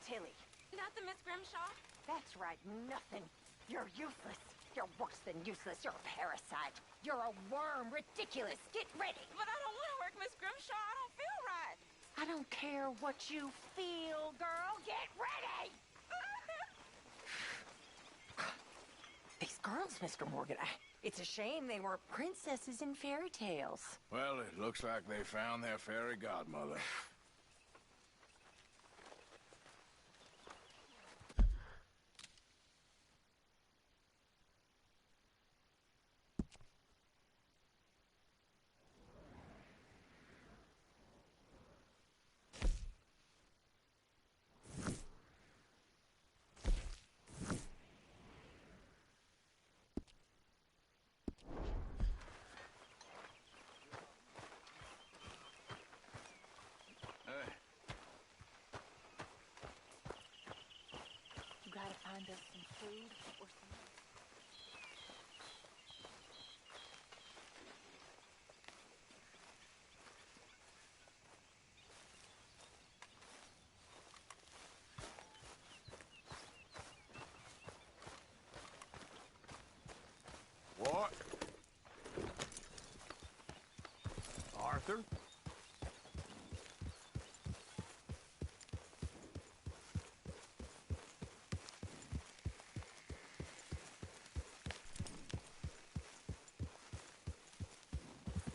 Tilly. Nothing, Miss Grimshaw. That's right, nothing. You're useless. You're worse than useless. You're a parasite. You're a worm. Ridiculous. Get ready. But I don't want to work, Miss Grimshaw. I don't feel right. I don't care what you feel, girl. Get ready! These girls, Mr. Morgan, it's a shame they were princesses in fairy tales. Well, it looks like they found their fairy godmother. You gotta find us some food or some... What? Arthur?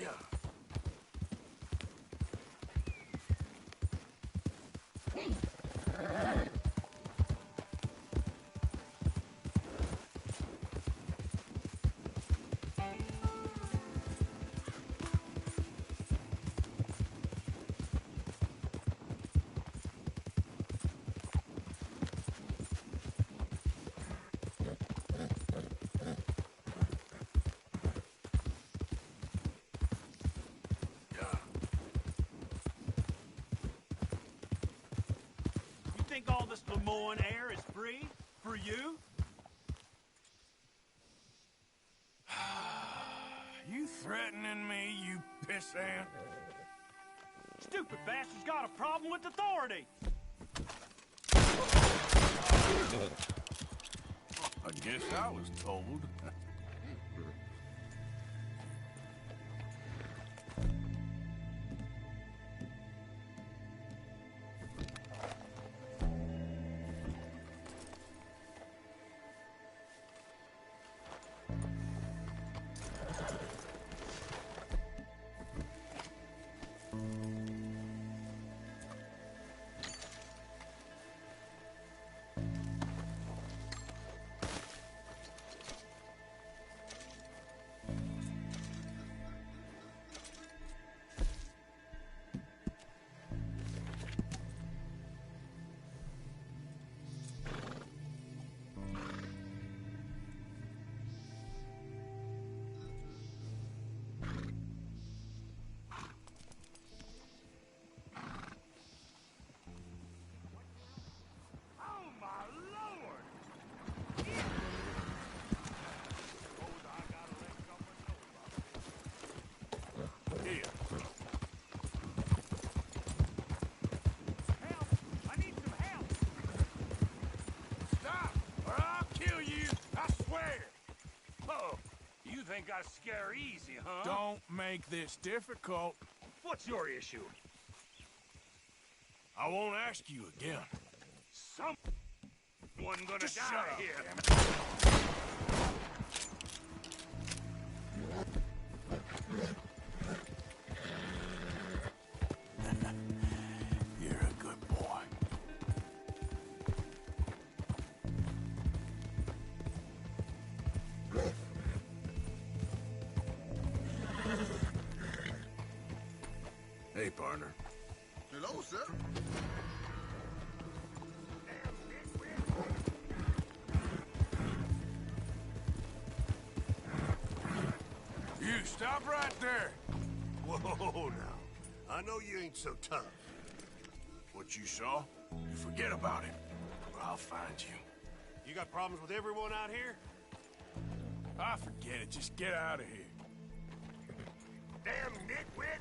Yeah. Think all this Lemoyne air is free? For you? You threatening me, you pissant? Stupid bastard's got a problem with authority! I guess I was told. Think I scare easy, huh? Don't make this difficult. What's your issue? I won't ask you again. Someone gonna Just die shut up, here. damn it. You're a good boy. Hey, partner. Hello, sir. You, stop right there. Whoa, now. I know you ain't so tough. What you saw, you forget about it, or I'll find you. You got problems with everyone out here? I forget it. Just get out of here. Damn nitwit!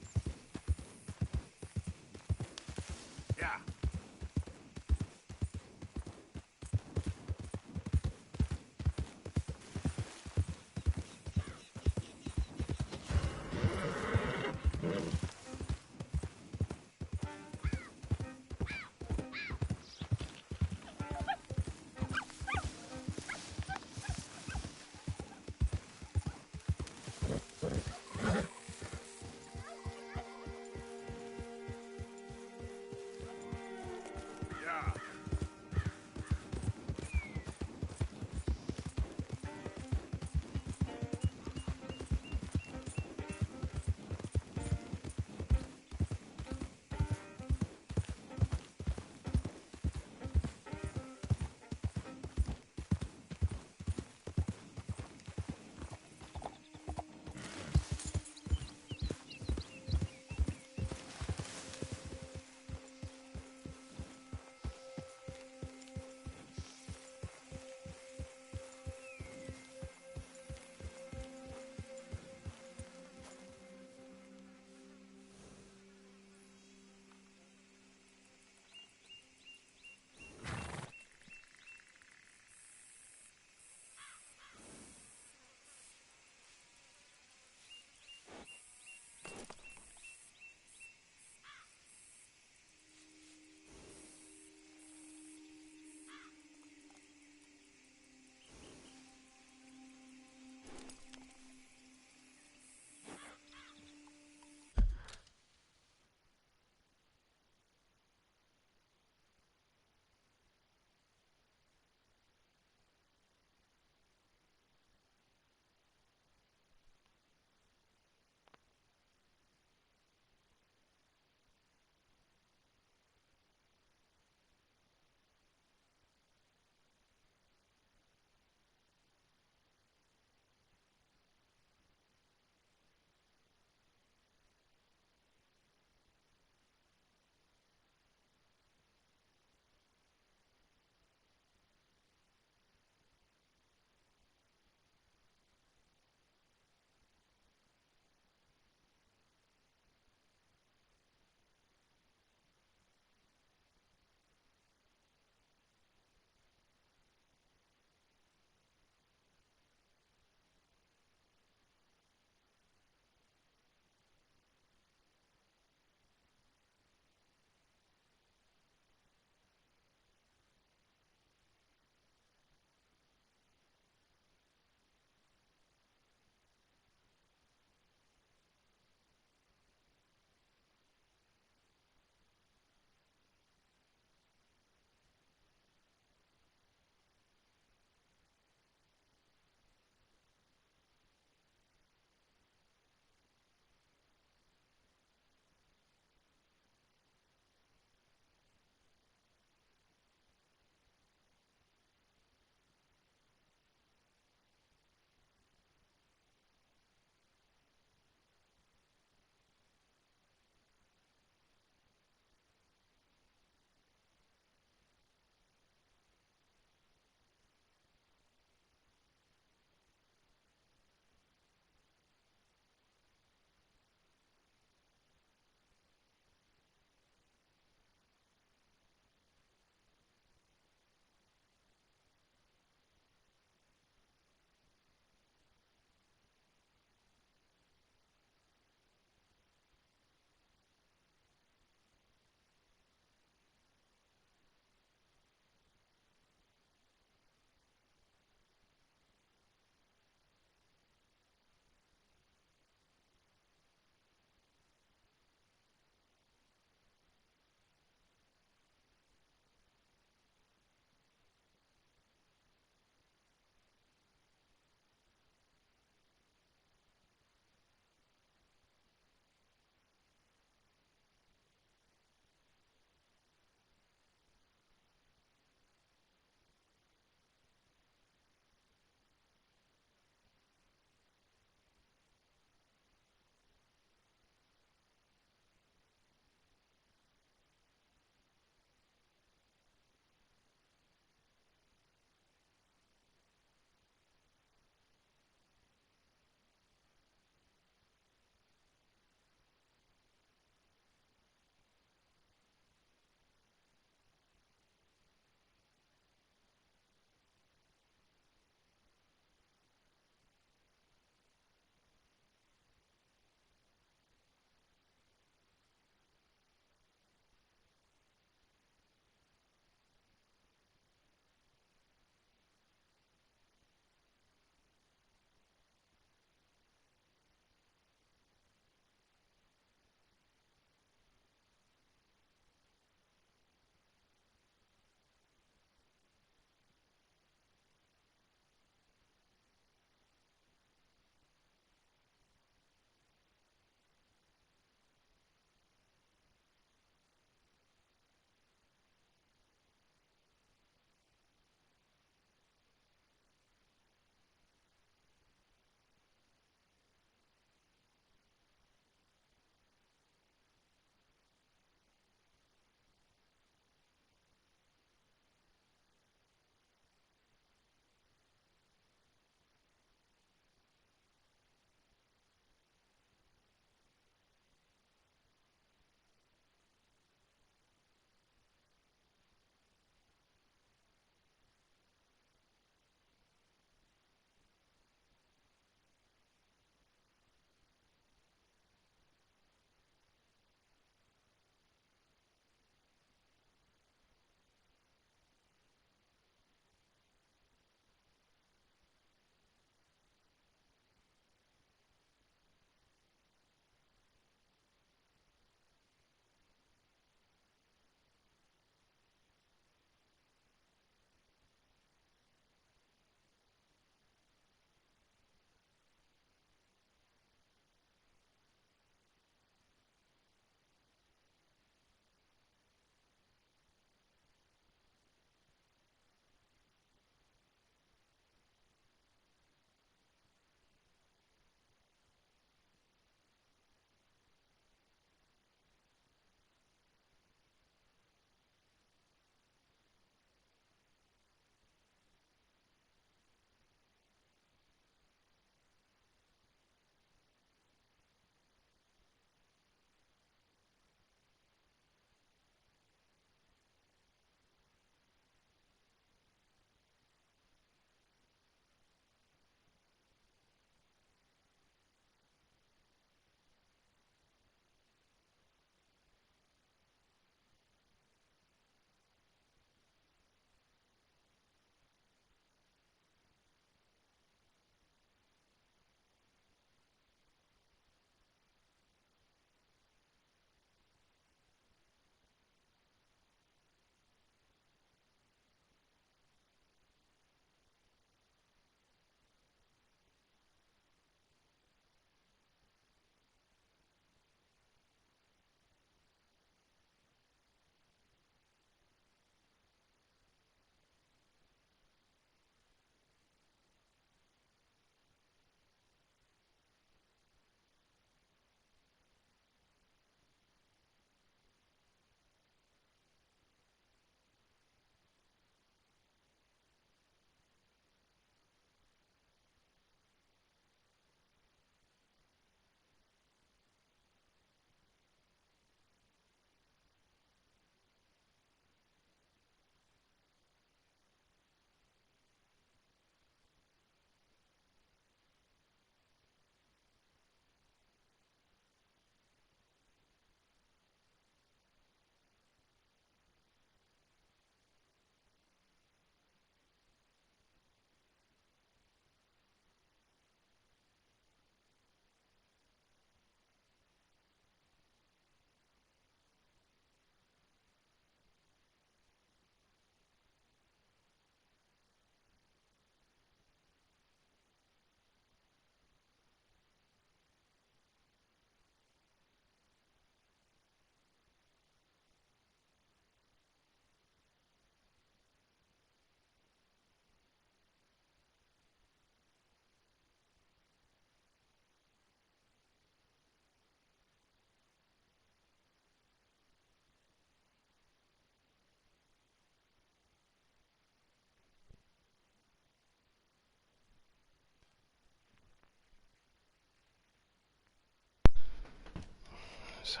So,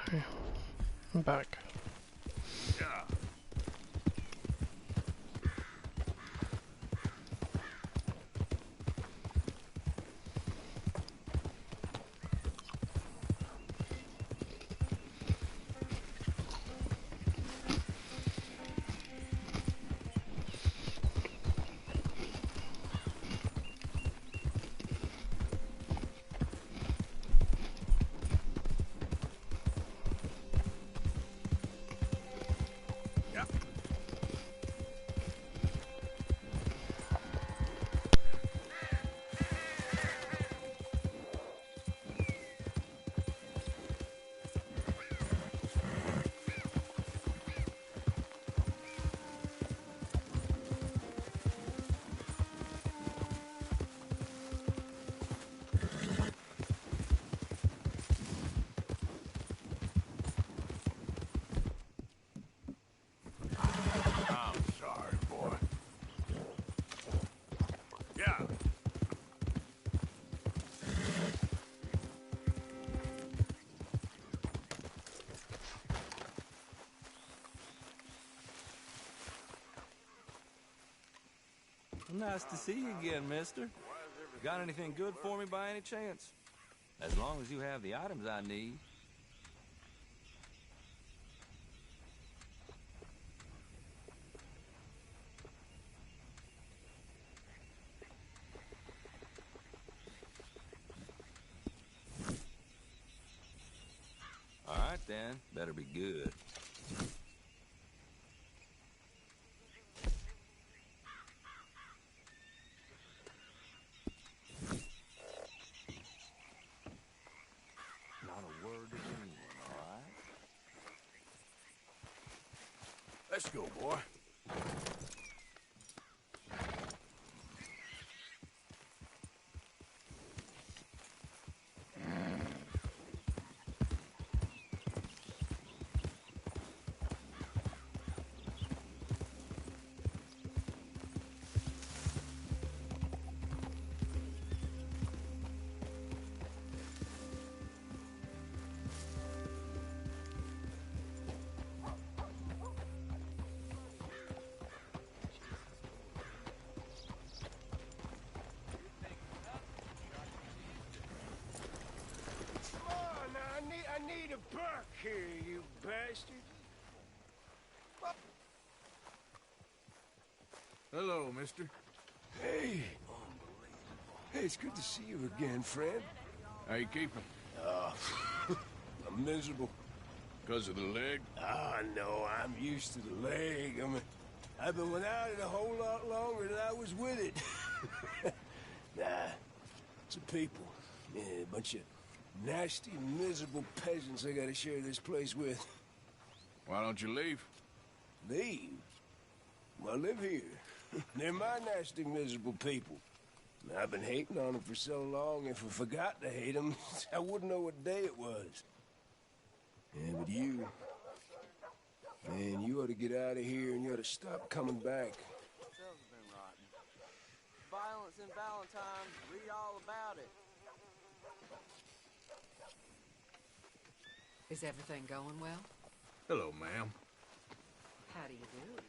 I'm back. Yeah. Nice to see you again, mister. Got anything good for me by any chance? As long as you have the items I need. All right, then. Better be good. Let's go, boy. I need a buck here, you bastard. Hello, mister. Hey. Hey, it's good to see you again, friend. How you keeping? I'm miserable. Because of the leg? Ah, no, I'm used to the leg. I've been without it a whole lot longer than I was with it. Nah, it's a people. Yeah, a bunch of nasty, miserable peasants I gotta share this place with. Why don't you leave? Leave? Well, I live here. They're my nasty, miserable people. I've been hating on them for so long, if I forgot to hate them, I wouldn't know what day it was. Yeah, but you... Man, you ought to get out of here and you ought to stop coming back. Sales have been rotten. Violence in Valentine, read all about it. Is everything going well? Hello, ma'am. How do you do?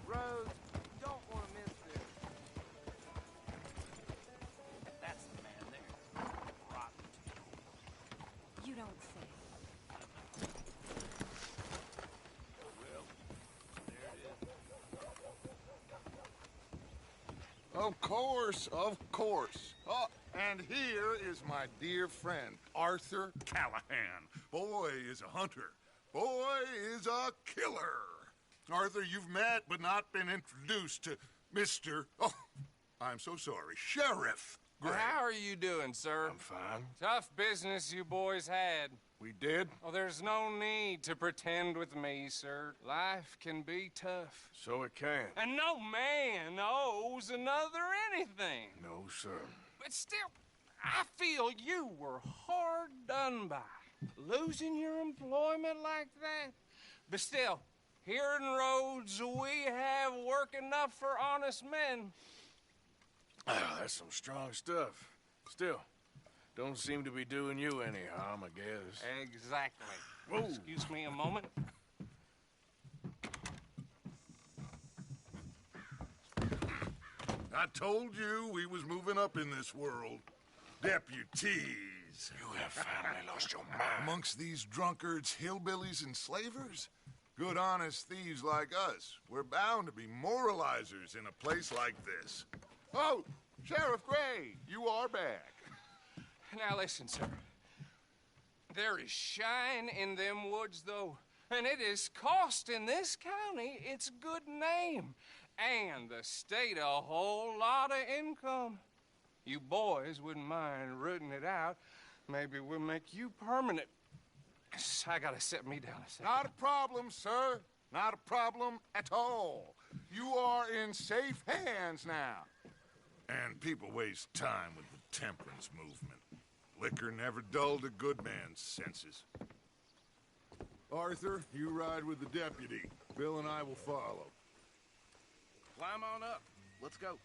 Rose, you don't want to miss this. That's the man there. Rotten. You don't say. Well, there it is. Of course, of course. Oh, and here is my dear friend, Arthur Callahan. Boy is a hunter. Boy is a killer. Arthur, you've met but not been introduced to Mr. Oh, I'm so sorry, Sheriff Gray. How are you doing, sir? I'm fine. Tough business you boys had. We did? Oh, there's no need to pretend with me, sir. Life can be tough. So it can. And no man owes another anything. No, sir. But still, I feel you were hard done by. Losing your employment like that. But still, Here in Rhodes, we have work enough for honest men. Oh, that's some strong stuff. Still, don't seem to be doing you any harm, I guess. Exactly. Whoa. Excuse me a moment. I told you we was moving up in this world. Deputies. You have finally lost your mind. Amongst these drunkards, hillbillies, and slavers? Good honest thieves like us. We're bound to be moralizers in a place like this. Oh, Sheriff Gray, you are back. Now listen, sir. There is shine in them woods, though, and it is costing this county its good name and the state a whole lot of income. You boys wouldn't mind rooting it out. Maybe we'll make you permanent. I gotta set me down a second. Not a problem, sir. Not a problem at all. You are in safe hands now. And people waste time with the temperance movement. Liquor never dulled a good man's senses. Arthur, you ride with the deputy. Bill and I will follow. Climb on up. Let's go.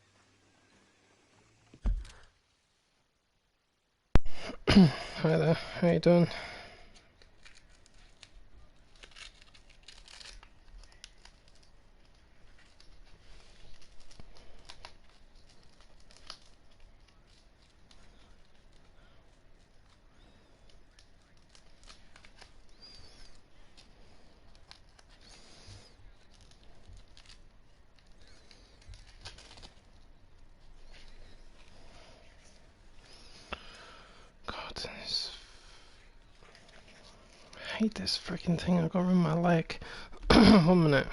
Hi there, how you doing? I hate this freaking thing. I got around my leg. 1 minute.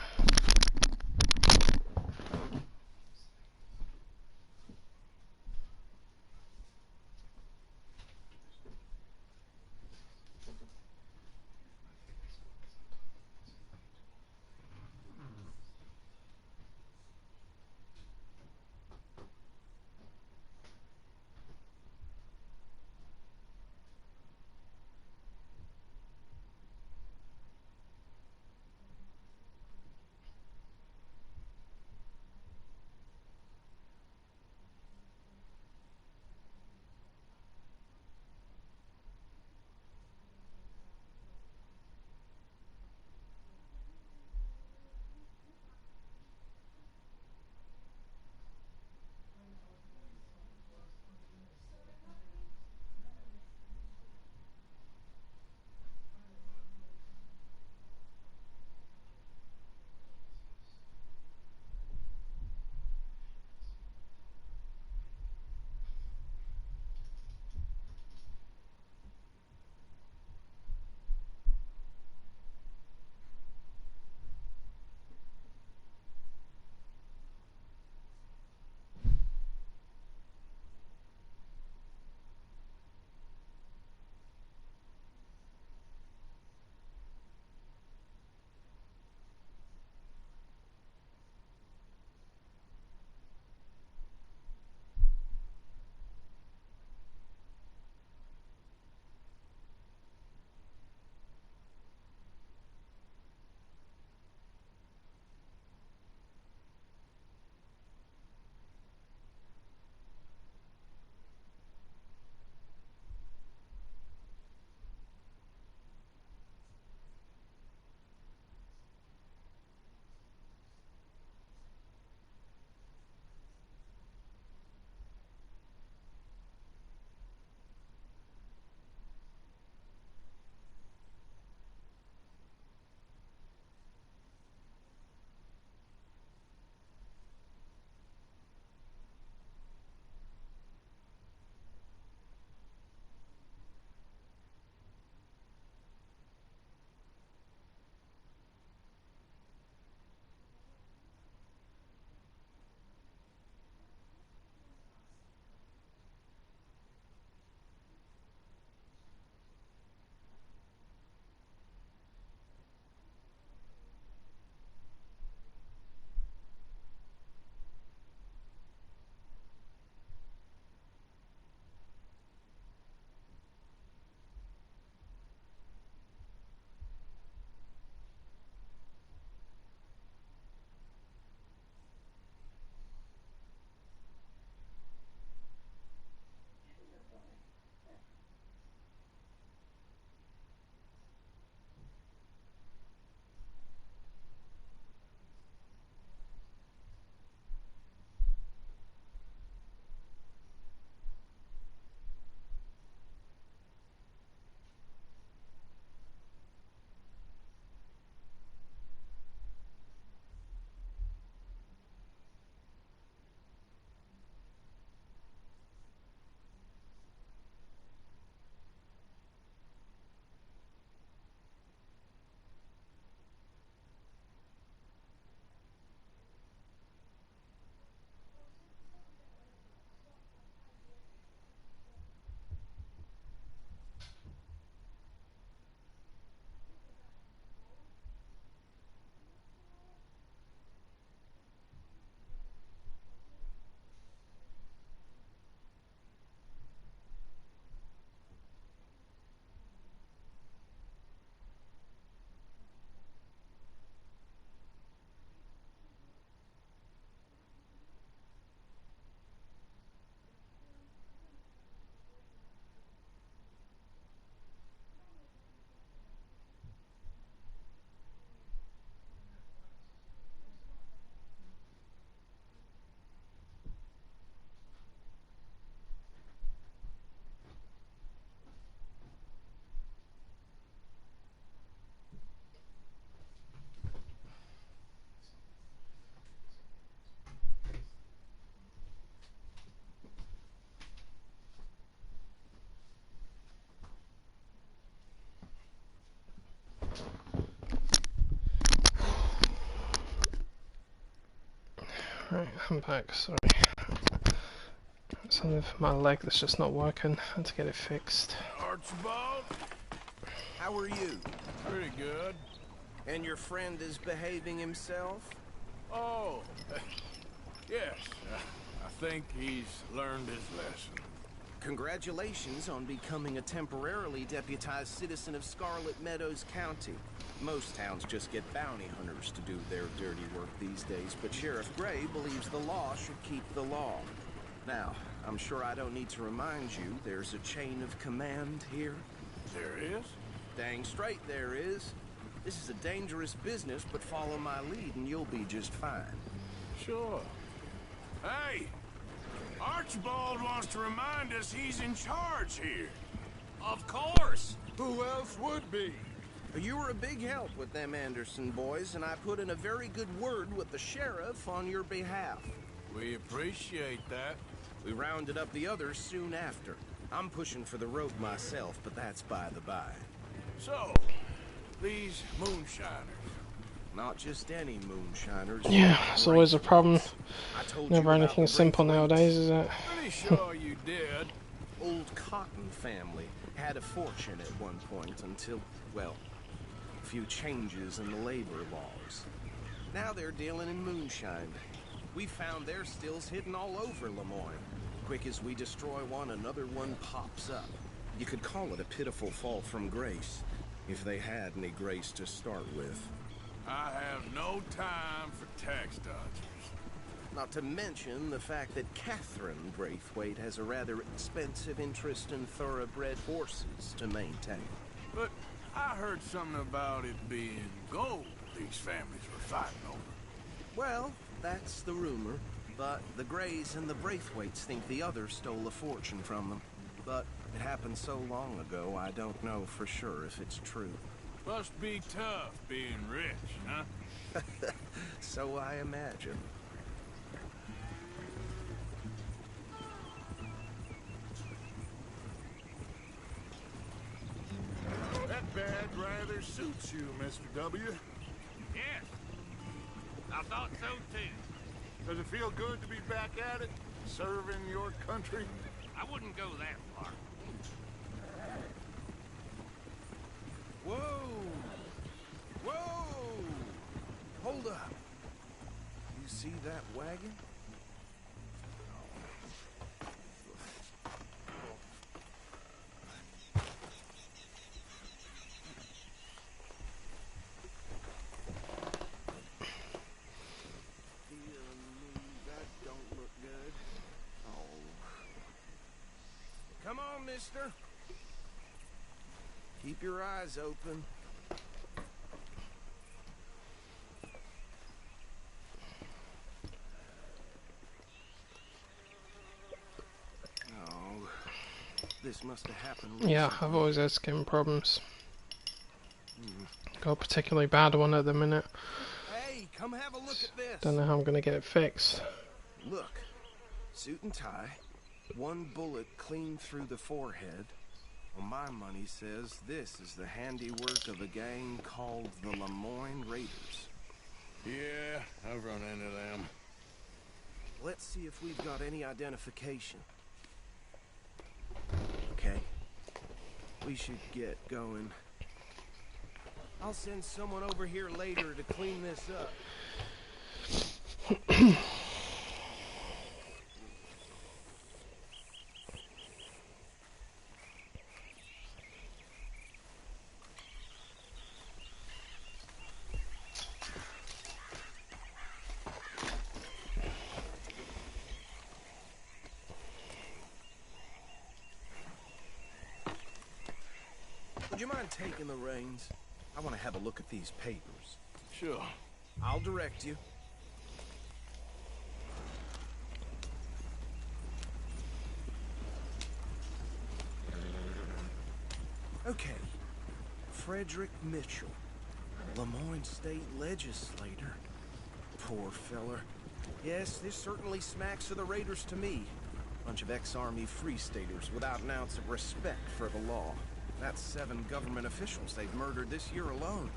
Right, I'm back, sorry. Something for my leg that's just not working. I had to get it fixed. Archibald? How are you? Pretty good. And your friend is behaving himself? Oh, yes. I think he's learned his lesson. Congratulations on becoming a temporarily deputized citizen of Scarlet Meadows County. Most towns just get bounty hunters to do their dirty work these days, but Sheriff Gray believes the law should keep the law. Now, I'm sure I don't need to remind you there's a chain of command here. There is? Dang straight there is. This is a dangerous business, but follow my lead and you'll be just fine. Sure. Hey! Archibald wants to remind us he's in charge here. Of course! Who else would be? You were a big help with them Anderson boys, and I put in a very good word with the sheriff on your behalf. We appreciate that. We rounded up the others soon after. I'm pushing for the rope myself, but that's by the by. So, these moonshiners. Not just any moonshiners. Yeah, it's always a problem. Never you anything simple nowadays, is it? Pretty sure you did. Old Cotton family had a fortune at one point until, well, a few changes in the labor laws. Now they're dealing in moonshine. We found their stills hidden all over Lemoyne. Quick as we destroy one, another one pops up. You could call it a pitiful fall from grace, if they had any grace to start with. I have no time for tax dodgers. Not to mention the fact that Catherine Braithwaite has a rather expensive interest in thoroughbred horses to maintain. But I heard something about it being gold these families were fighting over. Well, that's the rumor. But the Greys and the Braithwaites think the others stole a fortune from them. But it happened so long ago, I don't know for sure if it's true. Must be tough being rich, huh? So I imagine. That badge rather suits you, Mr. W. Yes. I thought so too. Does it feel good to be back at it? Serving your country? I wouldn't go that far. Whoa! Whoa! Hold up. You see that wagon? That don't look good. Oh. Come on, mister. Keep your eyes open. Oh, this must have happened recently. Yeah, I've always had skin problems. Got a particularly bad one at the minute. Hey, come have a look at this. Don't know how I'm gonna get it fixed. Look, suit and tie, one bullet clean through the forehead. Well, my money says this is the handiwork of a gang called the Lemoyne Raiders. Yeah, I've run into them. Let's see if we've got any identification. Okay. We should get going. I'll send someone over here later to clean this up. Would you mind taking the reins? I want to have a look at these papers. Sure. I'll direct you. Okay. Frederick Mitchell, Lemoyne State Legislator. Poor feller. Yes, this certainly smacks of the Raiders to me. Bunch of ex-Army Free Staters without an ounce of respect for the law. That's 7 government officials they've murdered this year alone.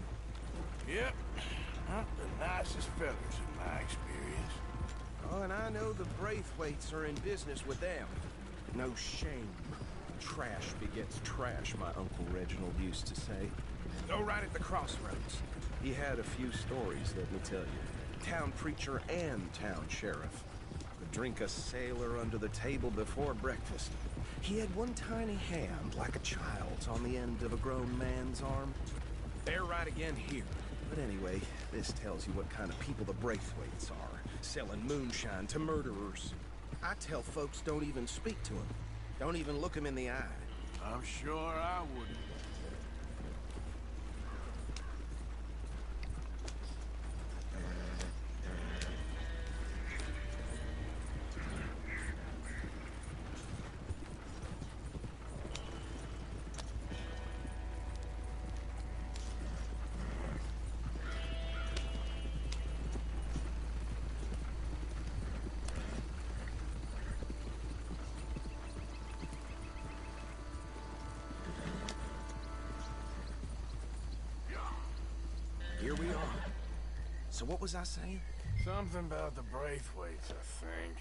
Yep. Not the nicest fellas in my experience. Oh, and I know the Braithwaites are in business with them. No shame. Trash begets trash, my Uncle Reginald used to say. Go right at the crossroads. He had a few stories, let me tell you. Town preacher and town sheriff. Could drink a sailor under the table before breakfast. He had one tiny hand, like a child's, on the end of a grown man's arm. They're right again here. But anyway, this tells you what kind of people the Braithwaites are, selling moonshine to murderers. I tell folks don't even speak to them. Don't even look them in the eye. I'm sure I wouldn't. Here we are. So what was I saying? Something about the Braithwaites, I think.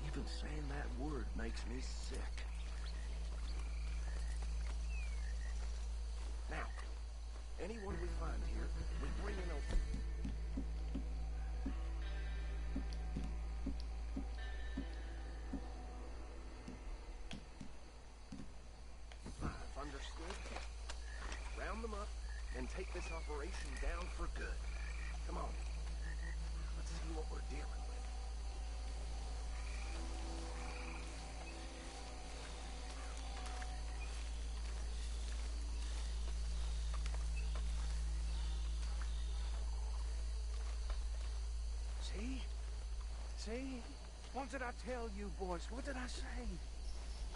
Even saying that word makes me sick. Now, anyone we find here, we bring in a... Understood? Round them up and take this operation down for good. Come on. Let's see what we're dealing with. See? See? What did I tell you, boys? What did I say?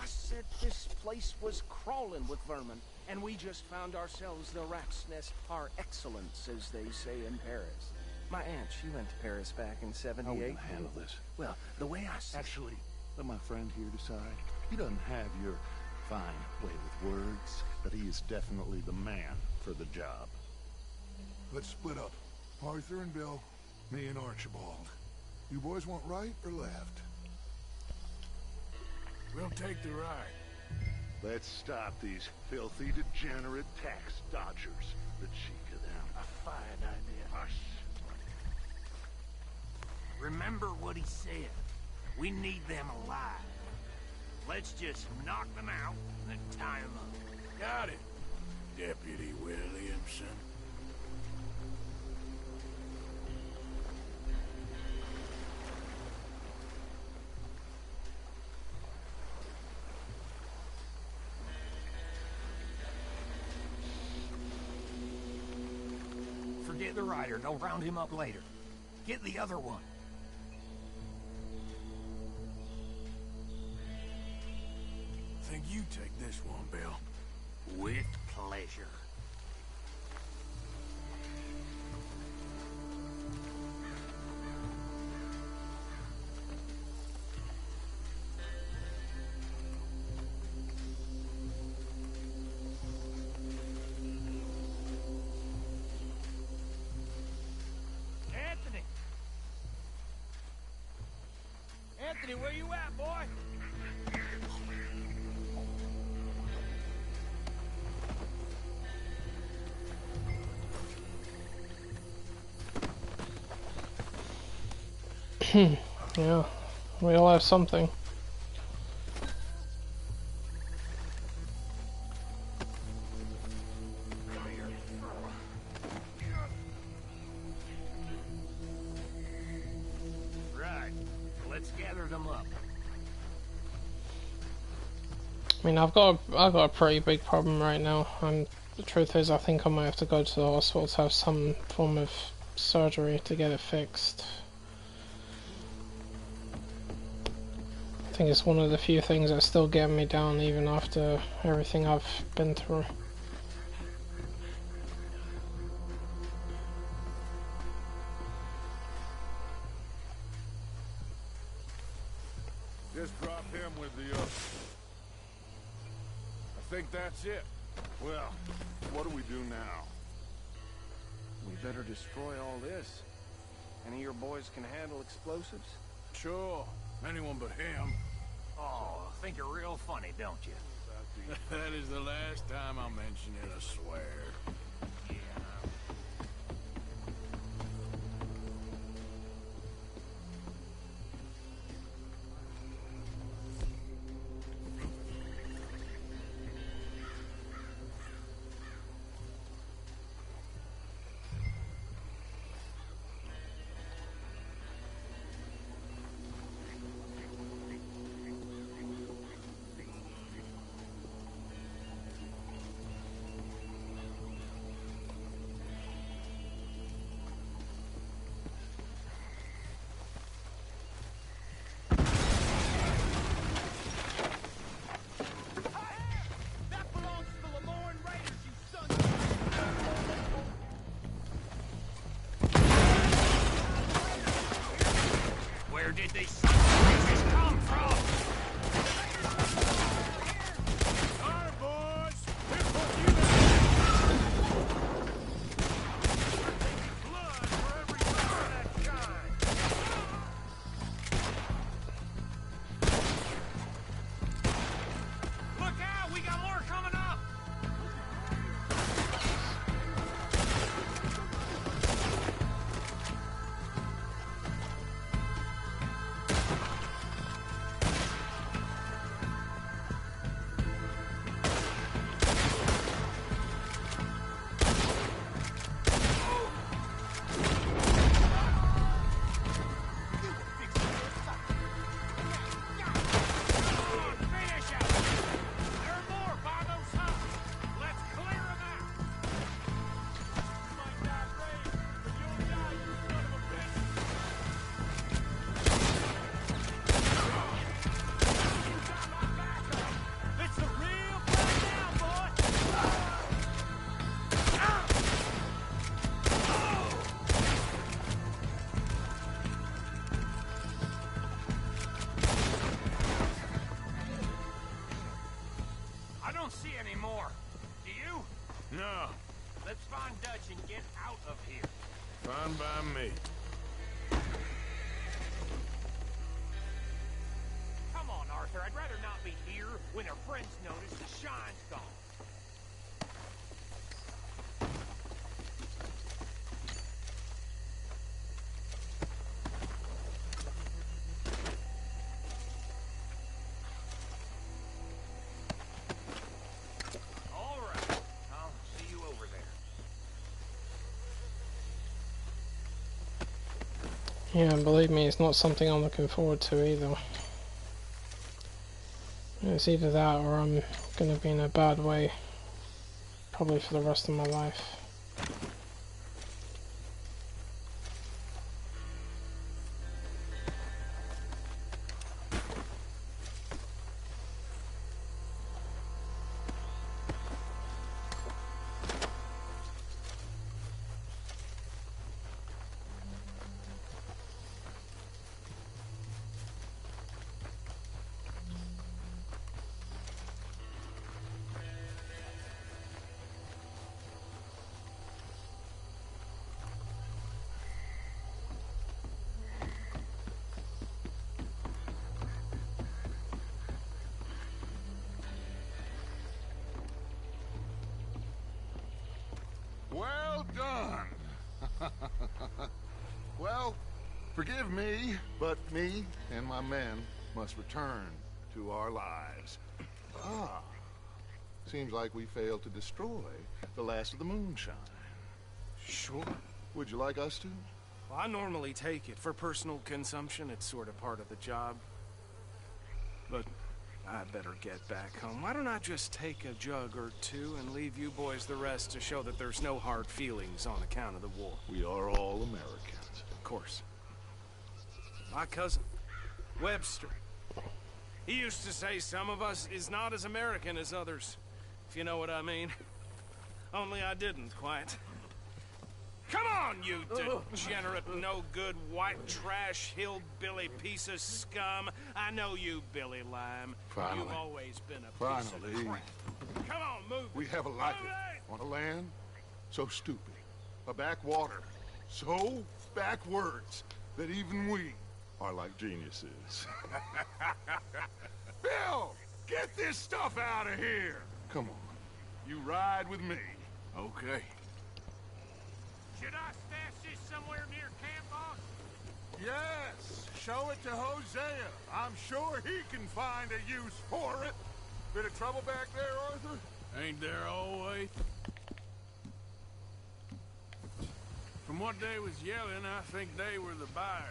I said this place was crawling with vermin, and we just found ourselves the rat's nest par excellence, as they say in Paris. My aunt, she went to Paris back in '78. How will you handle this? Well, the way I see... Actually, let my friend here decide. He doesn't have your fine way with words, but he is definitely the man for the job. Let's split up. Arthur and Bill, me and Archibald. You boys want right or left? We'll take the ride. Let's stop these filthy, degenerate tax dodgers. The cheek of them. A fine idea. Hush. Remember what he said. We need them alive. Let's just knock them out and then tie them up. Got it, Deputy Williamson. Forget the rider. Don't round him up later. Get the other one. Think you take this one, Bill. With pleasure. Anthony, where you at, boy? Yeah, we all have something. Right. Let's gather them up. I mean, I've got a pretty big problem right now, and the truth is, I think I might have to go to the hospital to have some form of surgery to get it fixed. I think it's one of the few things that's still getting me down even after everything I've been through. Just drop him with the others. I think that's it. Well, what do we do now? We better destroy all this. Any of your boys can handle explosives? Sure. Anyone but him. Oh, think you're real funny, don't you? That is the last time I'll mention it, I swear. Where did these sons of bitches come from? All right, boys. Here's what you got. Blood for every member of that kind. Look out! We got more coming up! No. Let's find Dutch and get out of here. Fine by me. Come on, Arthur. I'd rather not be here when our friends notice the shine's gone. All right. I'll see you over there. Yeah, believe me, it's not something I'm looking forward to either. It's either that or I'm gonna be in a bad way, probably for the rest of my life. Well done. Well, forgive me, but me and my men must return to our lives. Ah, seems like we failed to destroy the last of the moonshine. Sure. Would you like us to? Well, I normally take it for personal consumption. It's sort of part of the job. But I better get back home. Why don't I just take a jug or two and leave you boys the rest to show that there's no hard feelings on account of the war? We are all Americans. Of course. My cousin, Webster, he used to say some of us is not as American as others, if you know what I mean. Only I didn't quite. Come on, you degenerate, no-good, white trash, hillbilly piece of scum. I know you, Billy Lime. Finally. You've always been a piece of crap. Come on, move it. We haven't like Move it. On a land so stupid. A backwater so backwards that even we are like geniuses. Bill, get this stuff out of here! Come on, you ride with me. Okay. Should I stash this somewhere near camp, boss? Yes, show it to Hosea. I'm sure he can find a use for it. Bit of trouble back there, Arthur? Ain't there always? From what they was yelling, I think they were the buyers.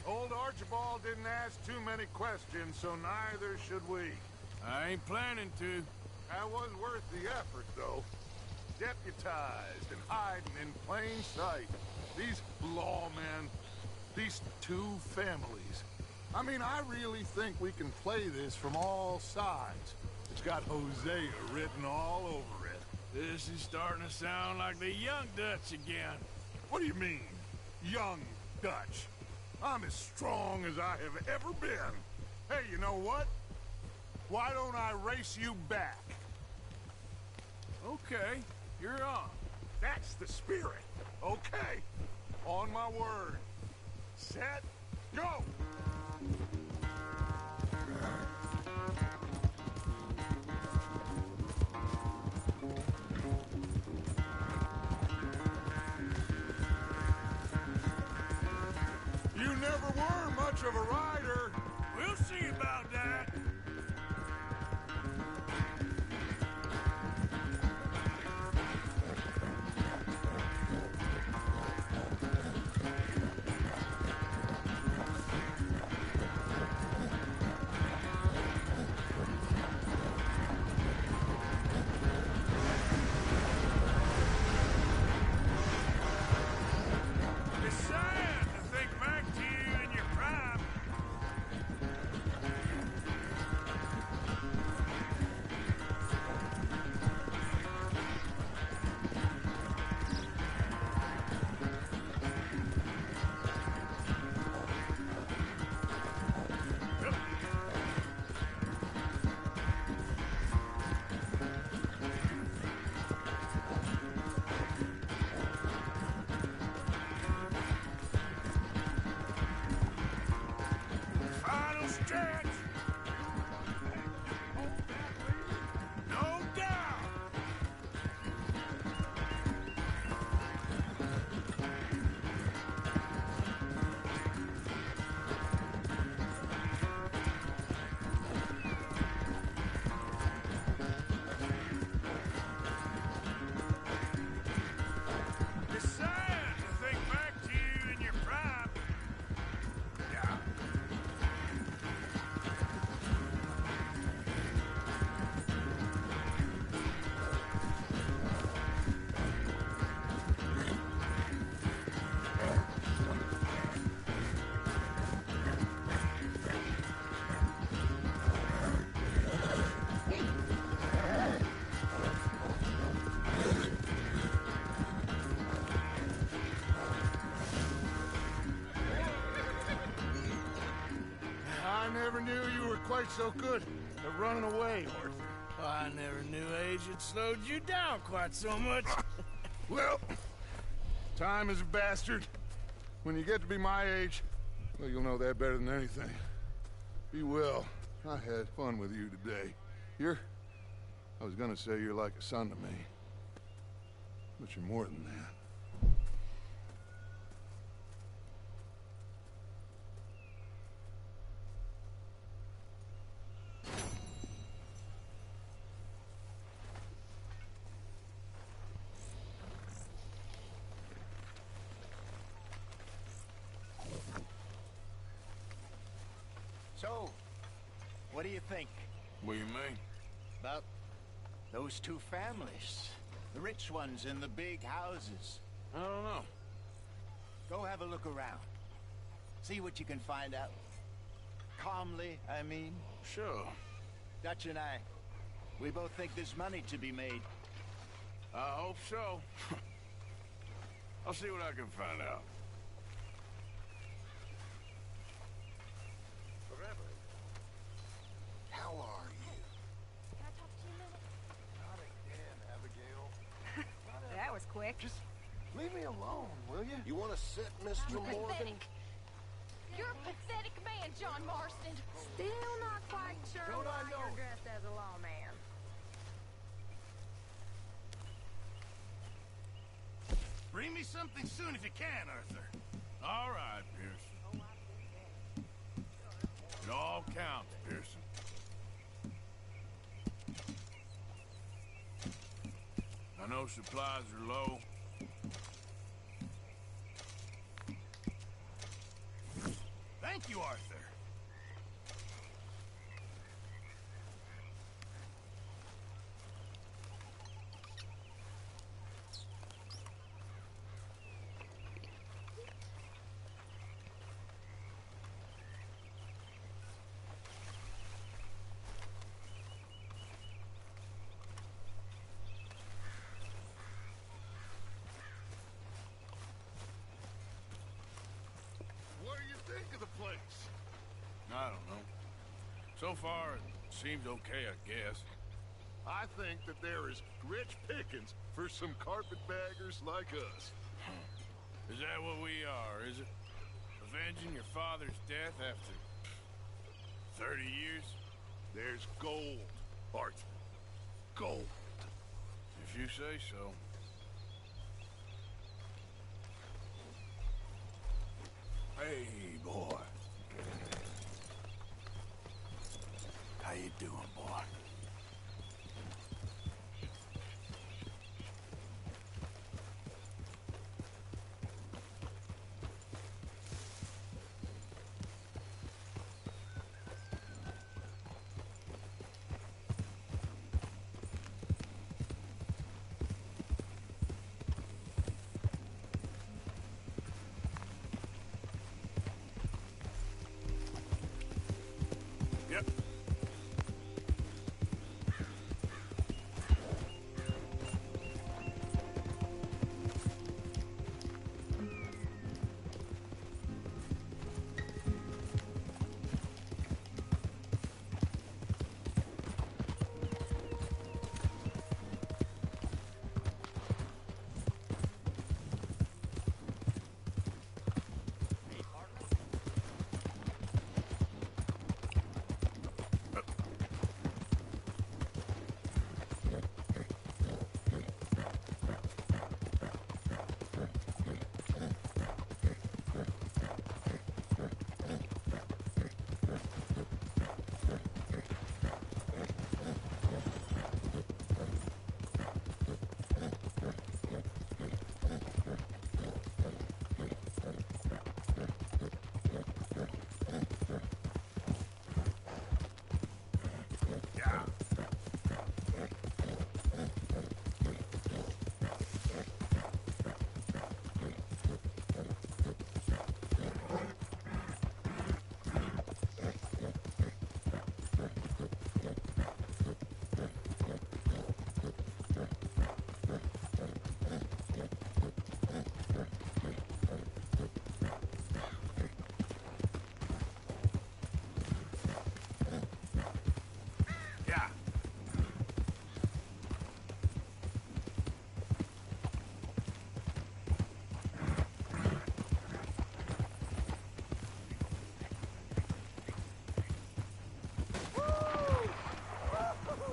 Old Archibald didn't ask too many questions, so neither should we. I ain't planning to. That was worth the effort, though. Deputized and hiding in plain sight. These lawmen, these two families. I mean, I really think we can play this from all sides. It's got Hosea written all over it. This is starting to sound like the Young Dutch again. What do you mean, Young Dutch? I'm as strong as I have ever been. Hey, you know what? Why don't I race you back? Okay, you're on. That's the spirit. Okay, on my word. Set, go! You never were much of a rider. We'll see about that. I never knew you were quite so good at running away, Arthur. I never knew age had slowed you down quite so much. Well, time is a bastard. When you get to be my age, well, you'll know that better than anything. Be well. I had fun with you today. I was gonna say you're like a son to me. But you're more than that. So, what do you think? What do you mean? About those two families. The rich ones in the big houses. I don't know. Go have a look around. See what you can find out. Calmly, I mean. Sure. Dutch and I, we both think there's money to be made. I hope so. I'll see what I can find out. How are you? Can I talk to you a minute? Not again, Abigail. That was quick. Just leave me alone, will you? You want to sit, Mr. Morgan? Pathetic. You're a pathetic man, John Marston. Still not quite sure Don't I why know you're it? dressed as a lawman. Bring me something soon if you can, Arthur. All right, Pearson. It all counts, Pearson. I know supplies are low. Thank you, Arthur. What do you think of the place? I don't know. So far, it seems okay, I guess. I think that there is rich pickings for some carpetbaggers like us. Is that what we are, is it? Avenging your father's death after 30 years? There's gold, Arthur. Gold. If you say so. Hey, boy. How you doing, boy? Yep.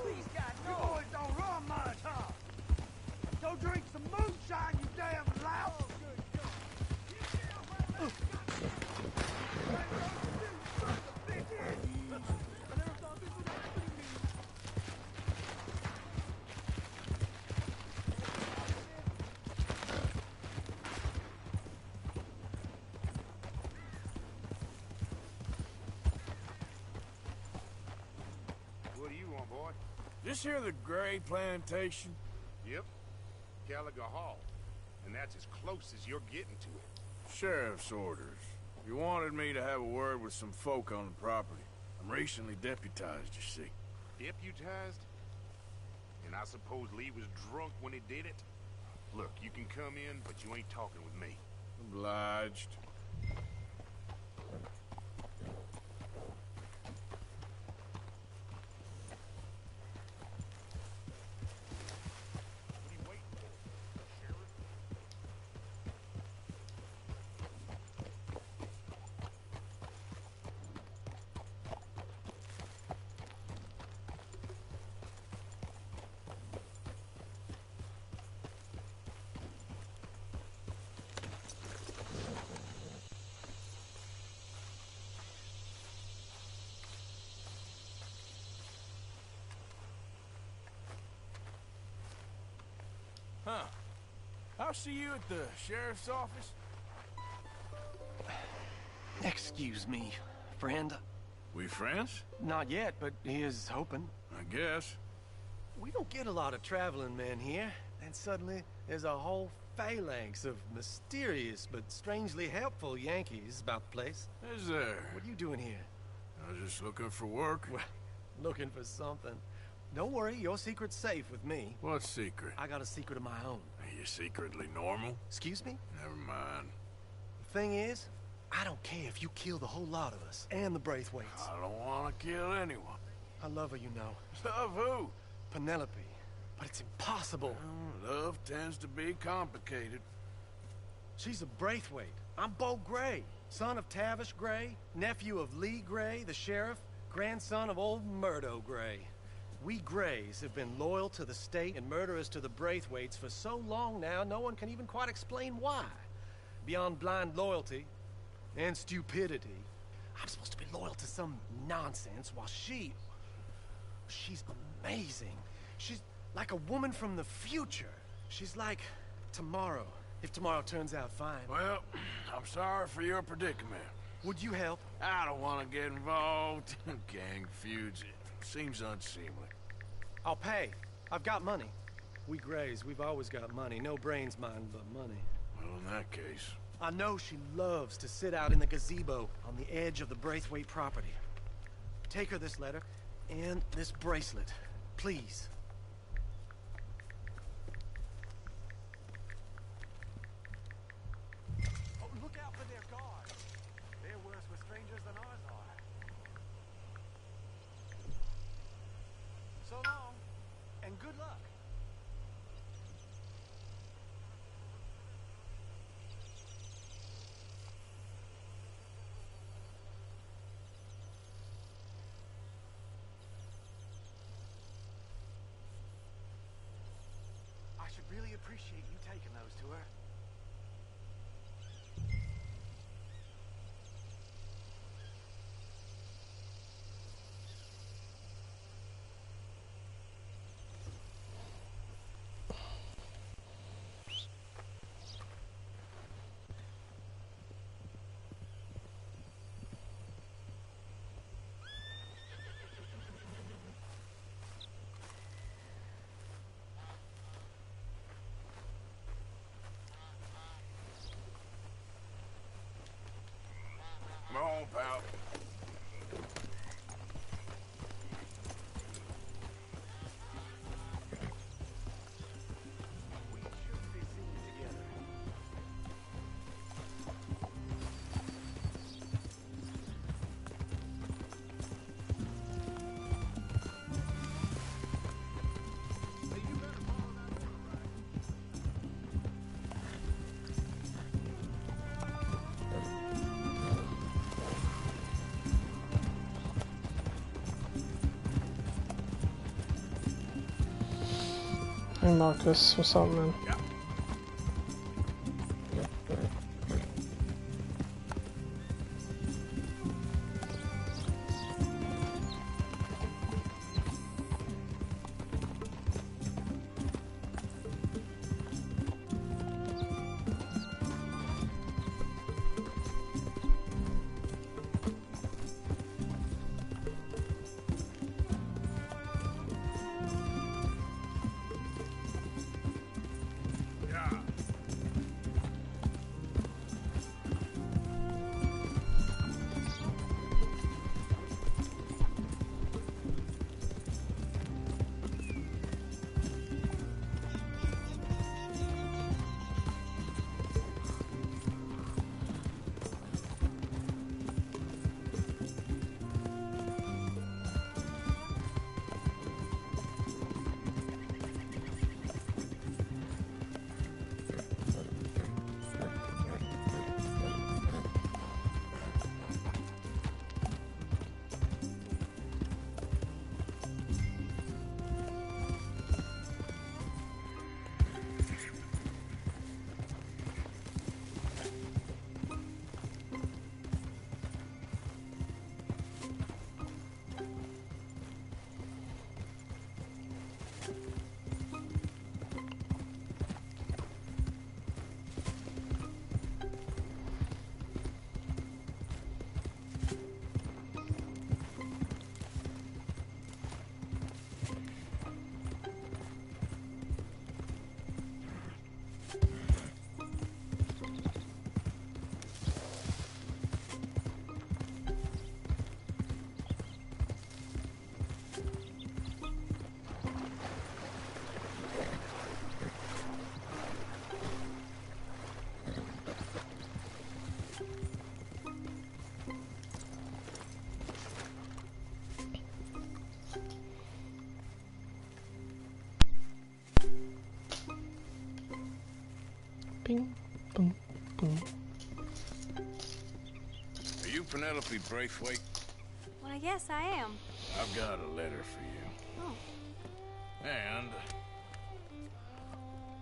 These guys, you boys don't run much, huh? Go drink some moonshine, you damn louse! What do you want, boy? This here the Gray Plantation? Yep. Gallagher Hall. And that's as close as you're getting to it. Sheriff's orders. You wanted me to have a word with some folk on the property. I'm recently deputized, you see. Deputized? And I suppose Lee was drunk when he did it? Look, you can come in, but you ain't talking with me. Obliged. What are you waiting for, Sheriff? I'll see you at the sheriff's office. Excuse me, friend. We friends? Not yet, but here's hoping. I guess. We don't get a lot of traveling men here, and suddenly there's a whole phalanx of mysterious but strangely helpful Yankees about the place. Is there? What are you doing here? I was just looking for work. Well, looking for something. Don't worry, your secret's safe with me. What secret? I got a secret of my own. Are you secretly normal? Excuse me? Never mind. The thing is, I don't care if you kill the whole lot of us, and the Braithwaites. I don't want to kill anyone. I love her, you know. Love who? Penelope. But it's impossible. Well, love tends to be complicated. She's a Braithwaite. I'm Bo Gray, son of Tavish Gray, nephew of Lee Gray, the sheriff, grandson of old Murdo Gray. We Grays have been loyal to the state and murderers to the Braithwaites for so long now, no one can even quite explain why. Beyond blind loyalty and stupidity, I'm supposed to be loyal to some nonsense while she's amazing. She's like a woman from the future. She's like tomorrow, if tomorrow turns out fine. Well, I'm sorry for your predicament. Would you help? I don't want to get involved in gang feuds. It seems unseemly. I'll pay. I've got money. We Grays, we've always got money. No brains, mind, but money. Well, in that case... I know she loves to sit out in the gazebo on the edge of the Braithwaite property. Take her this letter and this bracelet, please. Oh, look out for their guards. They're worse with strangers than ours are. So long, and good luck. I should really appreciate you taking those to her. Come on, pal. Hey Marcus, what's up, man? Yeah. Bing, boom, boom. Are you Penelope Braithwaite? Well, yes, I am. I've got a letter for you. Oh. And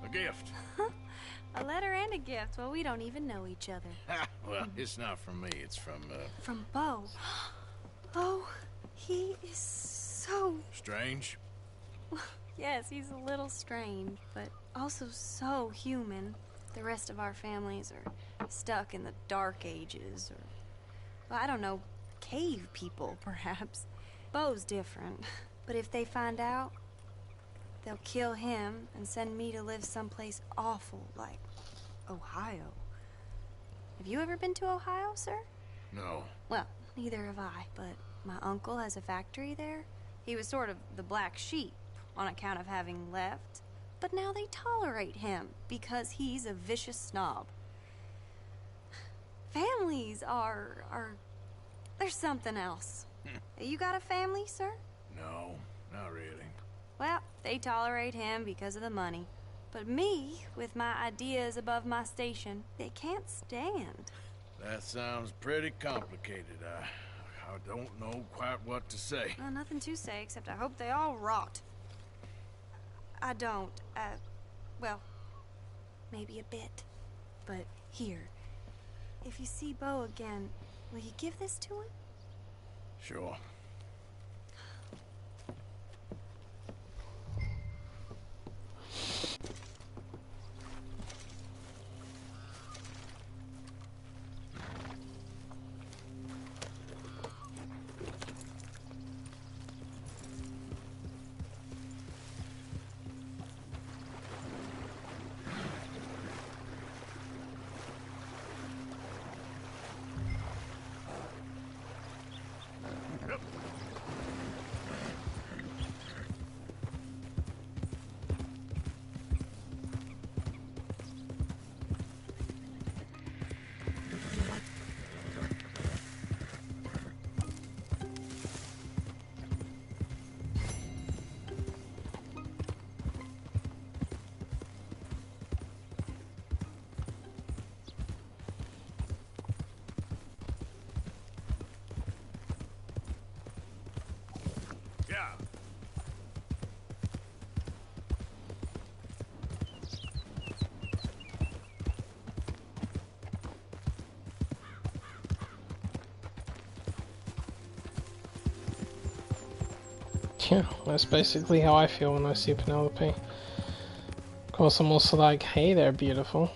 a gift. A letter and a gift. Well, we don't even know each other. Well, it's not from me. It's from, From Bo. Oh, he is so... Strange? Yes, he's a little strange, but also so human. The rest of our families are stuck in the Dark Ages, or... Well, I don't know, cave people, perhaps. Bo's different. But if they find out, they'll kill him and send me to live someplace awful, like Ohio. Have you ever been to Ohio, sir? No. Well, neither have I, but my uncle has a factory there. He was sort of the black sheep on account of having left. But now they tolerate him because he's a vicious snob. Families are there's something else. You got a family, sir? No, not really. Well, they tolerate him because of the money. But me, with my ideas above my station, they can't stand. That sounds pretty complicated. I don't know quite what to say. Well, nothing to say, except I hope they all rot. I don't, well, maybe a bit. But here, if you see Bo again, will you give this to him? Sure. Yeah, that's basically how I feel when I see Penelope. Of course, I'm also like, hey there, beautiful.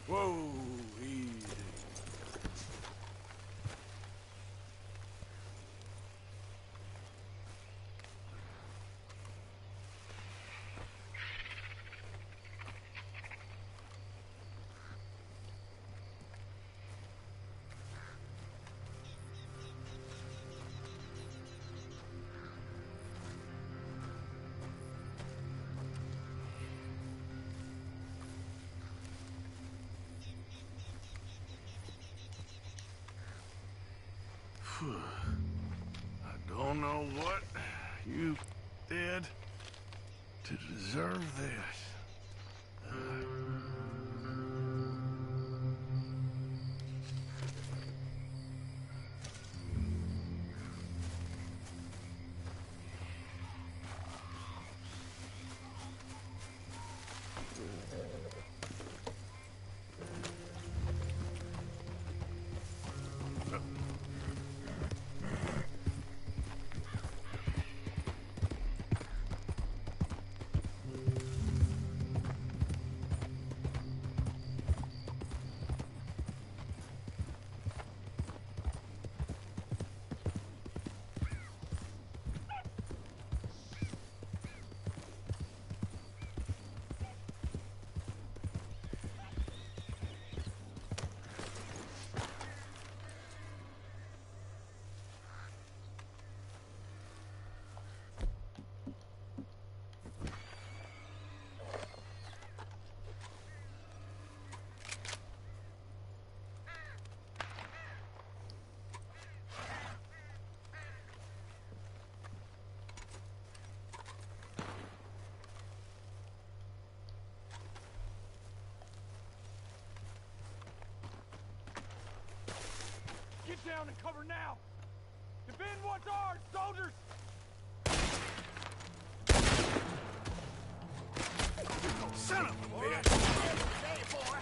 Whoa, easy. I don't know what you did to deserve this. Get down and cover now! Defend what's ours, soldiers! Son of a bitch! Boy!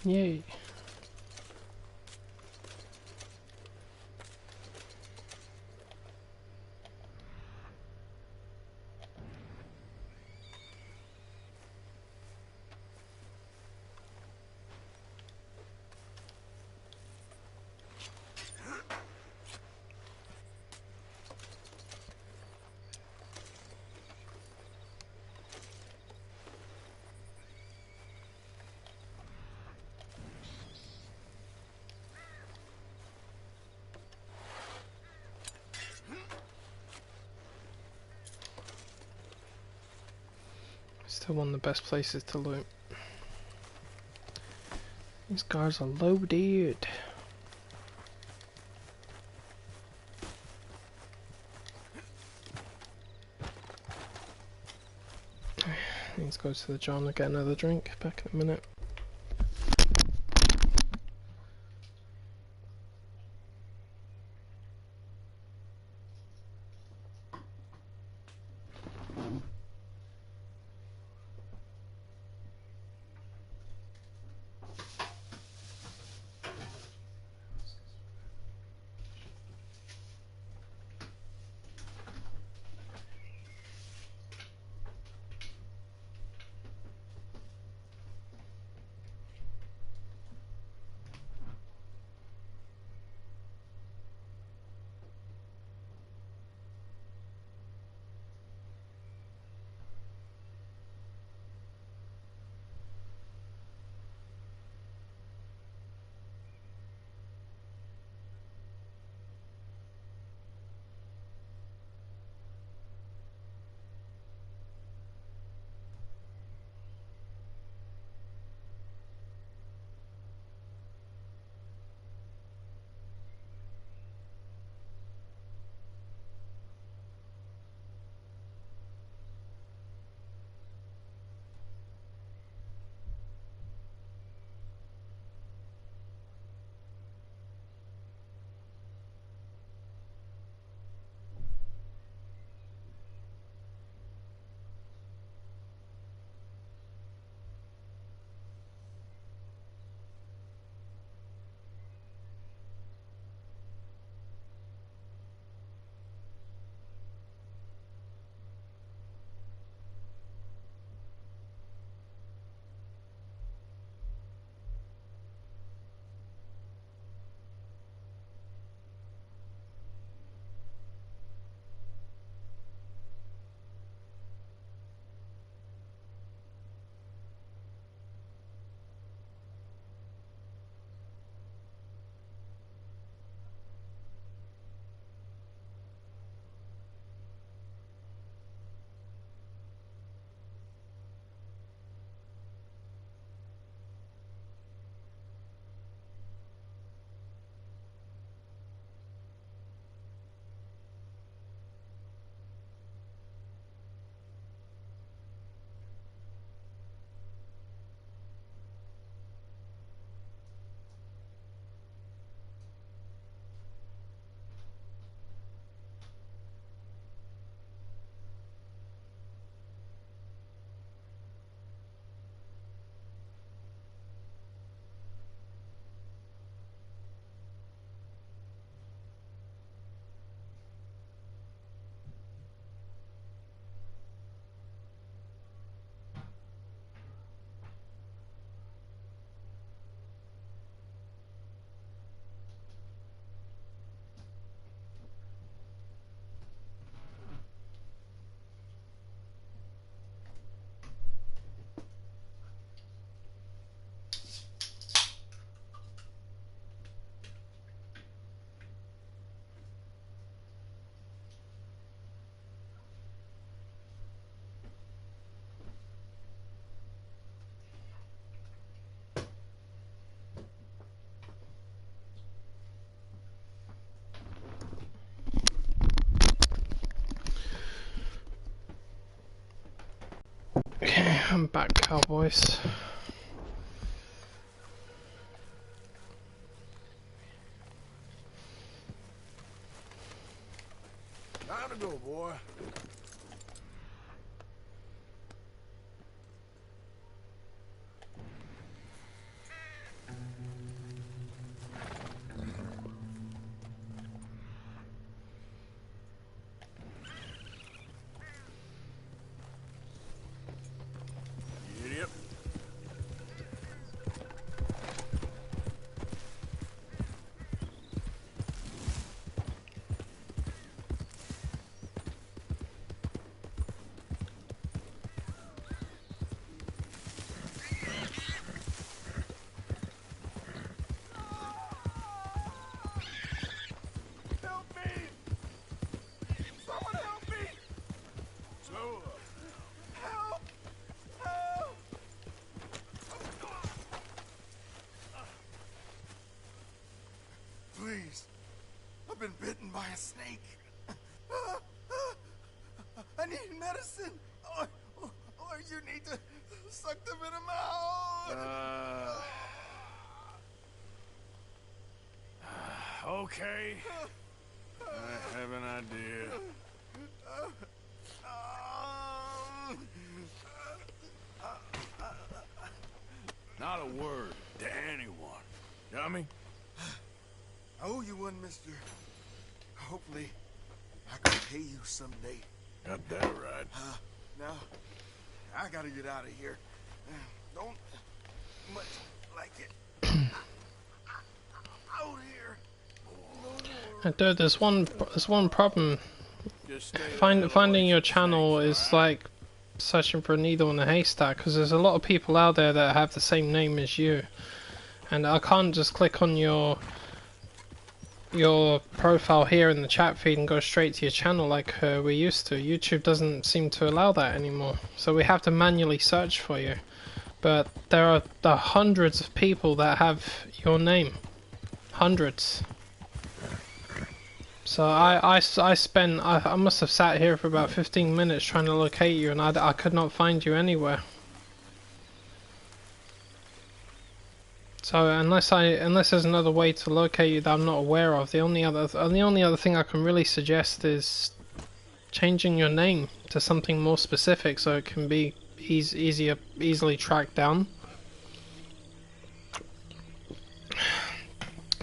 Yay. Still one of the best places to loot. These guards are loaded. Let's go to the John and get another drink. Back in a minute. Okay, I'm back, cowboys. Time to go, boy. Idiot. Help me! Someone help me! Slow up. Help! Help! Please. I've been bitten by a snake. I need medicine. Or You need to suck the venom out. Okay. I have an idea. Not a word to anyone. Dummy? I owe you one, mister. Hopefully, I can pay you someday. Got that right. Now, I gotta get out of here. Don't much like it. Out here. Dude, there's one problem. Finding your channel is like searching for a needle in a haystack, because there's a lot of people out there that have the same name as you, and I can't just click on your profile here in the chat feed and go straight to your channel like we used to. YouTube doesn't seem to allow that anymore, so we have to manually search for you. But there are hundreds of people that have your name, hundreds. So I must have sat here for about 15 minutes trying to locate you, and I could not find you anywhere. So unless there's another way to locate you that I'm not aware of, the only other thing I can really suggest is changing your name to something more specific so it can be easily tracked down.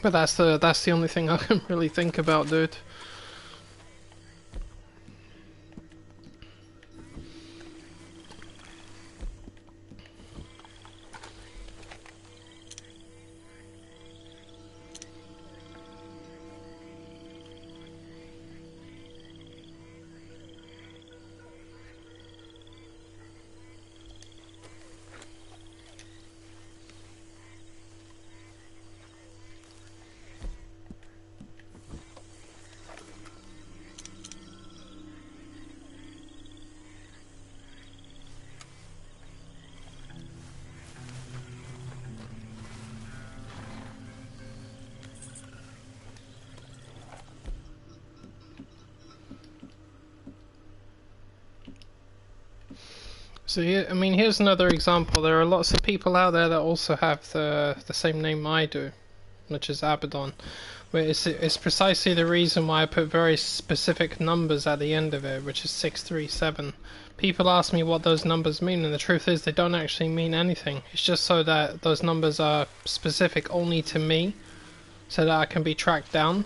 But that's the only thing I can really think about, dude. So I mean, here's another example. There are lots of people out there that also have the same name I do, which is Abaddon. Where it's precisely the reason why I put very specific numbers at the end of it, which is 637. People ask me what those numbers mean, and the truth is they don't actually mean anything. It's just so that those numbers are specific only to me, so that I can be tracked down.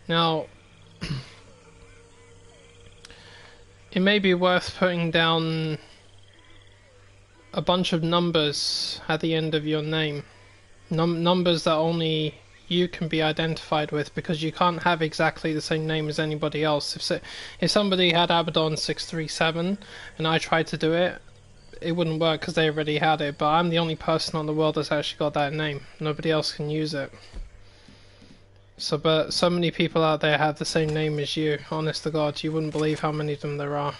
Now, it may be worth putting down a bunch of numbers at the end of your name. Numbers that only you can be identified with, because you can't have exactly the same name as anybody else. If somebody had Abaddon 637 and I tried to do it, it wouldn't work because they already had it, but I'm the only person on the world that's actually got that name. Nobody else can use it. But so many people out there have the same name as you. Honest to God, you wouldn't believe how many of them there are.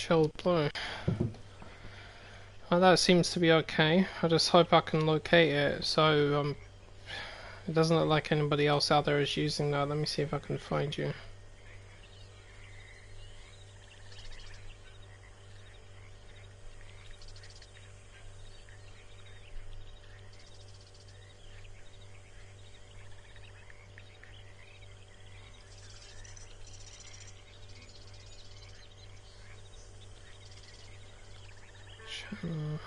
Chilled blue. Well, that seems to be okay. I just hope I can locate it, so it doesn't look like anybody else out there is using that. Let me see if I can find you. Channel.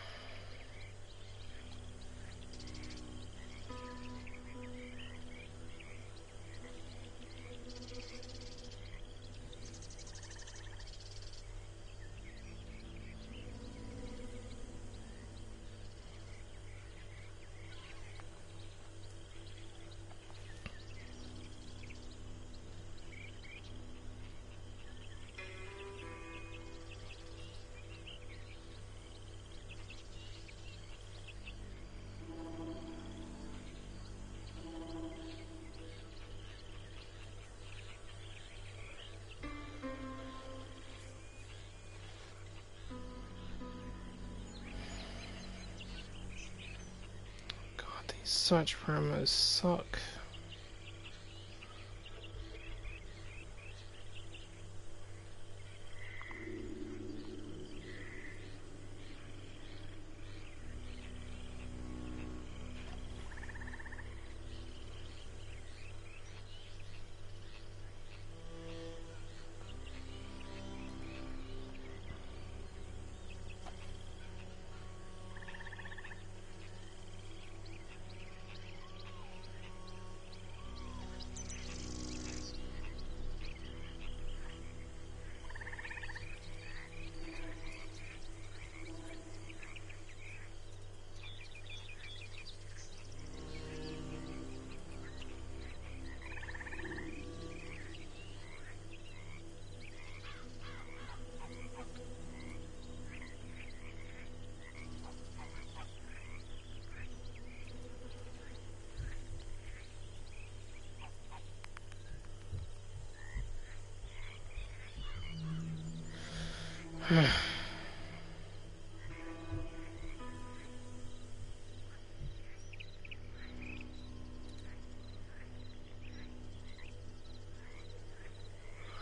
Search parameters suck.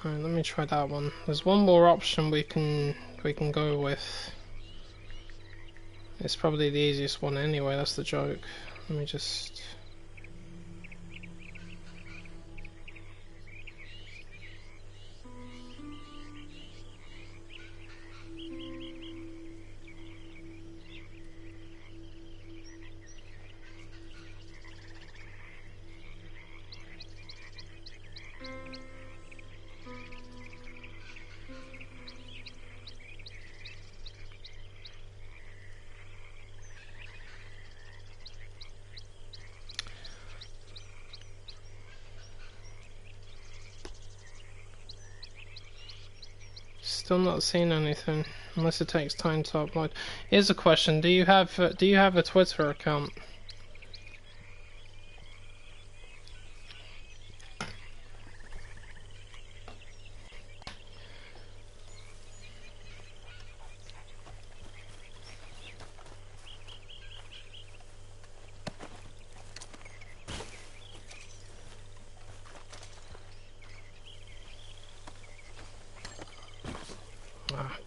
Alright, let me try that one. There's one more option we can go with. It's probably the easiest one anyway, that's the joke. Let me just... Still not seeing anything, unless it takes time to upload. Here's a question: do you have a Twitter account?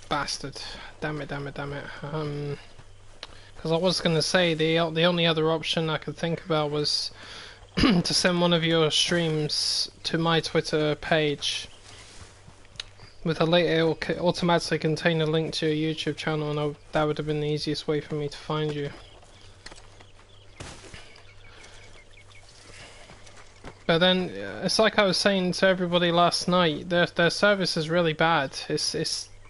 Bastard. Damn it. Because I was going to say the only other option I could think about was to send one of your streams to my Twitter page with a link. It will automatically contain a link to your YouTube channel, and that would have been the easiest way for me to find you. But then, it's like I was saying to everybody last night, their service is really bad.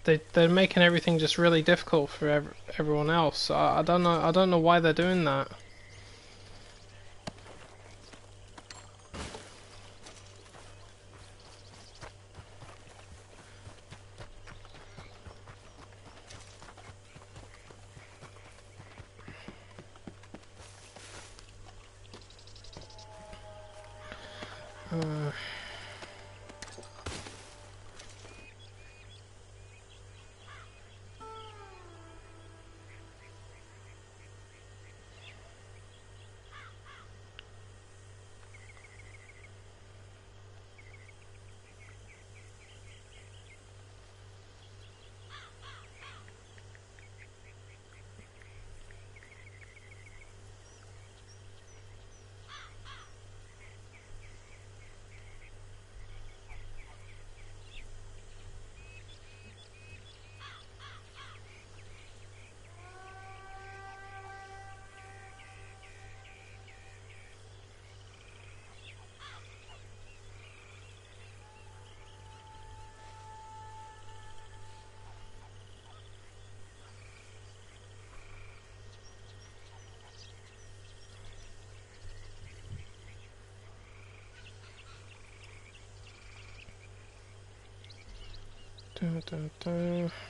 They're making everything just really difficult for everyone else. I don't know why they're doing that.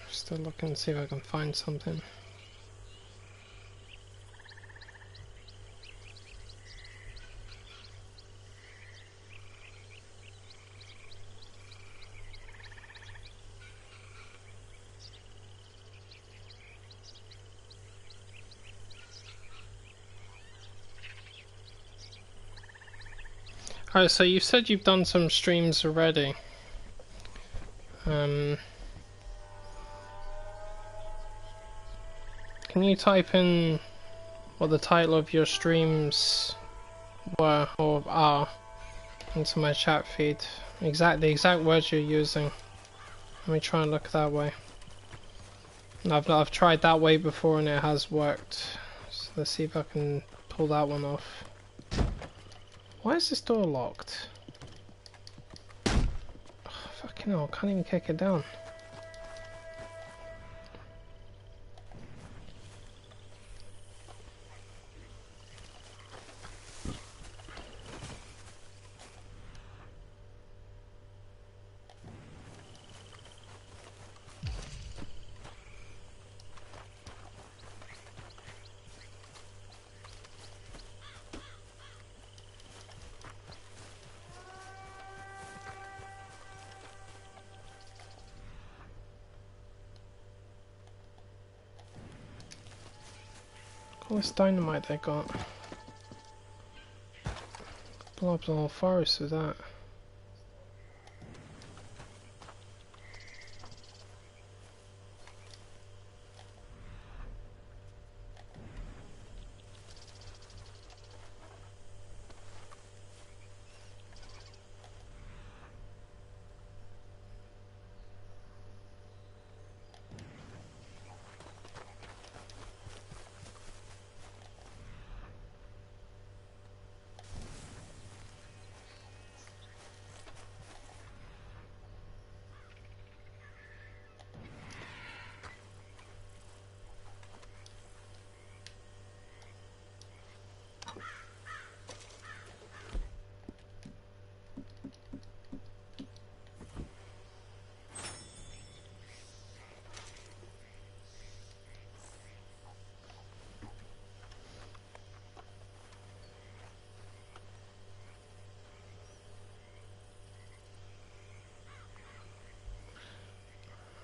Still looking to see if I can find something. Alright, so you said you've done some streams already. Can you type in what the title of your streams were or are into my chat feed? The exact words you're using. Let me try and look that way. I've tried that way before and it has worked. So let's see if I can pull that one off. Why is this door locked? Oh, fucking hell, I can't even kick it down. All this dynamite they got. Blow up the whole forest with that.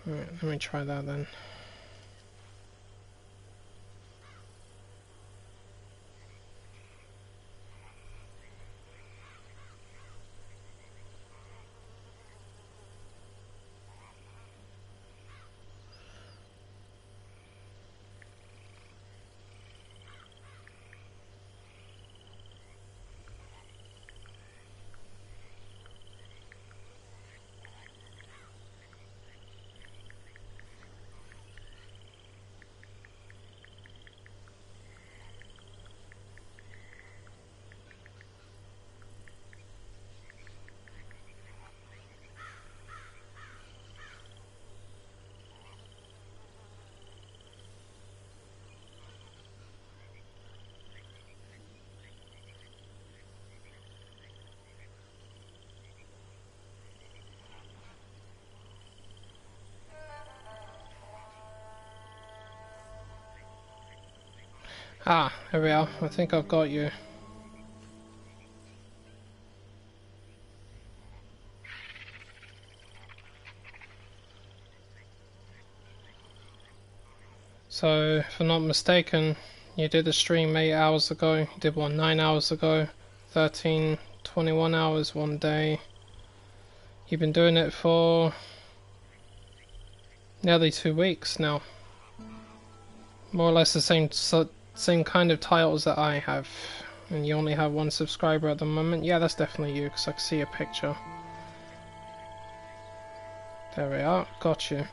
Alright, let me try that then. Ah, here we are. I think I've got you. So, if I'm not mistaken, you did a stream 8 hours ago, you did one 9 hours ago, 13, 21 hours one day. You've been doing it for nearly 2 weeks now. More or less the same kind of titles that I have. And you only have 1 subscriber at the moment. Yeah, that's definitely you, because I can see a picture. There we are, got you.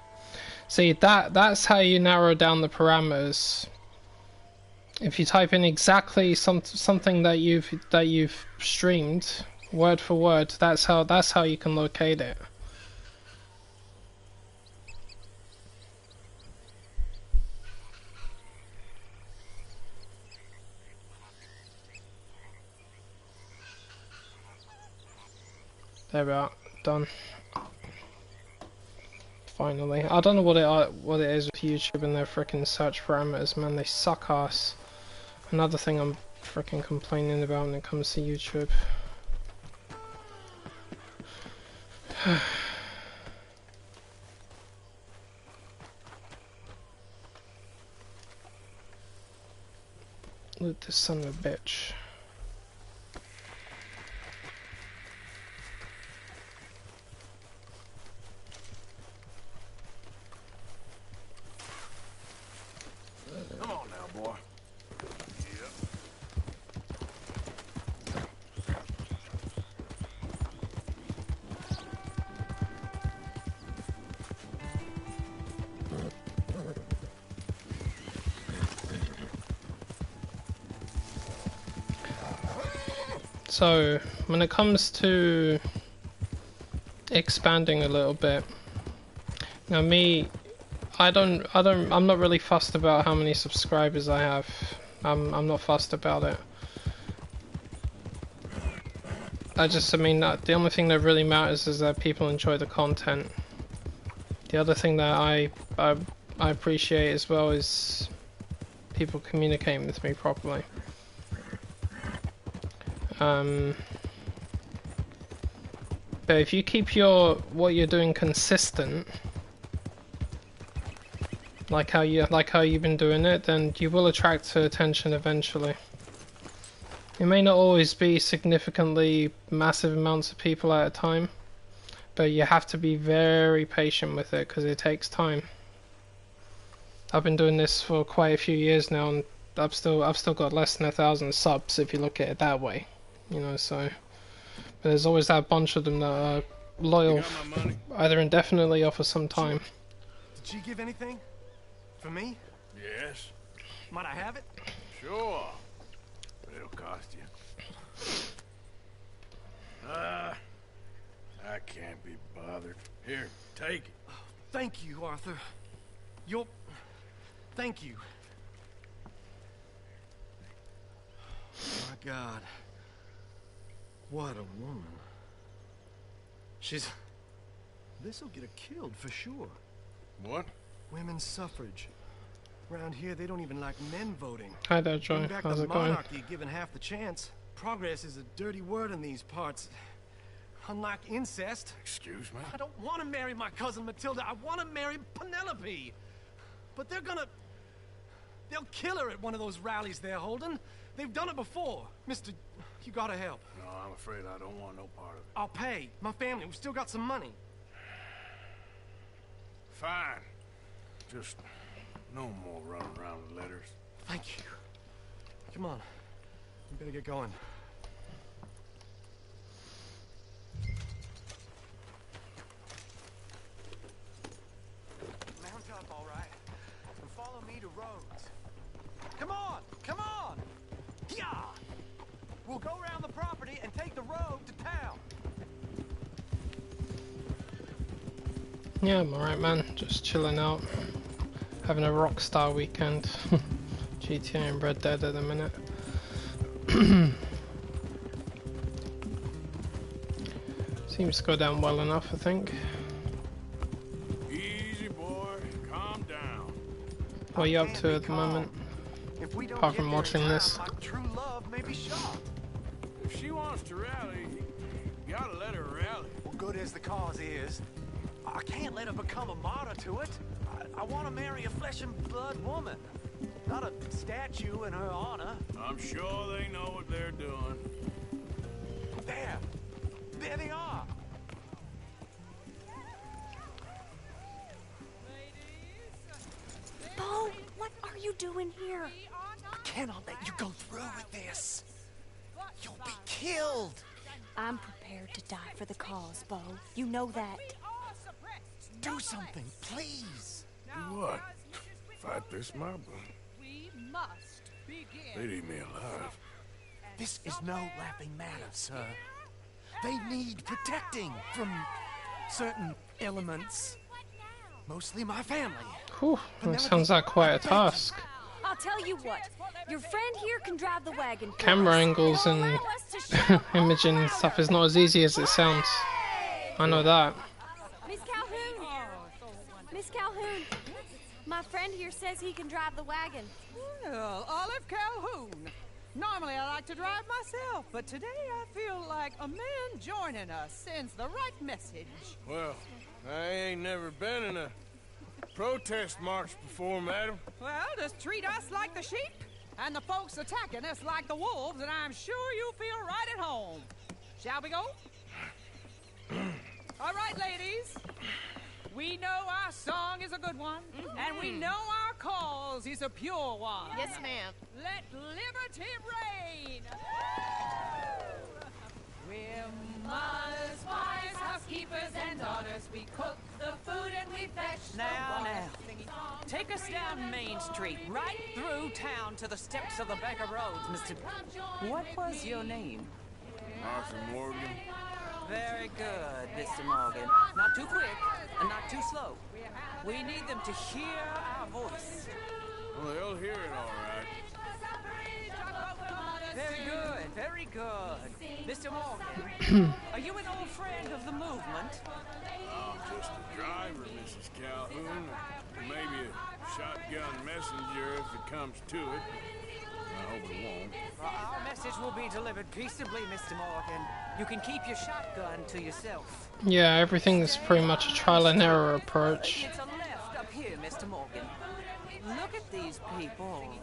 See, that's how you narrow down the parameters. If you type in exactly something that you've streamed, word for word, that's how you can locate it. There we are, done. finally. I don't know what it is with YouTube and their freaking search parameters, man. They suck ass. Another thing I'm freaking complaining about when it comes to YouTube. Loot this son of a bitch. Come on now, boy. So, when it comes to expanding a little bit, now I'm not really fussed about how many subscribers I have. I'm not fussed about it. I mean, the only thing that really matters is that people enjoy the content. The other thing that I appreciate as well is people communicating with me properly. But if you keep what you're doing consistent, like how you've been doing it, then you will attract attention eventually. It may not always be significantly massive amounts of people at a time, but you have to be very patient with it because it takes time. I've been doing this for quite a few years now, and I've still got less than 1,000 subs if you look at it that way. You know, so but there's always that bunch of them that are loyal, either indefinitely or for some time. Did she give anything? For me? Yes. Might I have it? Sure. But it'll cost you. I can't be bothered. Here, take it. Thank you, Arthur. Thank you. My God. What a woman. This'll get her killed for sure. What? Women's suffrage. Around here, they don't even like men voting. Hi there, Joy. How's it going? Monarchy given half the chance. Progress is a dirty word in these parts. Unlike incest. Excuse me? I don't want to marry my cousin Matilda. I want to marry Penelope. But they'll kill her at one of those rallies they're holding. They've done it before. Mister, you gotta help. No, I'm afraid I don't want no part of it. I'll pay. My family, we've still got some money. Fine. Just no more running around with letters. Thank you. Come on. We better get going. Mount up, all right? And follow me to Rhodes. Come on! Come on! Yeah! We'll go around the property and take the road to town. Yeah, I'm alright, man. Just chilling out. Having a rockstar weekend. GTA and Red Dead at the minute. Seems to go down well enough, I think. Easy, boy. Calm down. What are you up to at the moment? Apart from watching this. True love may be shot. If she wants to rally, you gotta let her rally. Well, good as the cause is, I can't let her become a martyr to it. I want to marry a flesh and blood woman, not a statue in her honor. I'm sure they know what they're doing. There they are. Bo, what are you doing here? I cannot let you go through with this. You'll be killed. I'm prepared to die for the cause, Bo. You know that. Do something, please. Do what? Fight this mob? We must begin. They'd eat me alive. This is no laughing matter, sir. They need protecting from certain elements. Mostly my family. Whew, that sounds like quite a task. I'll tell you what. Your friend here can drive the wagon. Camera angles and imaging and stuff is not as easy as it sounds. I know that. Miss Calhoun. Miss Calhoun. My friend here says he can drive the wagon. Well, Olive Calhoun. Normally I like to drive myself, but today I feel like a man joining us sends the right message. Well, I ain't never been in a protest march before, madam. Well, just treat us like the sheep, and the folks attacking us like the wolves, and I'm sure you feel right at home. Shall we go? All right, ladies. We know our song is a good one, and we know our cause is a pure one. Yes, ma'am. Let liberty reign! We're mothers, wives, housekeepers, and daughters. We cook the food and we fetch Now, take us down Main Street, right through town to the steps of the Baker Roads, Mr. What was your name? Arthur Morgan. Very good, Mr. Morgan. Not too quick and not too slow. We need them to hear our voice. Well, they'll hear it all right. Very good, very good. Mr. Morgan, are you an old friend of the movement? Just a driver, Mrs. Calhoun. Maybe a shotgun messenger if it comes to it. I hope it won't. Our message will be delivered peaceably, Mr. Morgan. You can keep your shotgun to yourself. Yeah, everything's pretty much a trial and error approach. It's a left up here, Mr. Morgan. Look at these people.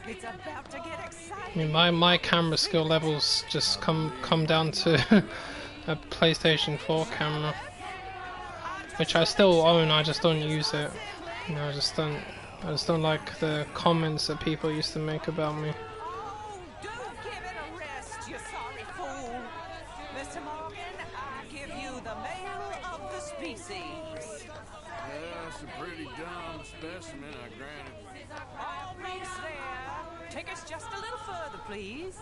It's about to get exciting. I mean, my camera skill levels just come down to a PlayStation 4 camera, which I still own. I just don't use it. You know, I just don't like the comments that people used to make about me. Oh, do give it a rest, you sorry fool. Mr. Morgan, I give you the male of the species. Yeah, that's a pretty dumb specimen, I grant it. Almost there. Take us just a little further, please.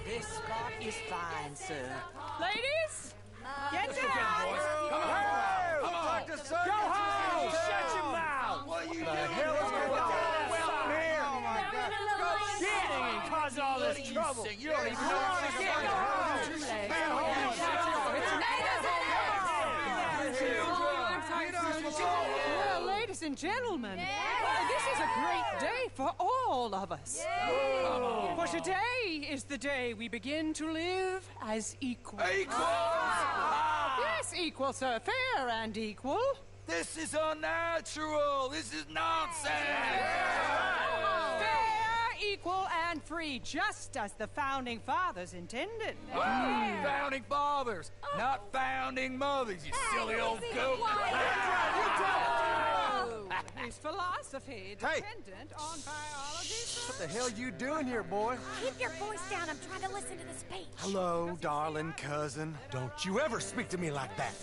This spot is fine, sir. Ladies, get down! Come on! Come on! Go home! Shut your mouth! What the hell is going on? Well, here! Oh my God! Go shit and cause all this trouble! You don't even know what to get! Well, ladies and gentlemen, this is a great day for all of us. For today is the day we begin to live as equals. Equals? Yes, equal, sir. Fair and equal. This is unnatural! This is nonsense! Fair, equal, and free, just as the Founding Fathers intended. Founding fathers, not founding mothers, you silly old goat! Is philosophy dependent on biology, sir? What the hell you doing here, boy? Keep your voice down. I'm trying to listen to the speech. Hello, darling cousin. Don't you ever speak to me like that.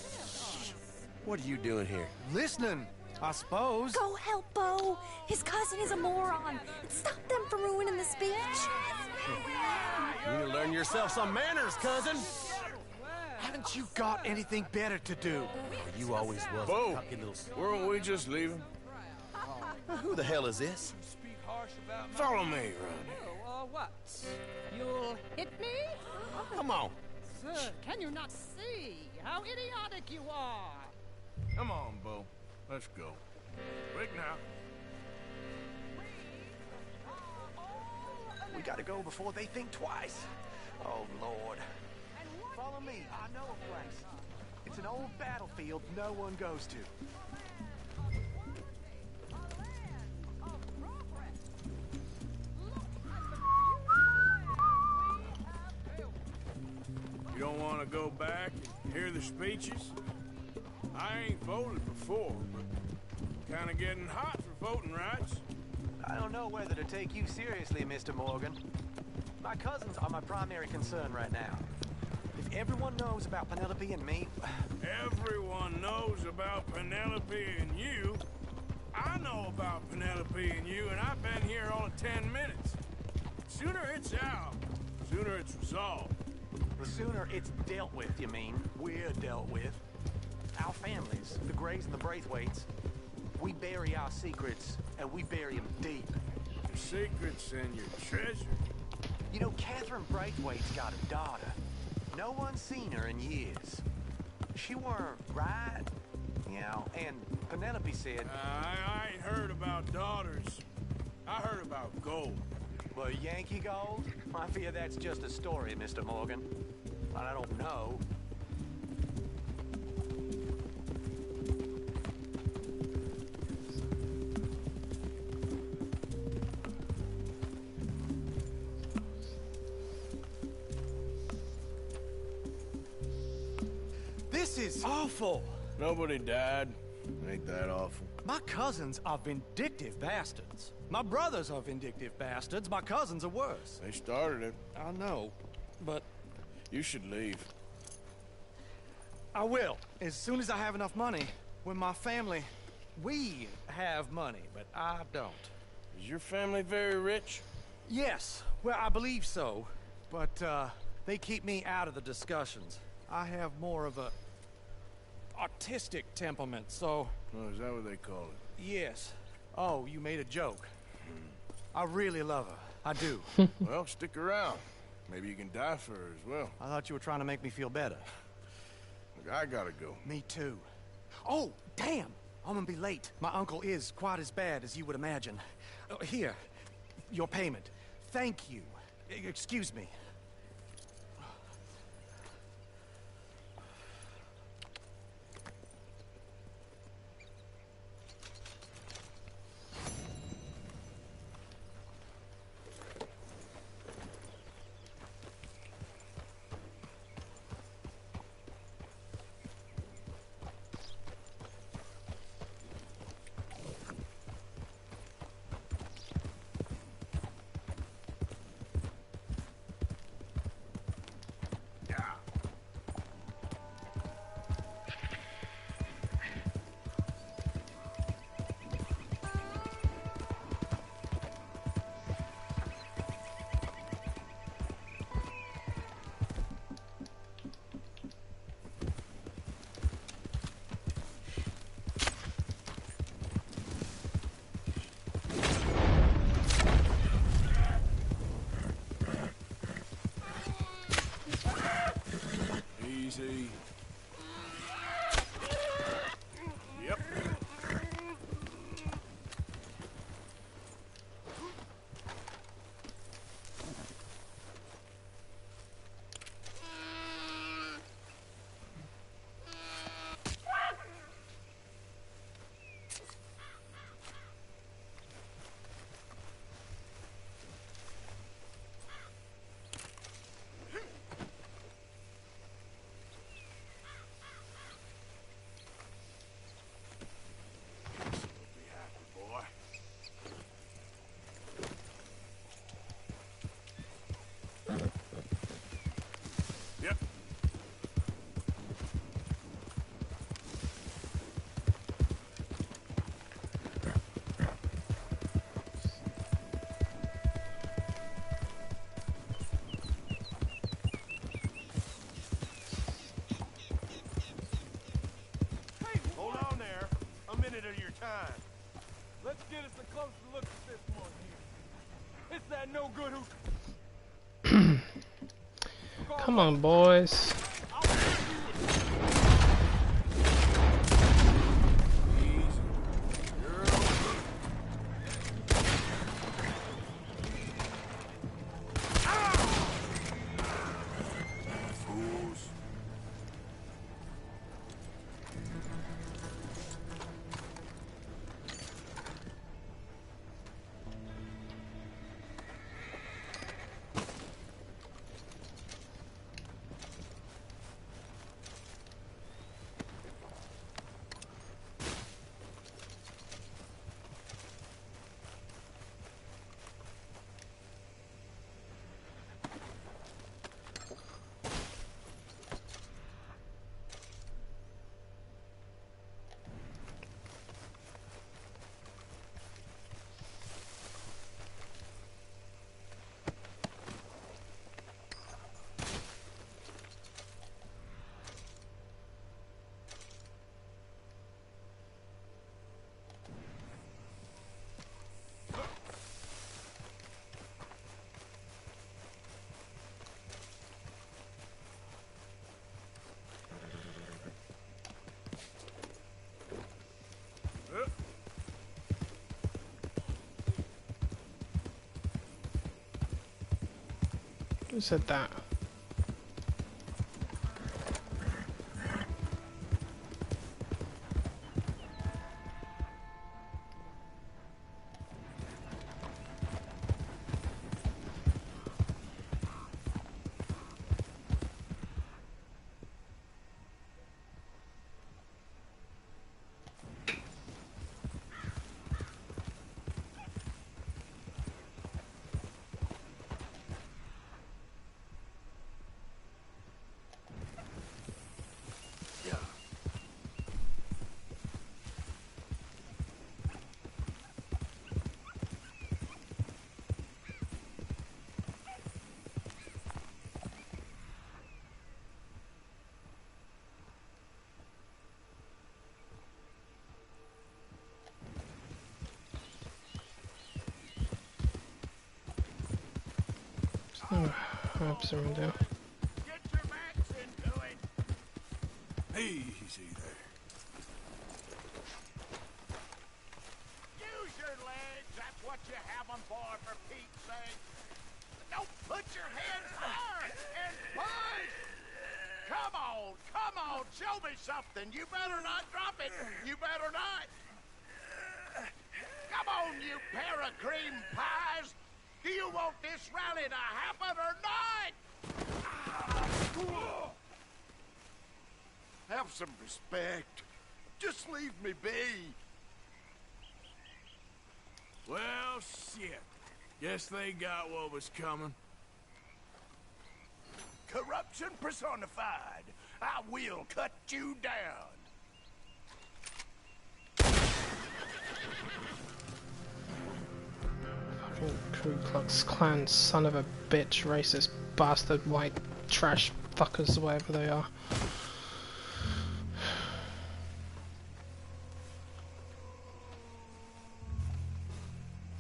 What are you doing here? Listening, I suppose. Go help Bo. His cousin is a moron. Stop them from ruining the speech. You need to learn yourself some manners, cousin. Haven't you got anything better to do? You always was. Bo, weren't we just leaving? Who the hell is this? Follow me, Ronnie. Oh, what? You'll hit me? Come on. Sir, can you not see how idiotic you are? Come on, Bo. Let's go. Quick now. We gotta go before they think twice. Oh, Lord. Follow me. I know a place. It's an old battlefield no one goes to. You don't want to go back and hear the speeches? I ain't voted before, but kind of getting hot for voting rights. I don't know whether to take you seriously, Mr. Morgan. My cousins are my primary concern right now. If everyone knows about Penelope and me... Everyone knows about Penelope and you. I know about Penelope and you, and I've been here all of 10 minutes. Sooner it's out, sooner it's resolved. The sooner it's dealt with, you mean? We're dealt with. Our families, the Grays and the Braithwaites, we bury our secrets, and we bury them deep. Your secrets and your treasure. You know, Catherine Braithwaite's got a daughter. No one's seen her in years. She weren't right, Yeah, and Penelope said... I ain't heard about daughters. I heard about gold. Well, Yankee gold? I fear that's just a story, Mr. Morgan. But I don't know. This is awful. Nobody died. Ain't that awful? My cousins are vindictive bastards. My brothers are vindictive bastards. My cousins are worse. They started it. I know, but... You should leave. I will, as soon as I have enough money. When my family... We have money, but I don't. Is your family very rich? Yes, well, I believe so. But, they keep me out of the discussions. I have more of a... artistic temperament, so... Oh, is that what they call it? Yes. Oh, you made a joke. I really love her. I do. Well, stick around. Maybe you can die for her as well. I thought you were trying to make me feel better. Look, I gotta go. Me too. Oh, damn! I'm gonna be late. My uncle is quite as bad as you would imagine. Here, your payment. Thank you. Excuse me. Easy. Yep. Yep. Hey, hold on there. A minute of your time. Let's get us a closer look at this one here. It's that no good who... Come on, boys. Who said that? Herbs around there. Easy there. Use your legs. That's what you have them for Pete's sake. Don't put your hands hard and push. Come on, show me something. You better not drop it. You better not. Come on, you pair of cream pies. Do you want this rally to happen or not? Have some respect. Just leave me be. Well, shit. Guess they got what was coming. Corruption personified. I will cut you down. Fucking Ku Klux Klan, son of a bitch, racist bastard, white trash fuckers, whatever they are.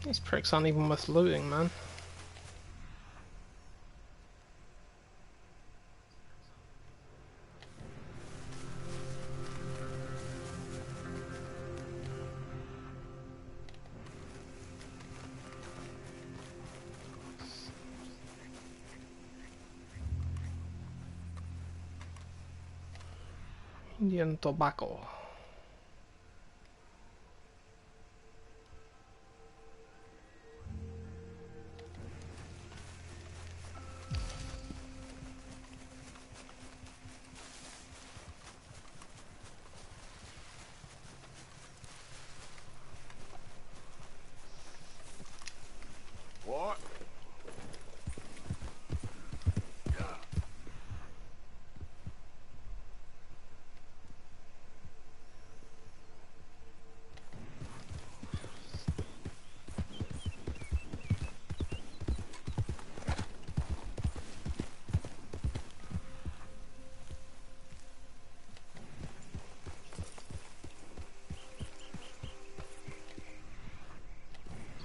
These pricks aren't even worth looting, man. Indian tobacco. What?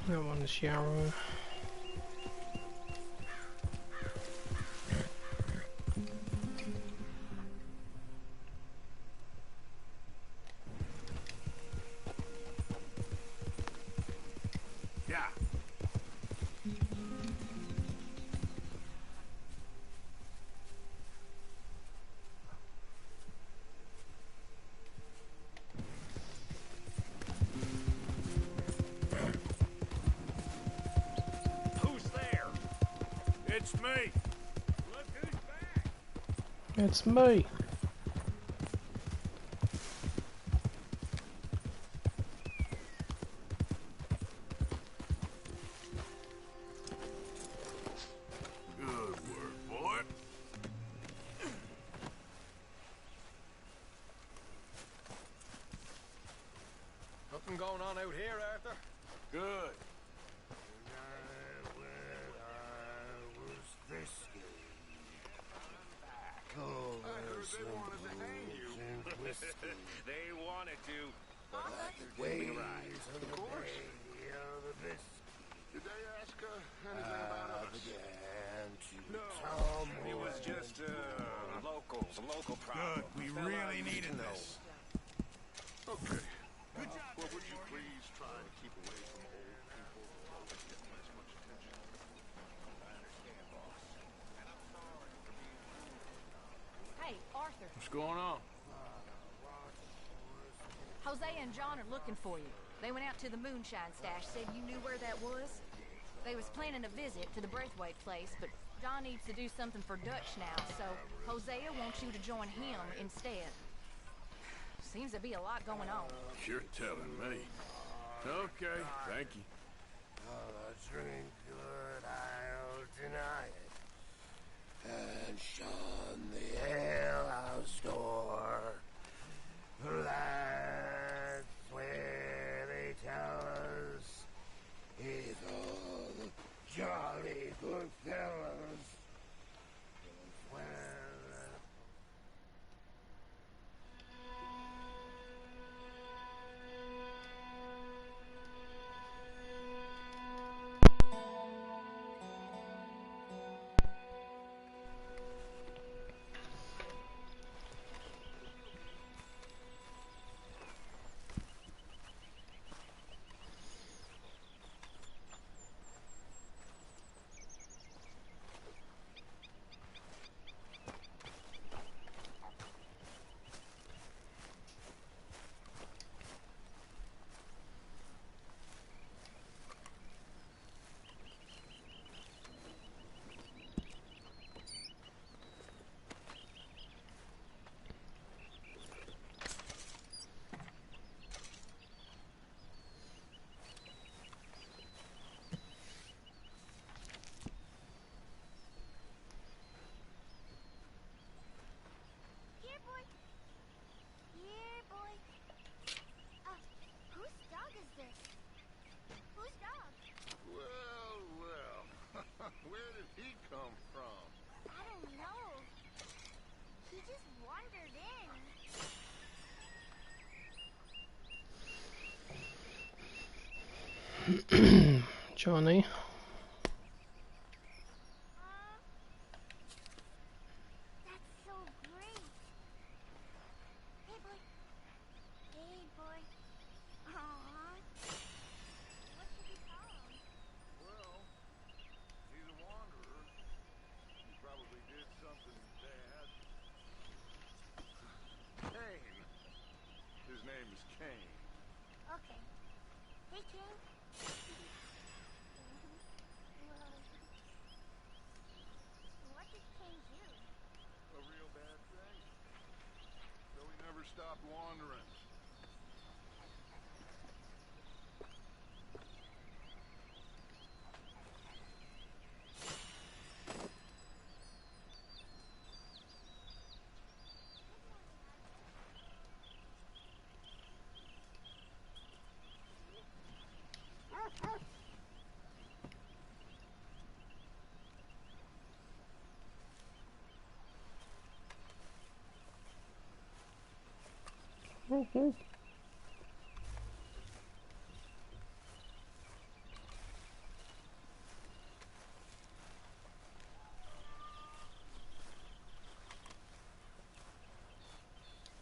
That one's yarrow. Yeah. Who's there? It's me. Look who's back. It's me. Good work, boy. Nothing going on out here, Arthur? Good. They wanted to hang you. They wanted to. Ways of course. Did they ask anything about us? No, it was just locals, a local problem. Good. We really needed this. Okay. Good job. Well, would you please try to keep away from old people? Don't get as much attention. I understand, boss. And Arthur. What's going on? Hosea and John are looking for you. They went out to the moonshine stash, said you knew where that was. They was planning a visit to the Braithwaite place, but John needs to do something for Dutch now, so Hosea wants you to join him instead. Seems to be a lot going on. You're telling me. Okay, thank you. Drink good ale tonight, and shun the alehouse door. That's where they tell us he's all the jolly good fellas. Well, where did he come from? I don't know. He just wandered in. Johnny. That's so great. Hey, boy. Hey, boy. Aww. What should we call him? Well, he's a wanderer. He probably did something bad. Kane. His name is Kane. Okay. Hey, King. What did King do? A real bad thing. So he never stopped wandering. Mm-hmm.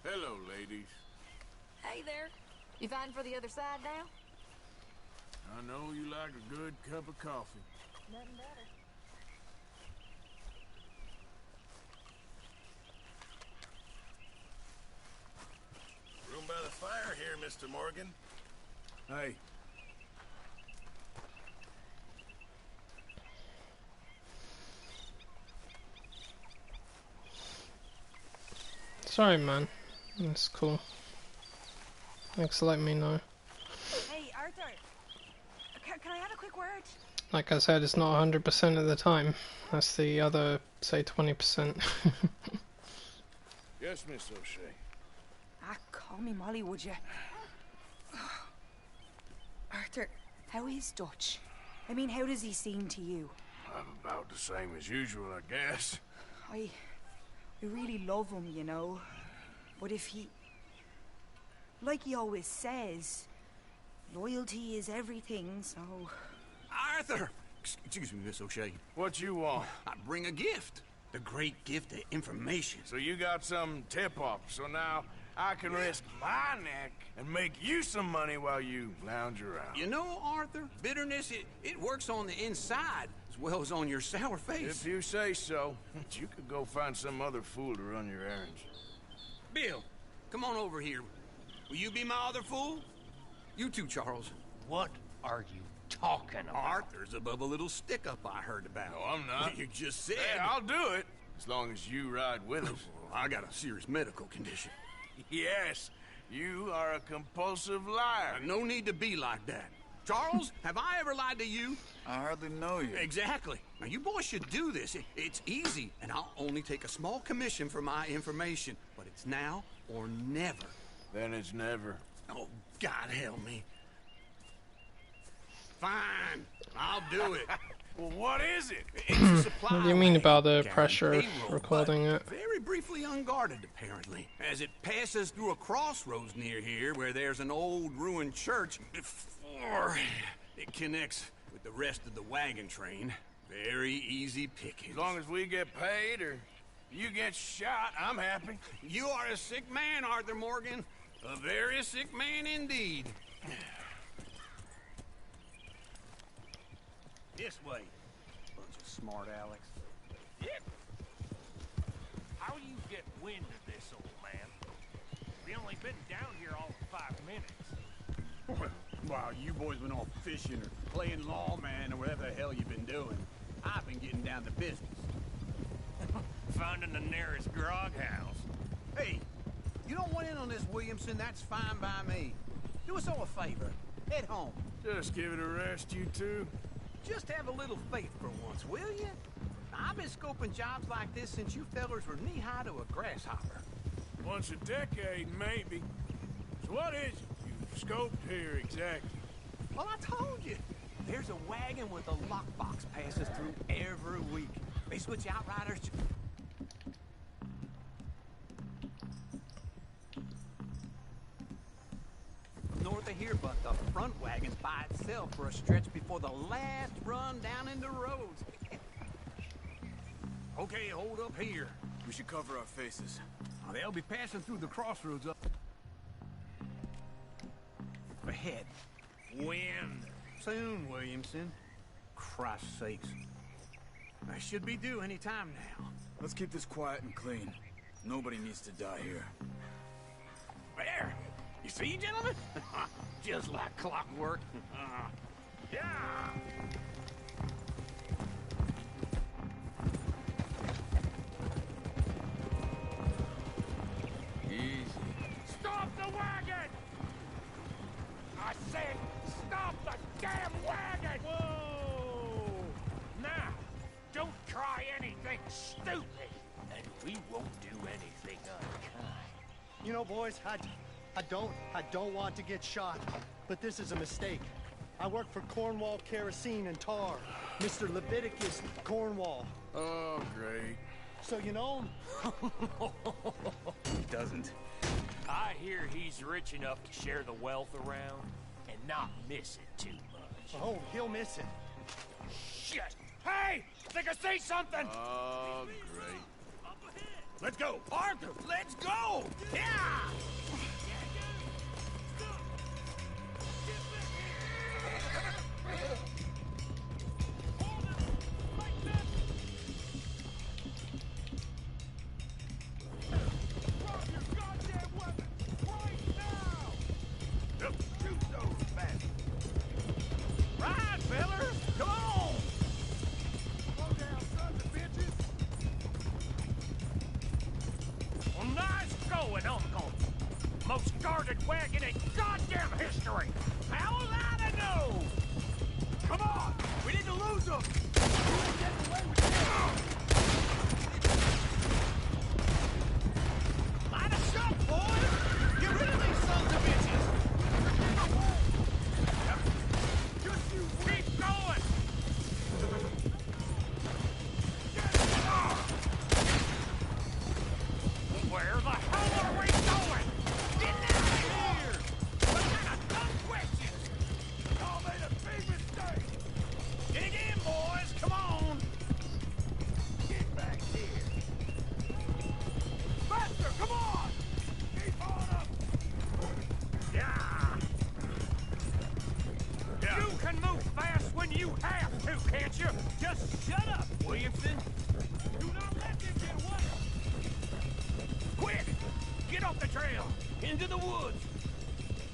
Hello, ladies. Hey there. You fighting for the other side now? I know you like a good cup of coffee. Nothing better. Room by the fire here, Mr. Morgan. Hey. Sorry, man. That's cool. Thanks for letting me know. Hey, Arthur. Can I have a quick word? Like I said, it's not 100% of the time. That's the other, say, 20%. Yes, Miss O'Shea. Ah, call me Molly, would you? Arthur, how is Dutch? I mean, how does he seem to you? I'm about the same as usual, I guess. I really love him, you know. But if he... Like he always says, loyalty is everything, so... Arthur! Excuse me, Miss O'Shea. What you want? I bring a gift. The great gift of information. So you got some tip-off, so now I can risk my neck and make you some money while you lounge around. You know, Arthur, bitterness, it works on the inside. as well as on your sour face. If you say so. You could go find some other fool to run your errands. Bill, come on over here. Will you be my other fool? You too, Charles. What are you talking about? Arthur's above a little stick-up I heard about. No, I'm not. You just said... Hey, I'll do it, as long as you ride with us. I got a serious medical condition. Yes, you are a compulsive liar. No need to be like that. Charles, have I ever lied to you? I hardly know you. Exactly. Now, you boys should do this. It's easy, and I'll only take a small commission for my information. But it's now or never. Then it's never. Oh, God help me. Fine, I'll do it. Well, what is it? It's a supply What do you mean about the wagon pressure of payroll, recording it? Very briefly unguarded, apparently. As it passes through a crossroads near here where there's an old ruined church before it connects with the rest of the wagon train. Very easy picking. As long as we get paid or you get shot, I'm happy. You are a sick man, Arthur Morgan. A very sick man indeed. This way, bunch of smart Alex. Yep. How you get wind of this, old man? We only been down here all of 5 minutes. While you boys been off fishing or playing lawman or whatever the hell you've been doing, I've been getting down to business. Finding the nearest grog house. Hey, you don't want in on this, Williamson, that's fine by me. Do us all a favor. Head home. Just give it a rest, you two. Just have a little faith for once, will you? I've been scoping jobs like this since you fellers were knee-high to a grasshopper. Once a decade, maybe. So what is it you've scoped here exactly? Well, I told you. There's a wagon with a lockbox passes through every week. They switch outriders. North of here, but the front wagon's by itself for a stretch before the last run down into roads. Okay, hold up here. We should cover our faces. They'll be passing through the crossroads up ahead. When? Soon, Williamson. Christ's sakes. I should be due any time now. Let's keep this quiet and clean. Nobody needs to die here. There! You see, gentlemen? Just like clockwork. Yeah! Easy. Stop the wagon! I said, stop the damn wagon! Whoa! Now, don't try anything stupid, and we won't do anything unkind. You know, boys, I don't want to get shot, but this is a mistake. I work for Cornwall Kerosene and Tar, Mr. Leviticus Cornwall. Oh, great. So you know him? He doesn't. I hear he's rich enough to share the wealth around and not miss it too much. Oh, he'll miss it. Shit! Hey! Think I see something! Oh, great. Let's go! Arthur, let's go! Yeah! Ride, fellers! Come on! Slow down, sons of bitches! Well, nice going, Uncle. Most guarded wagon in goddamn history! How was I to know? Come on! We need to lose them! You ain't getting away with this! Line us up, boys! Get rid of these sons of bitches! Just you keep going! Where the hell are we going? Get out of here! What kind of dumb questions? Y'all made a big mistake! Dig in, boys! Come on! trail into the woods.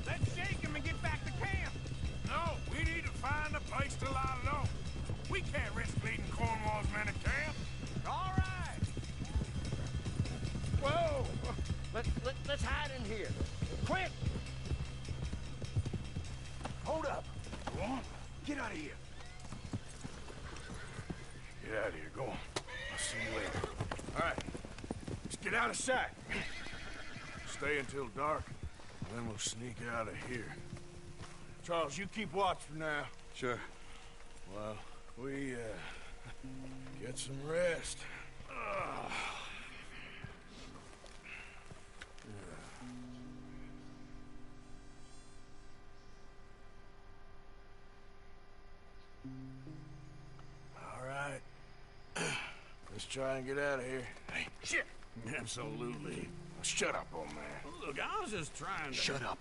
Let's shake him and get back to camp. No, we need to find a place to lie low. We can't risk leading Cornwall's men to camp. All right. Whoa! Let's hide in here. Quick! Hold up. Go on. Get out of here. Get out of here. Go on. I'll see you later. All right. Let's get out of sight. Stay until dark, and then we'll sneak out of here. Charles, you keep watch for now. Sure. Well, we, get some rest. All right. Let's try and get out of here. Hey, shit! Absolutely. Shut up, old man. Look, I was just trying to... Shut up.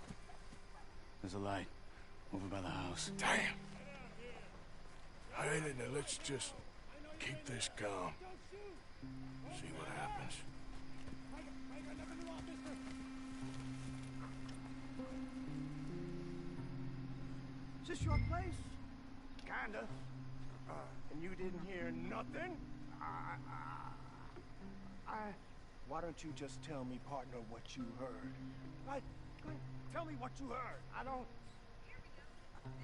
There's a light over by the house. Damn. Hey, now let's just keep this calm. See what happens. Is this your place? Kinda. And you didn't hear nothing? Why don't you just tell me, partner, what you heard? Right? Tell me what you heard. I don't...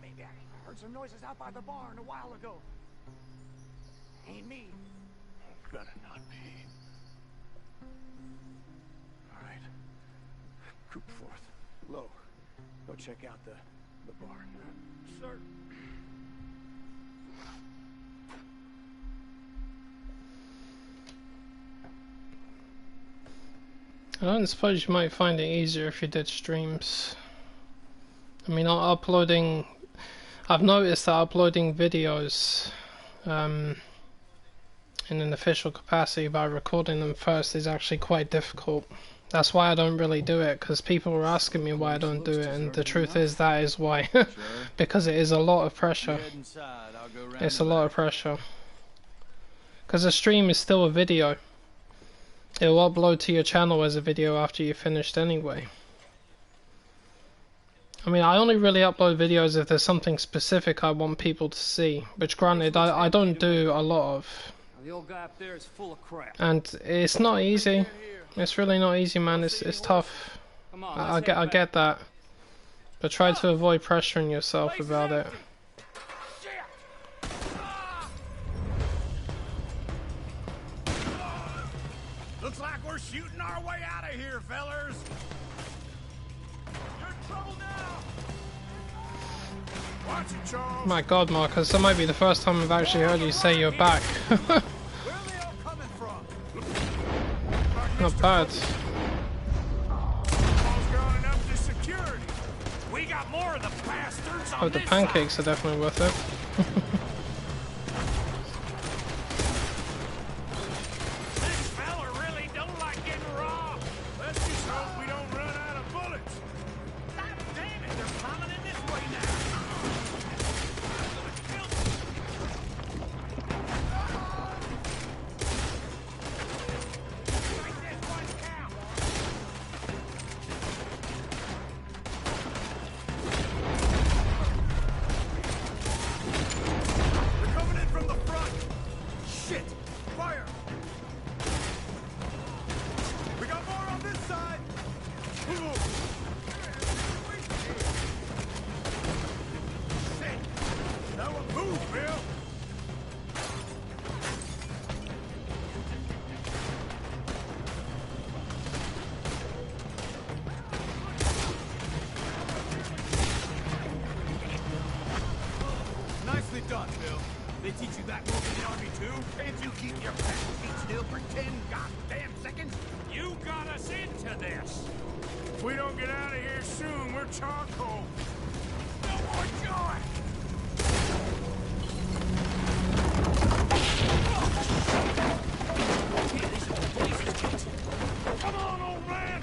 Maybe I heard some noises out by the barn a while ago. Ain't me. Better not be. All right. Group forth. Low. Go check out the barn. Sir. I don't suppose you might find it easier if you did streams. I mean, I've noticed that uploading videos in an official capacity by recording them first is actually quite difficult. That's why I don't really do it, because people are asking me why I don't do it, and the truth is that is why. Because it is a lot of pressure. It's a lot of pressure. Because a stream is still a video. It'll upload to your channel as a video after you're finished anyway. I mean, I only really upload videos if there's something specific I want people to see, which granted, I don't do a lot of. The old guy up there is full of crap. And it's not easy. It's really not easy, man. It's tough. I get that. But try to avoid pressuring yourself about it. Looks like we're shooting our way out of here, fellers. You're in trouble now. Watch it, Charles. My God, Marcus, that might be the first time I've actually heard you say you're back. Not bad. We got more of the bastards on Oh, the pancakes are definitely worth it. This fella really don't like getting raw. Let's just hope we don't run out of bullets. God damn it, they're coming in this way now. Nicely done, Bill. They teach you that move in the Army too? Can't you keep your back feet still for 10 goddamn seconds? You got us into this. If we don't get out of here soon, we're charcoal. No more joy. Come on, old man.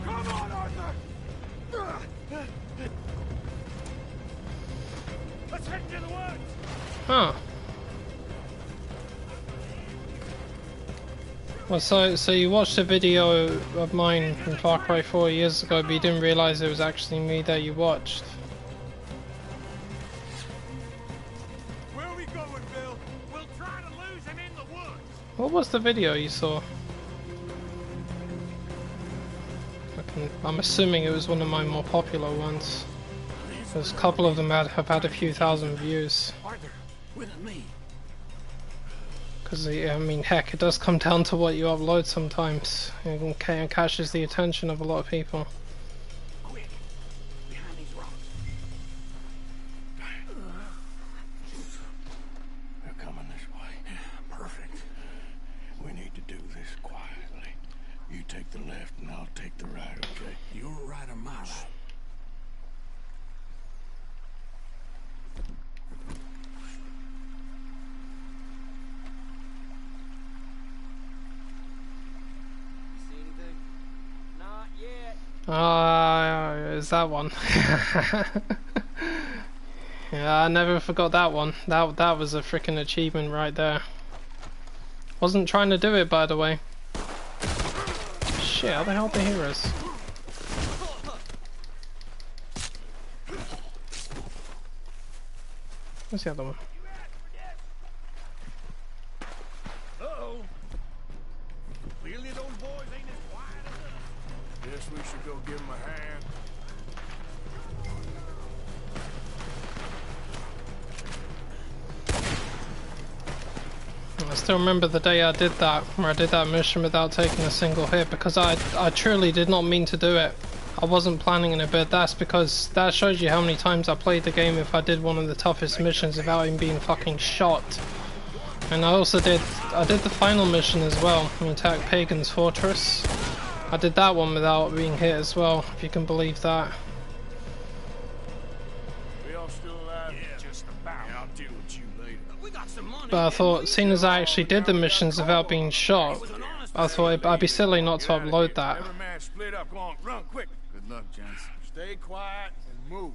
Come on, Arthur! Let's head into the woods! Huh. Well, so you watched a video of mine from Far Cry 4 years ago, but you didn't realize it was actually me that you watched. Where are we going, Bill? We'll try to lose him in the woods. What was the video you saw? I'm assuming it was one of my more popular ones. There's a couple of them have had a few thousand views. Arthur, with me. Because, I mean, heck, it does come down to what you upload sometimes. It catches the attention of a lot of people. Quick, behind these rocks. They're coming this way. Perfect. We need to do this quietly. You take the left and I'll take the right, okay? Your right or my right? Is that one? Yeah, I never forgot that one. That was a freaking achievement right there. Wasn't trying to do it, by the way. Shit, how the hell did they hear us? Where's the other one? Uh-oh. Clearly those boys ain't as quiet as us. Guess we should go give them a hand. I still remember the day I did that, where I did that mission without taking a single hit, because I truly did not mean to do it. I wasn't planning on it, but that's because that shows you how many times I played the game if I did one of the toughest missions without even being fucking shot. And I did the final mission as well, we attacked Pagan's Fortress. I did that one without being hit as well, if you can believe that. We all still alive? Yeah, just about. Yeah, I'll deal with you later. We got some money. But I thought, seeing as I actually did the missions without being shot, I thought I'd be silly not to upload that. Every man split up, go on, run quick. Good luck, gents. Stay quiet and move.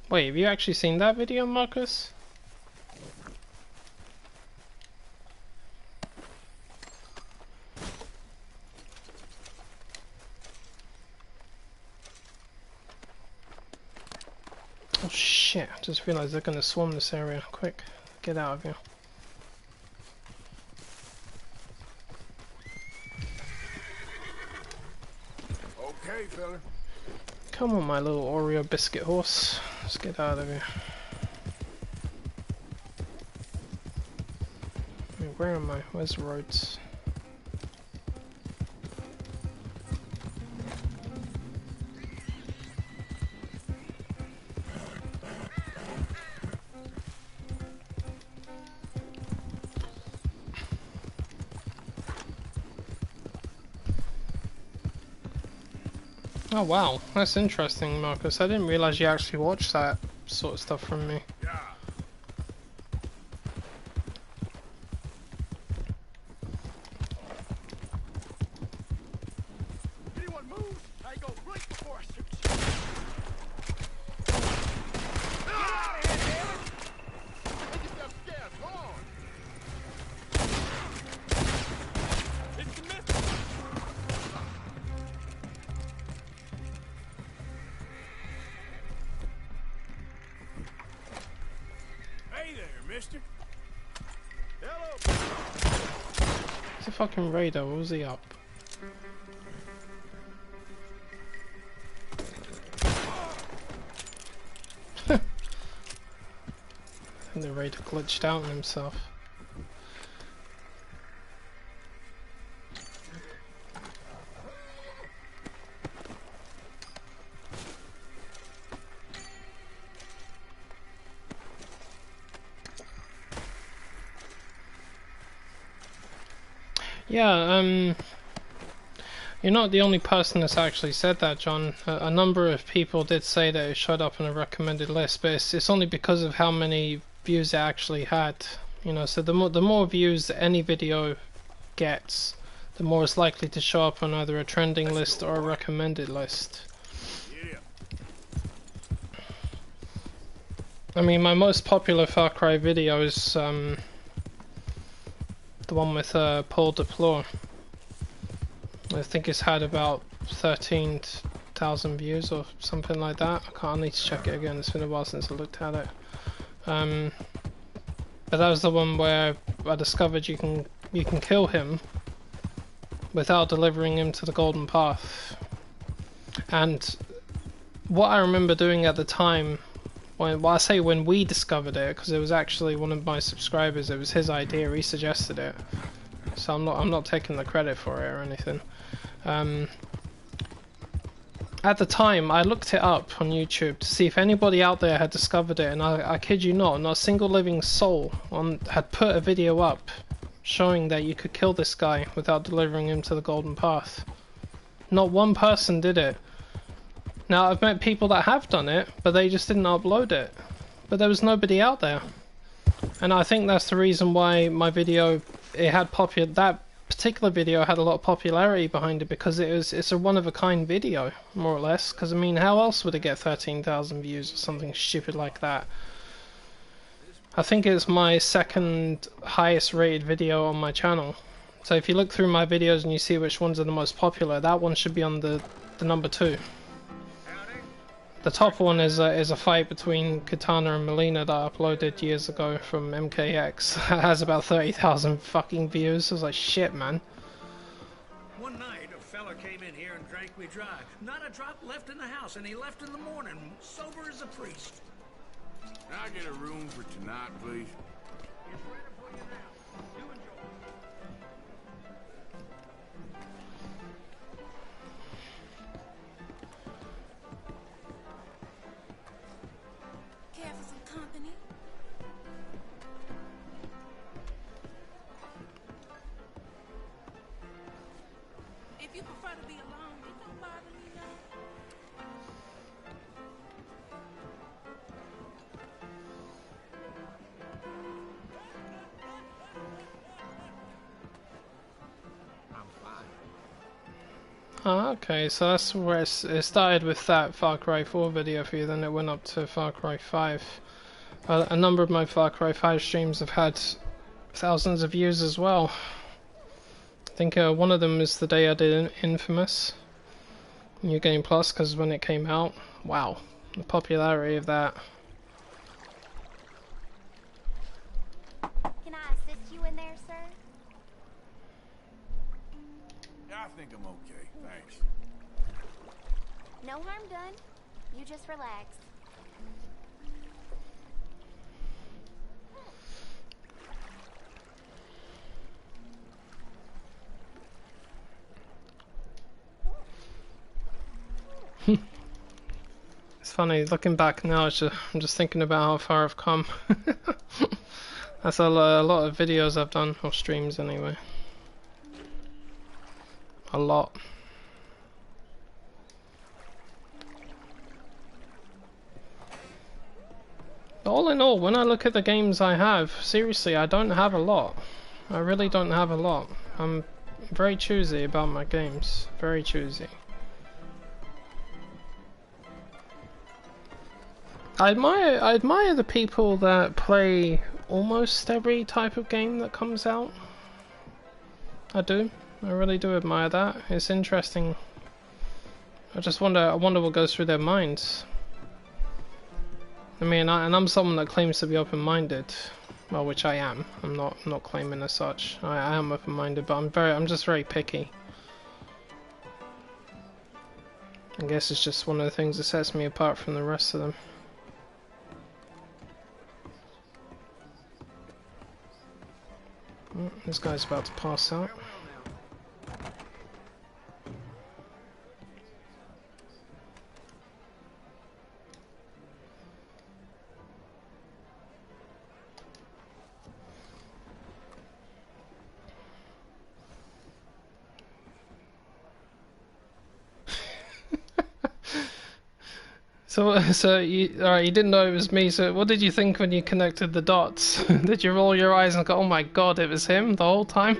Wait, have you actually seen that video, Marcus? Oh shit, I just realized they're gonna swarm this area. Quick, get out of here. Okay, fella. Come on, my little Oreo biscuit horse. Let's get out of here. Wait, where am I? Where's the roads? Oh wow, that's interesting, Marcus. I didn't realize you actually watched that sort of stuff from me. Anyone move? I go right before I shoot you. Get out of here, damn it! Make yourself scarce, come on! It's the miss. Hey there, mister. Hello. He's a fucking raider, what was he up? I think the raider glitched out on himself. Yeah, you're not the only person that's actually said that, John. A number of people did say that it showed up on a recommended list, but it's only because of how many views it actually had. You know, so the more views any video gets, the more it's likely to show up on either a trending list or a recommended list. I mean, my most popular Far Cry video is the one with Paul Deplore. I think it's had about 13,000 views or something like that. I need to check it again, it's been a while since I looked at it. But that was the one where I discovered you can kill him without delivering him to the Golden Path. And what I remember doing at the time, well, I say when we discovered it, because it was actually one of my subscribers, it was his idea, he suggested it. So I'm not taking the credit for it or anything. At the time, I looked it up on YouTube to see if anybody out there had discovered it, and I kid you not a single living soul had put a video up showing that you could kill this guy without delivering him to the Golden Path. Not one person did it. Now, I've met people that have done it, but they just didn't upload it. But there was nobody out there. And I think that's the reason why my video, that particular video had a lot of popularity behind it, because it's a one-of-a-kind video, more or less. Because, I mean, how else would it get 13,000 views or something stupid like that? I think it's my second highest rated video on my channel. So if you look through my videos and you see which ones are the most popular, that one should be on the number 2. The top one is a fight between Katana and Melina that I uploaded years ago from MKX. It has about 30,000 fucking views. I was like, shit, man. One night, a fella came in here and drank me dry. Not a drop left in the house, and he left in the morning, sober as a priest. Can I get a room for tonight, please? It's ready for you now. You enjoy. Care for some company? If you prefer to be alone, it don't bother me none. Oh, okay, so that's where it started with that Far Cry 4 video for you, then it went up to Far Cry 5. A number of my Far Cry 5 streams have had thousands of views as well. I think one of them is the day I did Infamous New Game Plus, because when it came out, wow, the popularity of that. Can I assist you in there, sir? I think I'm okay, thanks. No harm done. You just relax. It's funny, looking back now, I'm just thinking about how far I've come. That's a lot of videos I've done, or streams anyway. A lot. All in all, when I look at the games I have, seriously, I don't have a lot. I really don't have a lot. I'm very choosy about my games. Very choosy. I admire the people that play almost every type of game that comes out. I do. I really do admire that. It's interesting. I wonder what goes through their minds. I mean, I'm someone that claims to be open-minded, well, which I am. I'm not claiming as such. I am open-minded, but I'm just very picky. I guess it's just one of the things that sets me apart from the rest of them. Oh, this guy's about to pass out. So you didn't know it was me. So what did you think when you connected the dots? Did you roll your eyes and go, "Oh my God, it was him the whole time"?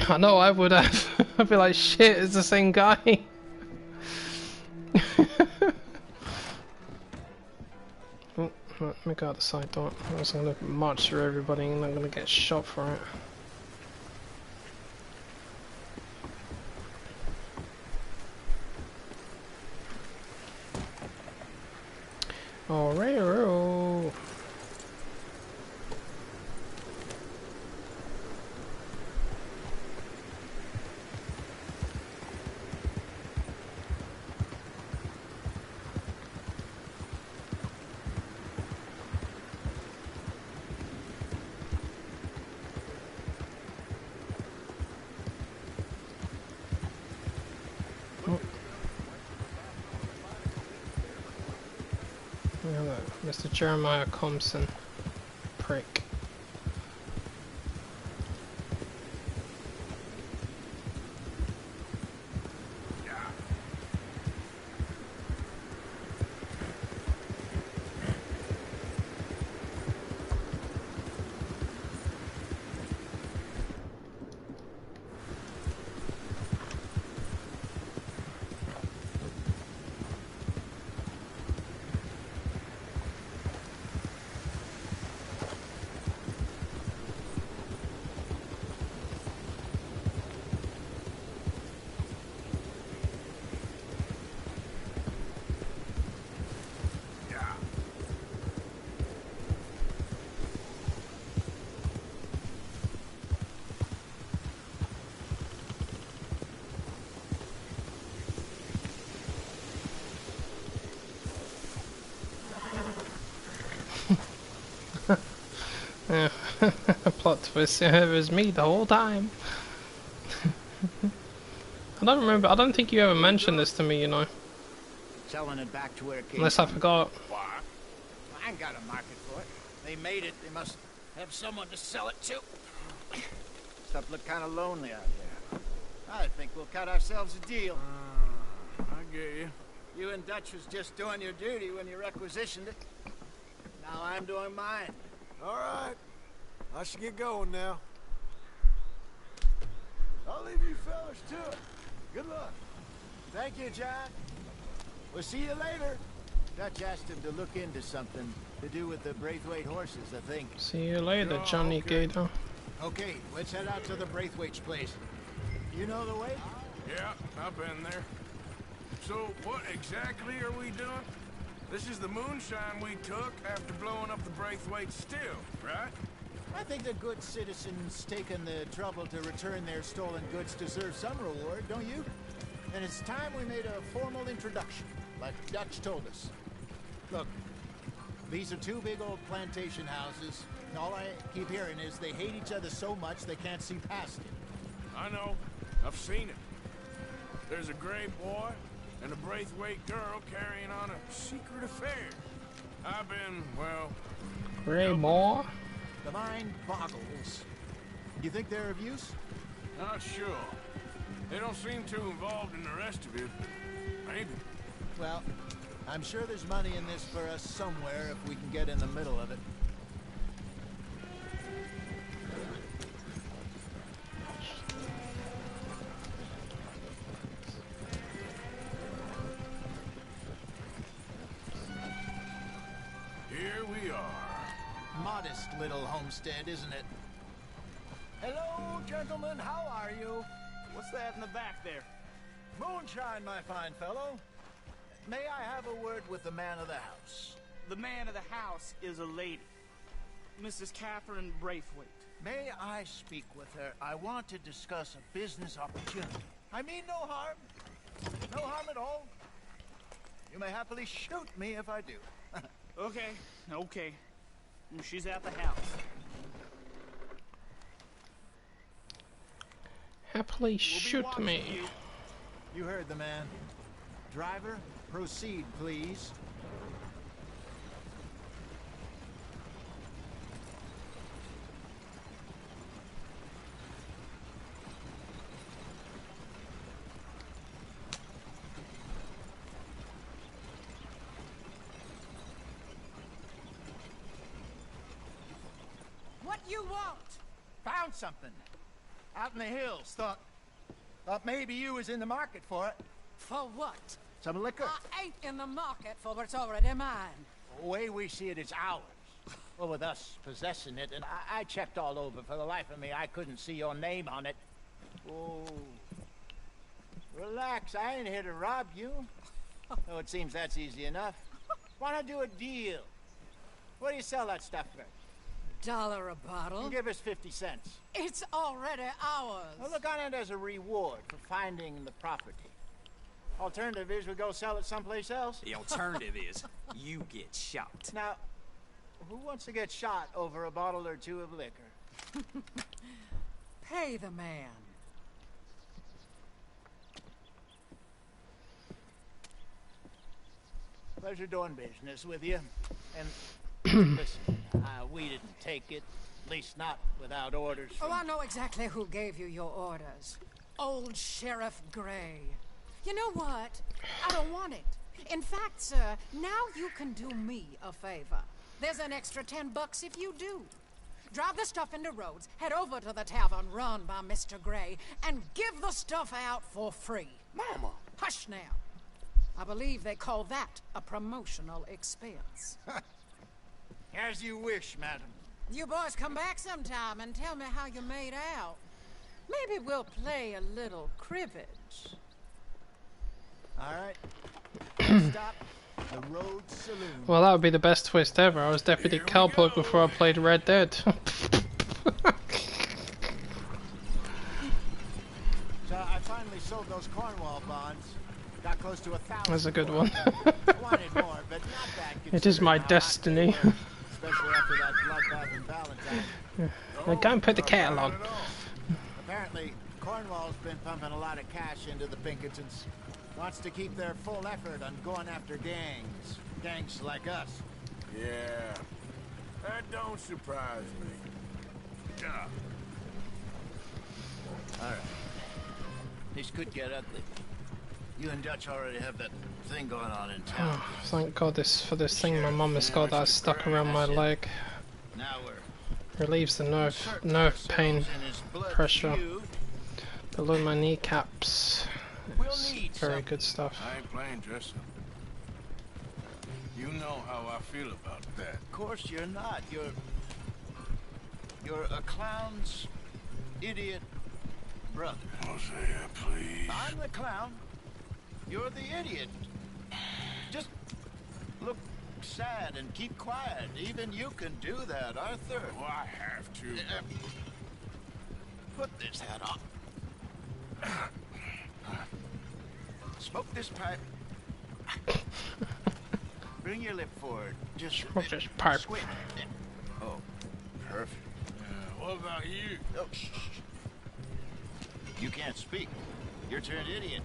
I know I would have. I'd be like, shit, it's the same guy. Oh, let me go out the side door. I was gonna march through everybody and I'm gonna get shot for it. Alright. Mr. Jeremiah Compson. Prick. Yeah, plot twist. Yeah, it was me the whole time. I don't remember. I don't think you ever mentioned this to me, you know. Selling it back to where it came Unless I from. forgot. Why? I ain't got a market for it. They made it. They must have someone to sell it to. Stuff look kind of lonely out there. I think we'll cut ourselves a deal. I get you. You and Dutch was just doing your duty when you requisitioned it. Now I'm doing mine. All right. I should get going now. I'll leave you fellas to it. Good luck. Thank you, John. We'll see you later. Dutch asked him to look into something to do with the Braithwaite horses, I think. See you later, Johnny Gator. Okay, let's head out to the Braithwaite's place. You know the way? Yeah, I've been there. So, what exactly are we doing? This is the moonshine we took after blowing up the Braithwaite still, right? I think the good citizens taking the trouble to return their stolen goods deserve some reward, don't you? And it's time we made a formal introduction, like Dutch told us. Look, these are two big old plantation houses, and all I keep hearing is they hate each other so much they can't see past it. I know. I've seen it. There's a gray boy and a Braithwaite girl carrying on a secret affair. I've been, well... Gray boy? The mind boggles. You think they're of use? Not sure. They don't seem too involved in the rest of it, but maybe. Well, I'm sure there's money in this for us somewhere if we can get in the middle of it. Here we are. Modest little homestead, isn't it? Hello, gentlemen. How are you? What's that in the back there? Moonshine, my fine fellow. May I have a word with the man of the house? The man of the house is a lady. Mrs. Catherine Braithwaite. May I speak with her? I want to discuss a business opportunity. I mean no harm. No harm at all. You may happily shoot me if I do. Okay. She's at the house. Happily shoot me. You heard the man. Driver, proceed, please. What you want? Found something. out in the hills. Thought maybe you was in the market for it. For what? Some liquor. I ain't in the market for what's already mine. The way we see it, it's ours. Well, with us possessing it, and I checked all over. For the life of me, I couldn't see your name on it. Oh. Relax, I ain't here to rob you. Oh, it seems that's easy enough. Wanna do a deal? What do you sell that stuff for? $1 a bottle? Give us 50 cents. It's already ours. Well, look on it as a reward for finding the property. Alternative is we go sell it someplace else. The alternative is you get shot. Now, who wants to get shot over a bottle or two of liquor? Pay the man. Pleasure doing business with you. And listen, we didn't take it. At least not without orders from... Oh, I know exactly who gave you your orders. Old Sheriff Gray. You know what? I don't want it. In fact, sir, now you can do me a favor. There's an extra $10 if you do. Drive the stuff into Rhodes, head over to the tavern run by Mr. Gray, and give the stuff out for free. Mama! Hush now. I believe they call that a promotional expense. As you wish, madam. You boys come back sometime and tell me how you made out. Maybe we'll play a little cribbage. All right. Stop. The Road Saloon. Well, that would be the best twist ever. I was Deputy Cowboy before I played Red Dead. So I finally sold those Cornwall bonds. Got close to 1,000. That's a good one. Wanted more, but not bad. It is my destiny. Especially after that bloodbath in Valentine. Now go and put the kettle on. Apparently, Cornwall's been pumping a lot of cash into the Pinkertons. Wants to keep their full effort on going after gangs. Gangs like us. Yeah, that don't surprise me. Yeah. All right. This could get ugly. You and Dutch already have that thing going on in town. Oh, thank God for this thing my mum has got that stuck around my leg. Now we're Relieves the nerve pain pressure below my kneecaps. It's very good stuff. I ain't playing dress up. You know how I feel about that. Of course you're not. You're a clown's idiot brother. Hosea, please. I'm the clown. You're the idiot. Just look sad and keep quiet. Even you can do that, Arthur. Oh, I have to. Put this hat on. Smoke this pipe. Bring your lip forward. Just smoke this pipe. Squint. Oh, perfect. What about you? Oh, shh. You can't speak. You're turned idiot.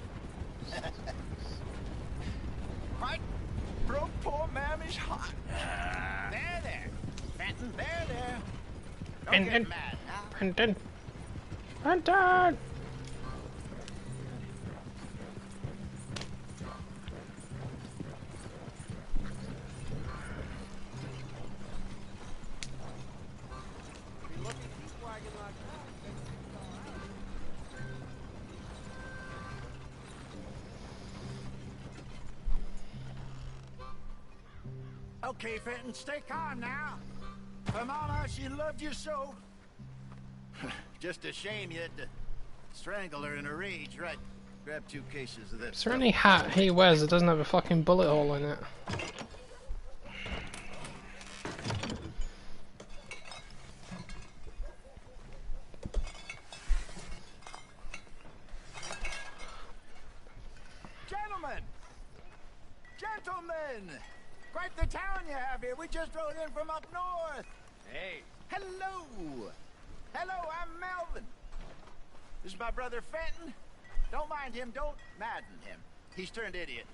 Right? Broke poor mammy's heart. There. Fenton, there. Don't get mad now. Fenton! Okay, Fenton, stay calm now. Her mama, she loved you so. Just a shame you had to strangle her in a rage, right? Grab 2 cases of this. Is there any hat he wears that doesn't have a fucking bullet hole in it? Gentlemen! Quite the town you have here. We just rode in from up north. Hey. Hello. Hello, I'm Melvin. This is my brother Fenton. Don't mind him. Don't madden him. He's turned idiot.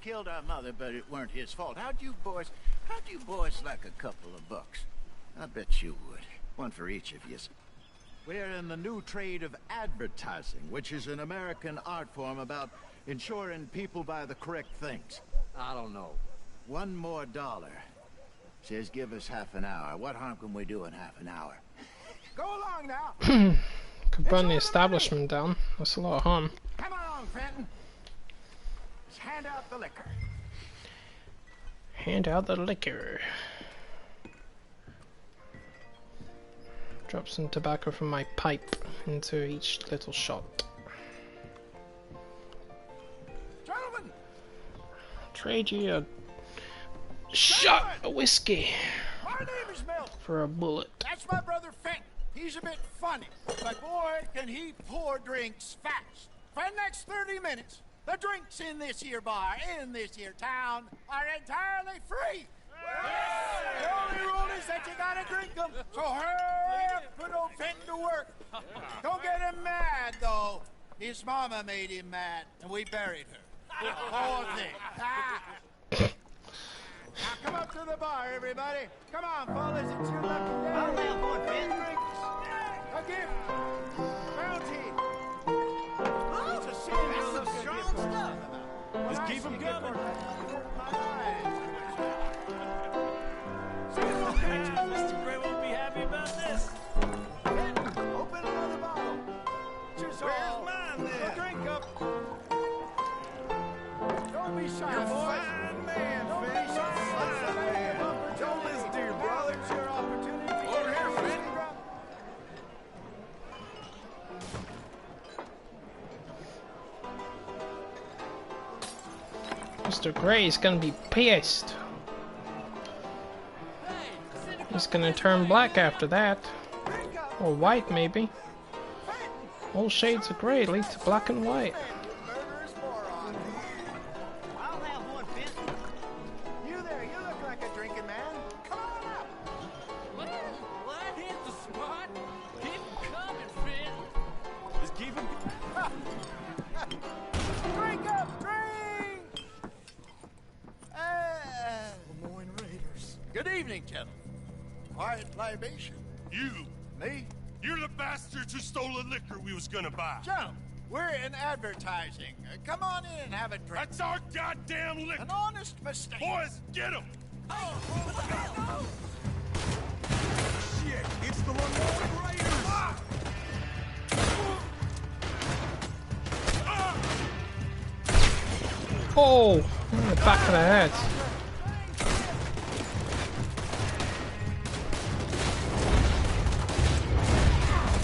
Killed our mother, but it weren't his fault. How'd you boys like a couple of bucks? I bet you would. One for each of you. We're in the new trade of advertising, which is an American art form about ensuring people buy the correct things. I don't know. $1 more. Says give us half an hour. What harm can we do in half an hour? Go along now. Could burn the establishment down. That's a lot of harm. Come along, Fenton. Let's hand out the liquor. Hand out the liquor. Drop some tobacco from my pipe into each little shot. Gentlemen! Trade you a shot of whiskey My name is Mel. for a bullet. That's my brother Fenton. He's a bit funny, but boy, can he pour drinks fast. For the next 30 minutes, the drinks in this here bar, in this here town, are entirely free. The only rule is that you gotta drink them, so hurry up, put old Fenton to work. Don't get him mad, though. His mama made him mad, and we buried her. Poor thing. Now come up to the bar, everybody. Come on, fellas, it's your lucky day. I'll have one, Fenton. A gift. Bounty. It's a sin. That's some strong stuff. Just keep them coming. Mr. Gray won't be happy about this. Open another bottle. Where's mine, then? A drink up. Don't be shy, You're a boys. fine man, Don't be Fenton. shy. Fine man. Don't listen to your brother. It's your opportunity. Over here, Fenton. Mr. Gray's gonna be pissed. He's gonna turn black after that. Or white, maybe. All shades of grey lead to black and white. I'll have one, Fenton. You there, you look like a drinking man. Come on up. Well, that hit the spot. Keep 'em coming, Fenton. Just keep 'em. Drink up, drink! Lemoyne Raiders. Good evening, gentlemen. Quiet libation. You, Me? you're the bastards who stole the liquor we was gonna buy. Gentlemen, we're in advertising. Come on in and have a drink. That's our goddamn liquor. An honest mistake. Boys, get him! Shit, it's the Lemoyne Raiders! Oh! In the back of the head.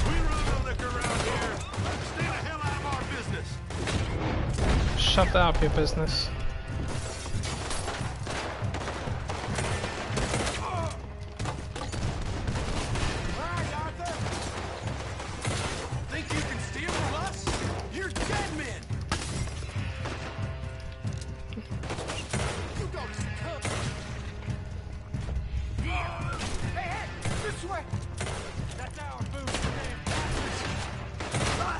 We run the liquor around here. Stay the hell out of our business. Shut up, your business. Think you can steal from us? You're dead men! You don't come. Hey, this way. That's our food, damn bastards.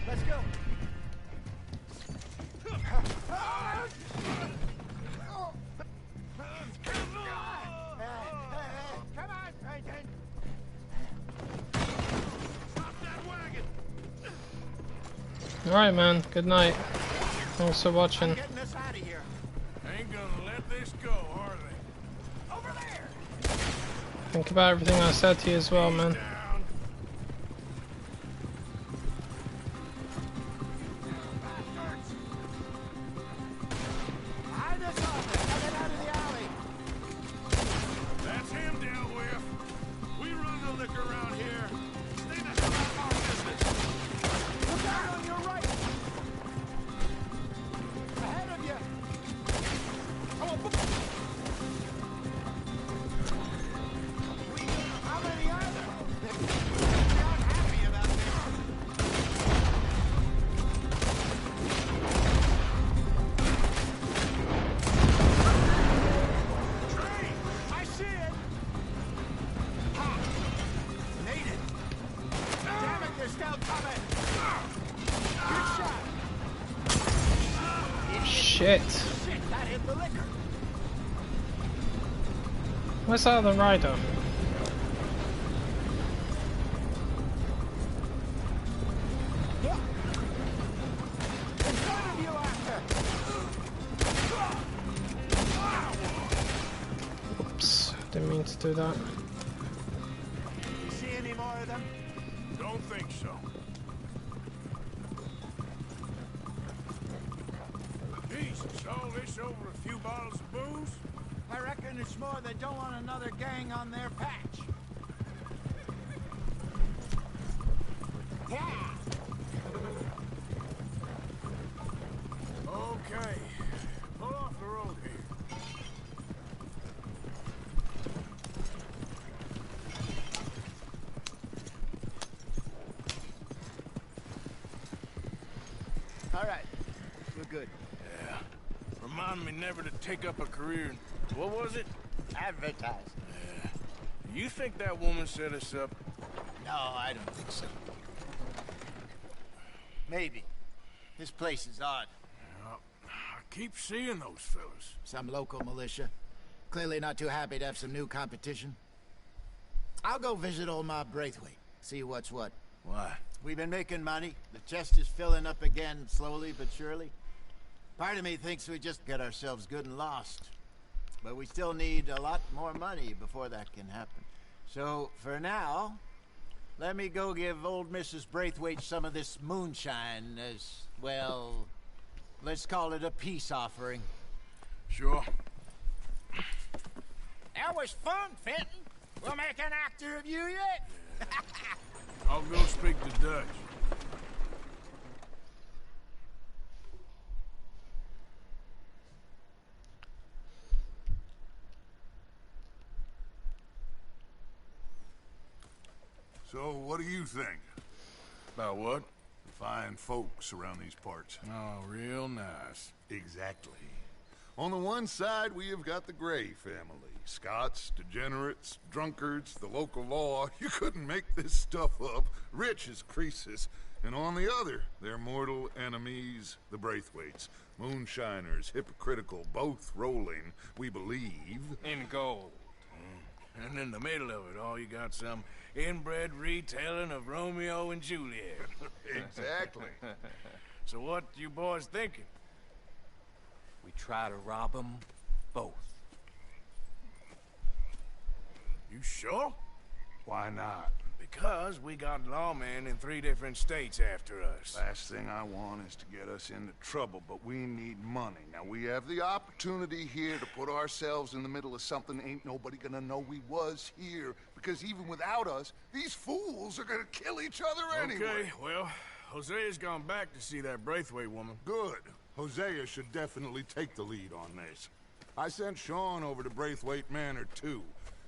Let's go. Come on, Peyton. Alright, man. Good night. Thanks for watching. Getting us out of here. Ain't gonna let this go, are they? Over there. Think about everything I said to you as well, man. Hide us off. Get out of the alley. That's him dealt with. We run the liquor around here. Stay the hell out of our business. Look out on your right. Ahead of you. Come on. How many are there? They're not happy about this. I see it. Ha! Made it. Damn it, they're still coming. Good shot. Shit. Shit, that hit the liquor. Where's that other rider? In front of you, Arthur. didn't mean to do that. See any more of them? Don't think so. Jesus, all this over a few bottles of booze? I reckon it's more they don't want another gang on their patch. Yeah. Okay. Pull off the road here. All right. We're good. Yeah. Remind me never to take up a career in... What was it? Advertising. Yeah. You think that woman set us up? No, I don't think so. Maybe. This place is odd. Yeah, I keep seeing those fellas. Some local militia. Clearly not too happy to have some new competition. I'll go visit old Mob Braithwaite. See what's what. Why? We've been making money. The chest is filling up again, slowly but surely. Part of me thinks we just get ourselves good and lost. But we still need a lot more money before that can happen. So, for now, let me go give old Mrs. Braithwaite some of this moonshine as, well, let's call it a peace offering. Sure. That was fun, Fenton. We'll make an actor of you yet. I'll go speak to Dutch. So, what do you think? About what? The fine folks around these parts. Oh, real nice. Exactly. On the one side, we have got the Gray family. Scots, degenerates, drunkards, the local law. You couldn't make this stuff up. Rich as Croesus. And on the other, their mortal enemies, the Braithwaites. Moonshiners, hypocritical, both rolling, we believe... in gold. And in the middle of it all, you got some inbred retelling of Romeo and Juliet. Exactly. So what you boys thinking? We try to rob them both. You sure? Why not? Because we got lawmen in 3 different states after us. Last thing I want is to get us into trouble, but we need money. Now, we have the opportunity here to put ourselves in the middle of something ain't nobody gonna know we was here. Because even without us, these fools are gonna kill each other anyway. Okay, well, Hosea's gone back to see that Braithwaite woman. Good. Hosea should definitely take the lead on this. I sent Sean over to Braithwaite Manor, too.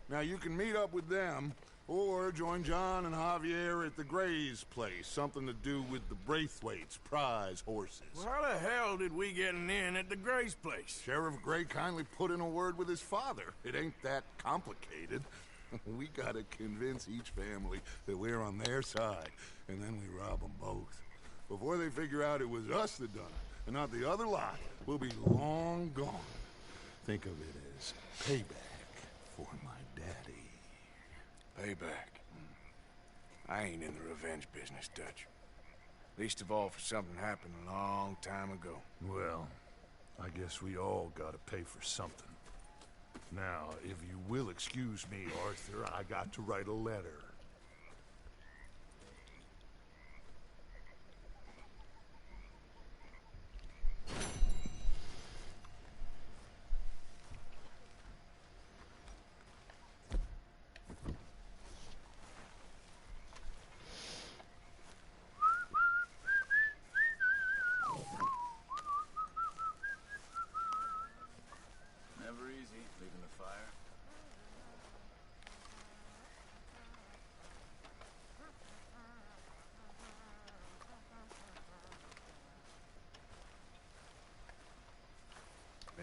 Now, you can meet up with them, or join John and Javier at the Gray's place. Something to do with the Braithwaite's prize horses. Well, how the hell did we get in at the Gray's place? Sheriff Gray kindly put in a word with his father. It ain't that complicated. We gotta convince each family that we're on their side, and then we rob them both. Before they figure out it was us that done it, and not the other lot, we'll be long gone. Think of it as payback for my daddy. Payback. I ain't in the revenge business, Dutch. Least of all for something happened a long time ago. Well, I guess we all gotta pay for something. Now, if you will excuse me, Arthur, I got to write a letter. Never easy, leaving the fire.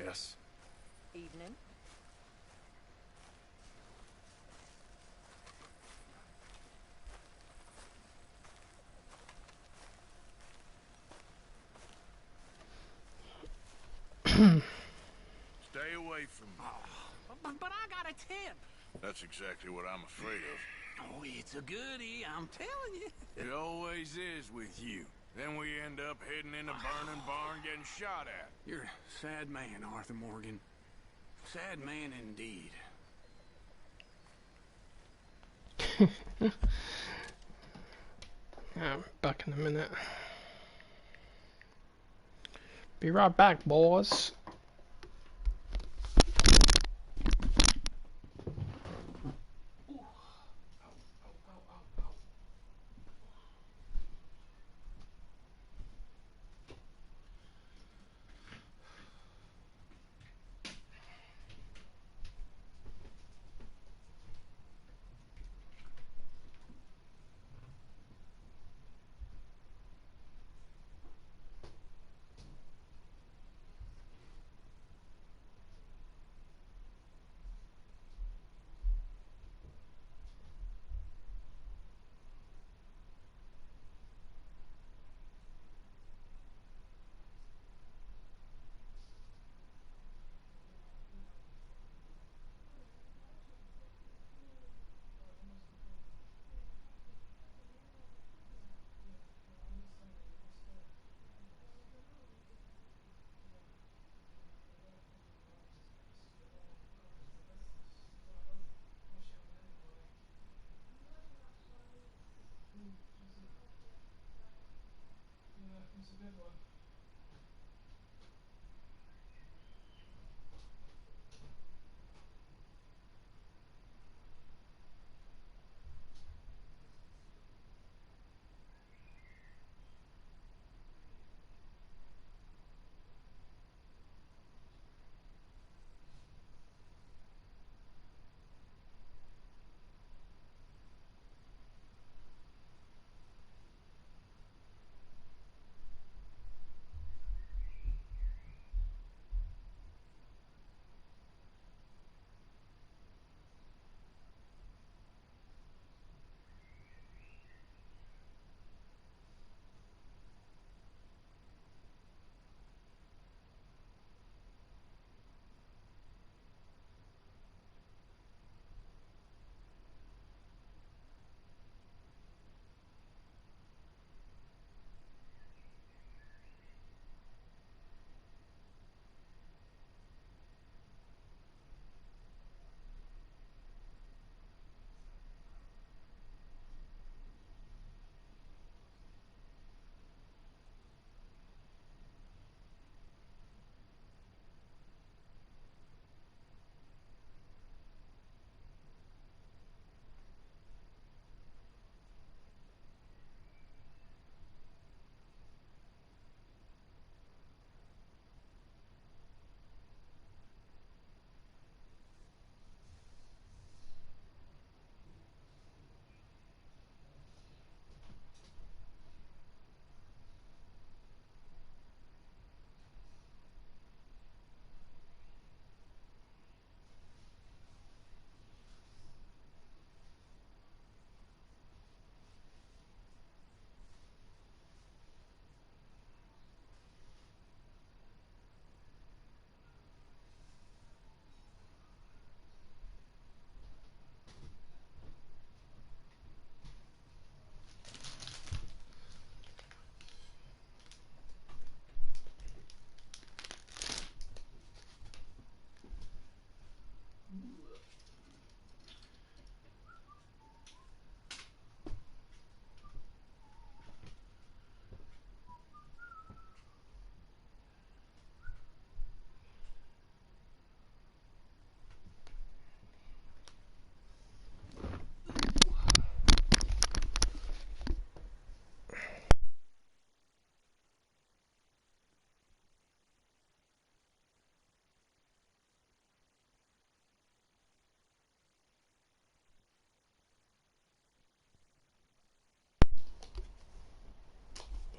Yes. Evening. Stay away from me. But I got a tip. That's exactly what I'm afraid of. Oh, it's a goodie, I'm telling you. It always is with you. Then we end up heading in a burning barn getting shot at. You're a sad man, Arthur Morgan. Sad man indeed. Yeah, back in a minute. Be right back, boys.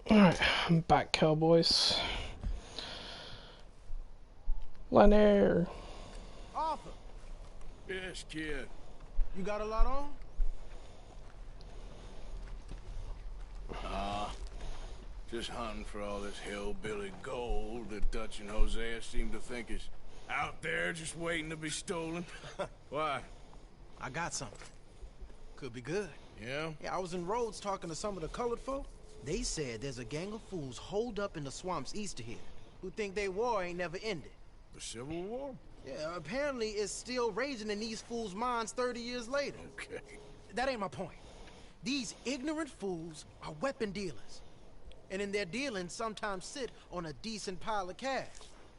Alright, I'm back, cowboys. Lanier. Arthur, Yes, kid. you got a lot on? Just hunting for all this hillbilly gold that Dutch and Hosea seem to think is out there just waiting to be stolen. Why? I got something. Could be good. Yeah? Yeah, I was in Rhodes talking to some of the colored folk. They said there's a gang of fools holed up in the swamps east of here who think their war ain't never ended. The Civil War? Yeah, apparently it's still raging in these fools' minds 30 years later. Okay. that ain't my point. These ignorant fools are weapon dealers. And in their dealing, sometimes sit on a decent pile of cash.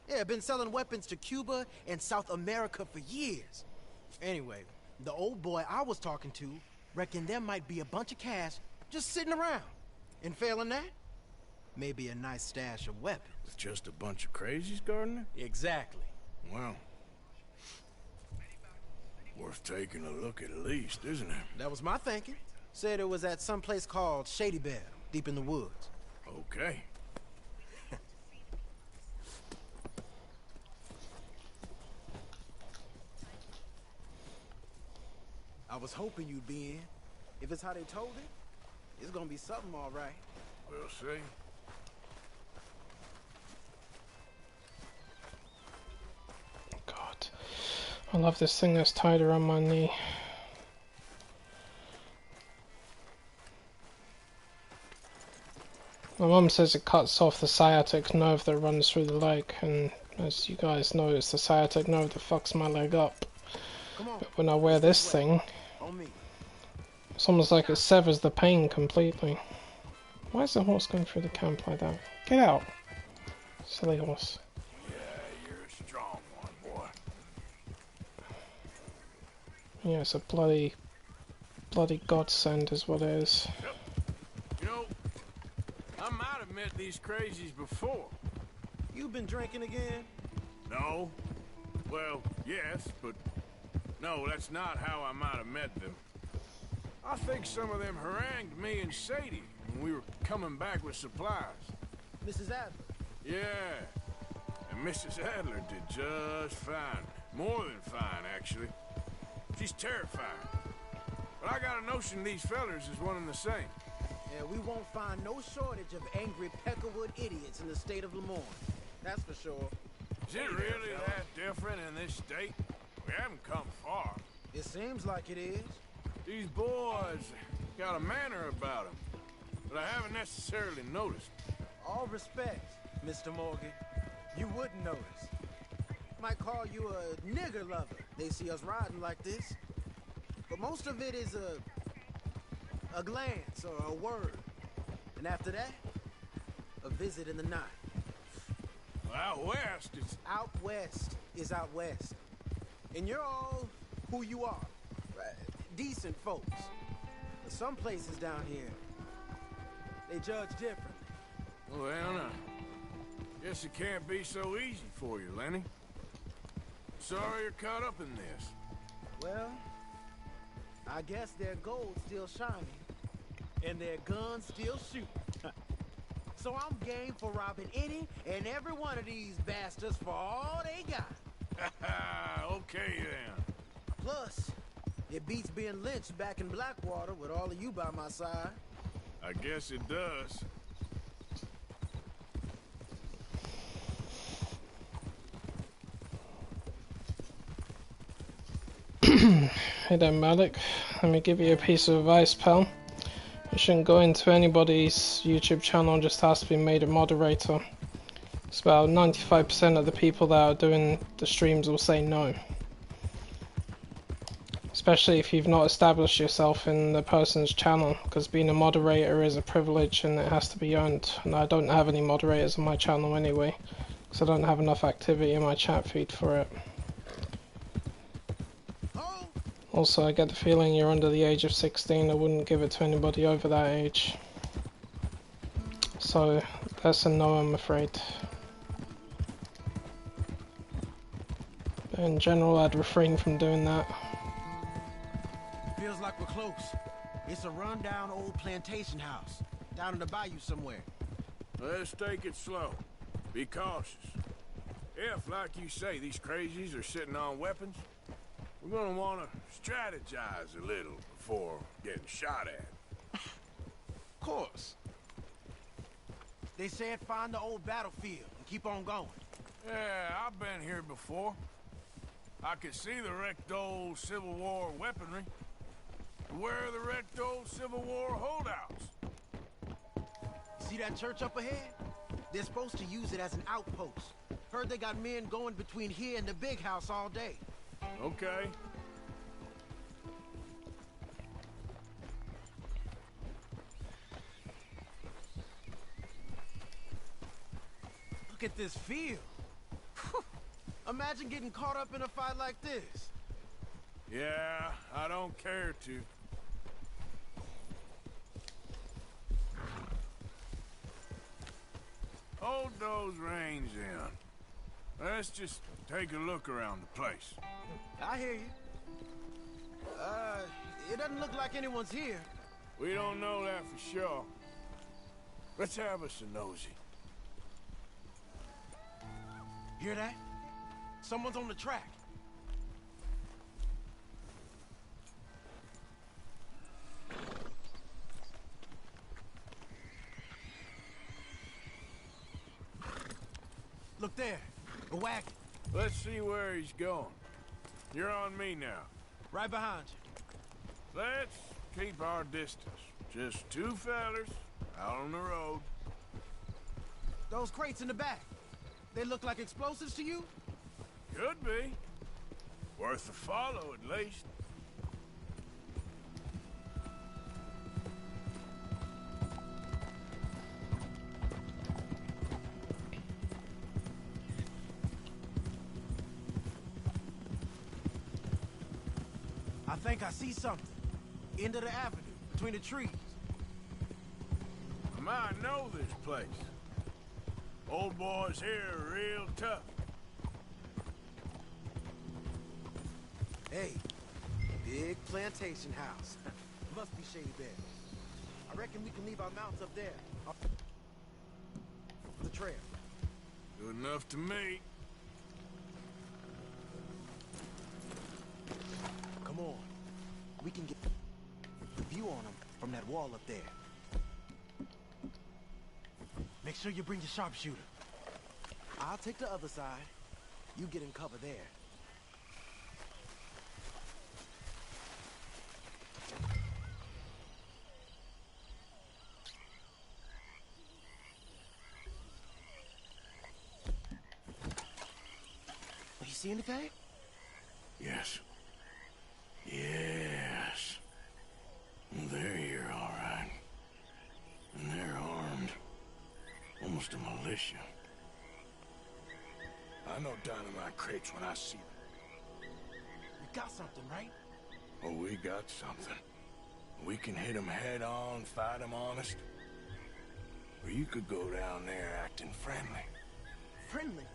Yeah, been selling weapons to Cuba and South America for years. Anyway, the old boy I was talking to reckoned there might be a bunch of cash just sitting around. And failing that, maybe a nice stash of weapons. It's just a bunch of crazies, Gardner? Exactly. Well, worth taking a look at least, isn't it? That was my thinking. Said it was at some place called Shady Belle, deep in the woods. Okay. I was hoping you'd be in. If it's how they told it, it's gonna be something all right. We'll see. God. I love this thing that's tied around my knee. My mum says it cuts off the sciatic nerve that runs through the leg, and as you guys know, it's the sciatic nerve that fucks my leg up. But when I wear this thing, it's almost like it severs the pain completely. Why is the horse going through the camp like that? Get out! Silly horse. Yeah, you're a strong one, boy. Yeah, it's a bloody godsend is what it is. You know, I might have met these crazies before. You been drinking again? No. Well, yes, but no, that's not how I might have met them. I think some of them harangued me and Sadie when we were coming back with supplies. Mrs. Adler? Yeah. And Mrs. Adler did just fine. More than fine, actually. She's terrifying. But I got a notion these fellers is one and the same. Yeah, we won't find no shortage of angry Peckerwood idiots in the state of Lemoyne. That's for sure. Is it really that different in this state? We haven't come far. It seems like it is. These boys got a manner about them, but I haven't necessarily noticed. All respect, Mr. Morgan. You wouldn't notice. Might call you a nigger lover. They see us riding like this. But most of it is a glance or a word. And after that, a visit in the night. Well, out west, it's... Out west is out west. And you're all who you are. Decent folks. But some places down here, they judge differently. Well, then, guess it can't be so easy for you, Lenny. Sorry you're caught up in this. Well, I guess their gold's still shining, and their guns still shoot. So I'm game for robbing any and every one of these bastards for all they got. Okay, then. Plus, it beats being lynched back in Blackwater with all of you by my side. I guess it does. Hey there, Malik. Let me give you a piece of advice, pal. You shouldn't go into anybody's YouTube channel and just ask to be made a moderator. It's about 95% of the people that are doing the streams will say no. Especially if you've not established yourself in the person's channel, because being a moderator is a privilege and it has to be earned. And I don't have any moderators on my channel anyway, because I don't have enough activity in my chat feed for it. Also, I get the feeling you're under the age of 16. I wouldn't give it to anybody over that age. So, that's a no, I'm afraid. But in general, I'd refrain from doing that. Feels like we're close. It's a rundown old plantation house, down in the bayou somewhere. Let's take it slow. Be cautious. If, like you say, these crazies are sitting on weapons, we're gonna want to strategize a little before getting shot at. Of course. They said find the old battlefield and keep on going. Yeah, I've been here before. I could see the wrecked old Civil War weaponry. Where are the wrecked old Civil War holdouts? See that church up ahead? They're supposed to use it as an outpost. Heard they got men going between here and the big house all day. Okay. Look at this field. Imagine getting caught up in a fight like this. Yeah, I don't care to. Hold those reins in. Let's just take a look around the place. I hear you. It doesn't look like anyone's here. We don't know that for sure. Let's have us a nosy. Hear that? Someone's on the track. Look there, a wagon. Let's see where he's going. You're on me now. Right behind you. Let's keep our distance. Just two fellers out on the road. Those crates in the back, they look like explosives to you? Could be. Worth a follow, at least. I think I see something. End of the avenue, between the trees. I might know this place. Old boys here are real tough. Hey, big plantation house. Must be Shady Bear. I reckon we can leave our mounts up there. Up the trail. Good enough to me. Come on. We can get a view on them from that wall up there. Make sure you bring your sharpshooter. I'll take the other side. You get in cover there. You see anything? Yes. Yes. They're here, all right. And they're armed. Almost a militia. I know dynamite crates when I see them. We got something, right? Oh, we got something. We can hit them head on, fight them honest. Or you could go down there acting friendly. Friendly?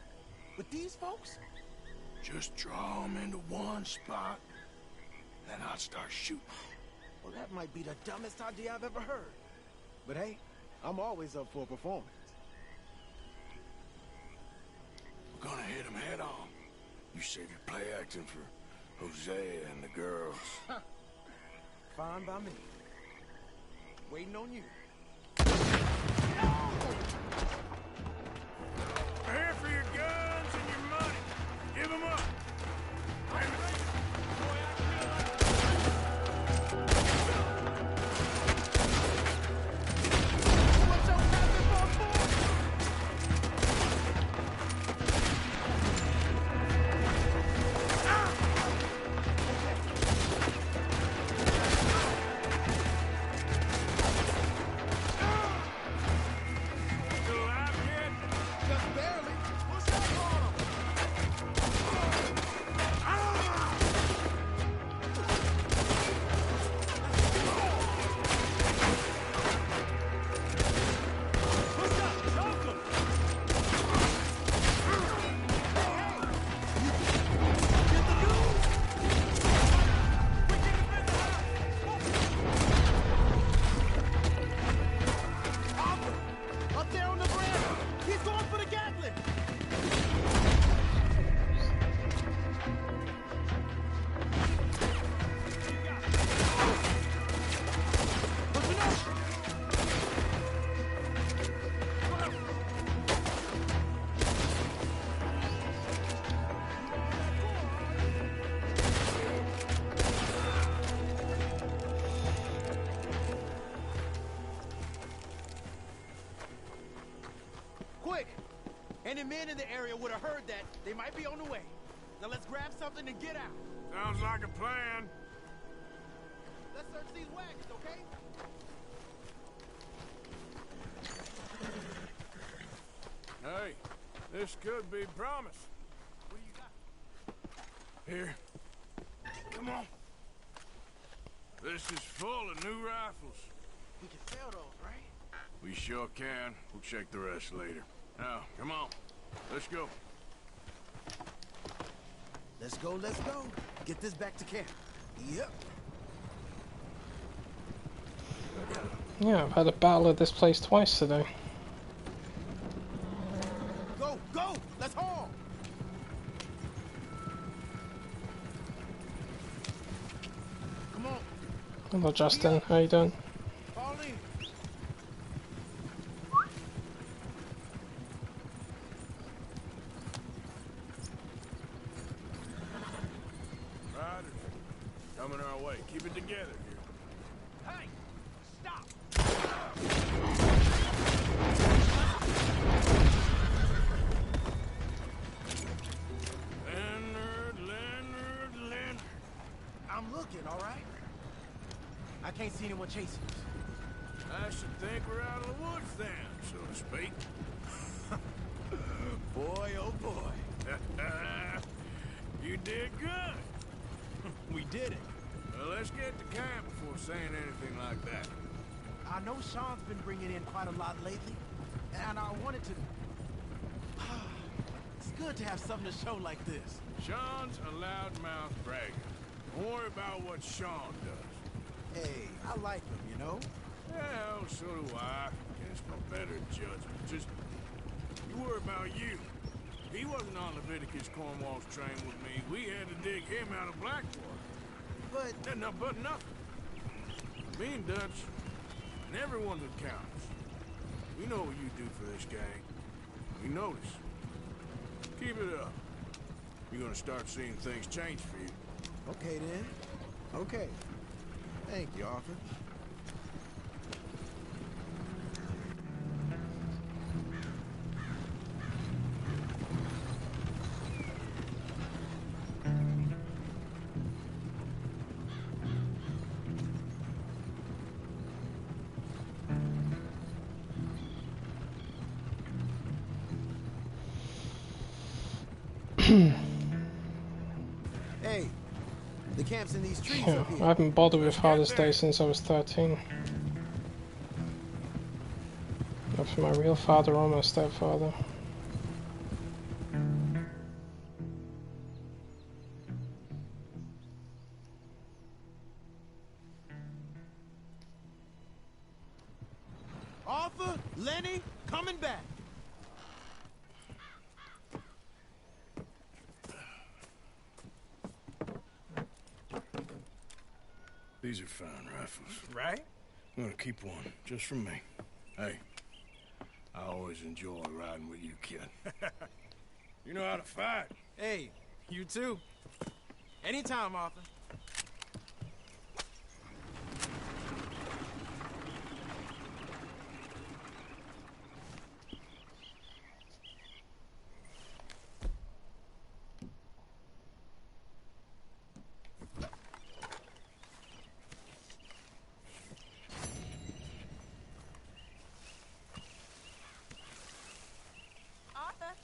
With these folks? Just draw them into one spot, then I'll start shooting. Well, that might be the dumbest idea I've ever heard. But hey, I'm always up for a performance. We're gonna hit them head on. You save your play acting for Hosea and the girls. Fine by me. Waiting on you. We're here for your guns and your money. Give them up. Any men in the area would have heard that. They might be on the way. Now let's grab something and get out. Sounds like a plan. Let's search these wagons, okay? Hey, This could be promise. What do you got? Here. Come on. This is full of new rifles. We can sell those, right? We sure can. We'll check the rest later. Now, come on. Let's go. Let's go, let's go. Get this back to camp. Yep. Yeah, I've had a battle at this place twice today. Go, go! Let's haul! Come on. Hello Justin, how you doing? Fall in. Riders, coming our way. Keep it together here. Hey! Stop! Leonard. I'm looking, all right? I can't see anyone chasing us. I should think we're out of the woods then, so to speak. Boy, oh boy. You did good. We did it. Well, let's get to camp before saying anything like that. I know Sean's been bringing in quite a lot lately, and I wanted to... It's good to have something to show like this. Sean's a loudmouth bragger. Don't worry about what Sean does. Hey, I like him, you know? Well, so do I. Guess no better judgment. Just, you worry about you. He wasn't on Leviticus Cornwall's train with me. We had to dig him out of Blackwater. But nothing. Me and Dutch, and everyone that counts. We know what you do for this gang. We notice. Keep it up. You're gonna start seeing things change for you. Okay, then. Okay. Thank you, Arthur. Hey, the camp's in these trees Yeah, up here. I haven't bothered with Hardest Day since I was 13. Not for my real father or my stepfather. Arthur, Lenny, coming back. These are fine rifles. Right? I'm gonna keep one, just for me. Hey, I always enjoy riding with you, kid. You know how to fight. Hey, you too. Anytime, Arthur. Arthur?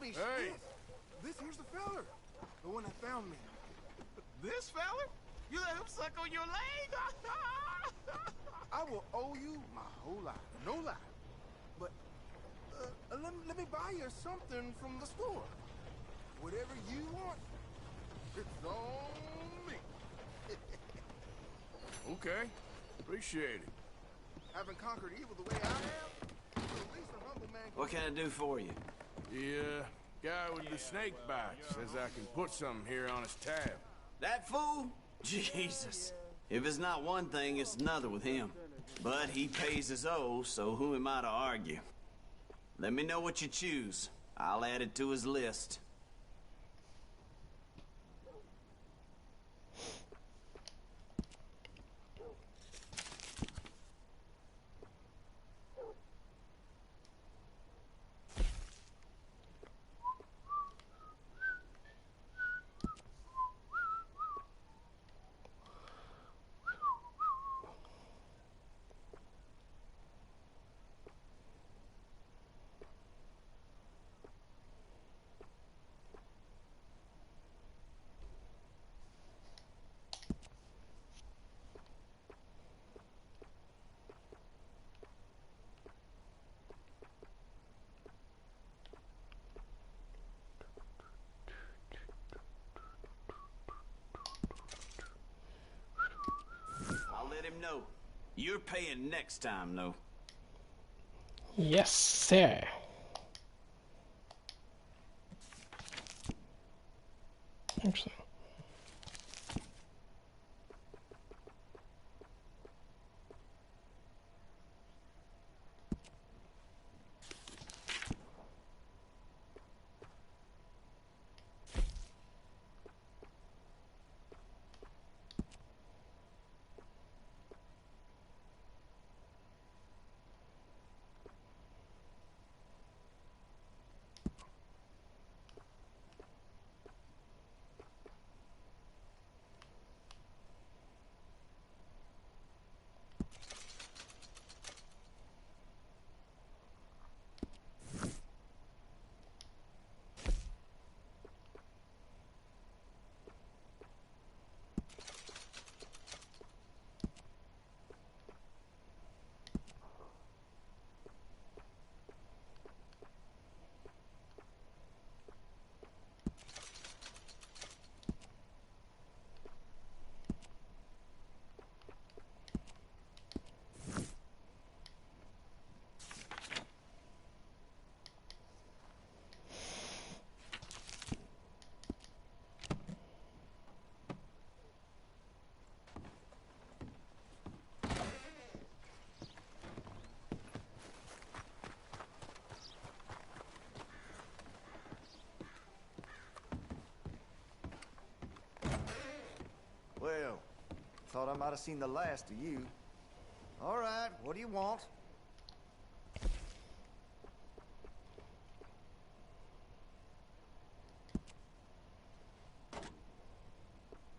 be Hey. This here's the feller. The one that found me. This feller? You let him suck on your leg? I will owe you my whole life. No lie. But let me buy you something from the store. Whatever you want, it's on me. Okay. Appreciate it. Having conquered evil the way I have, at least a humble man can... What can I do for you? The guy with the snake bite says I can put something here on his tab. That fool? Jesus. If it's not one thing, it's another with him. But he pays his owe, so who am I to argue? Let me know what you choose. I'll add it to his list. Let him know. You're paying next time, though. Yes, sir. Actually. Well, thought I might have seen the last of you. All right, what do you want?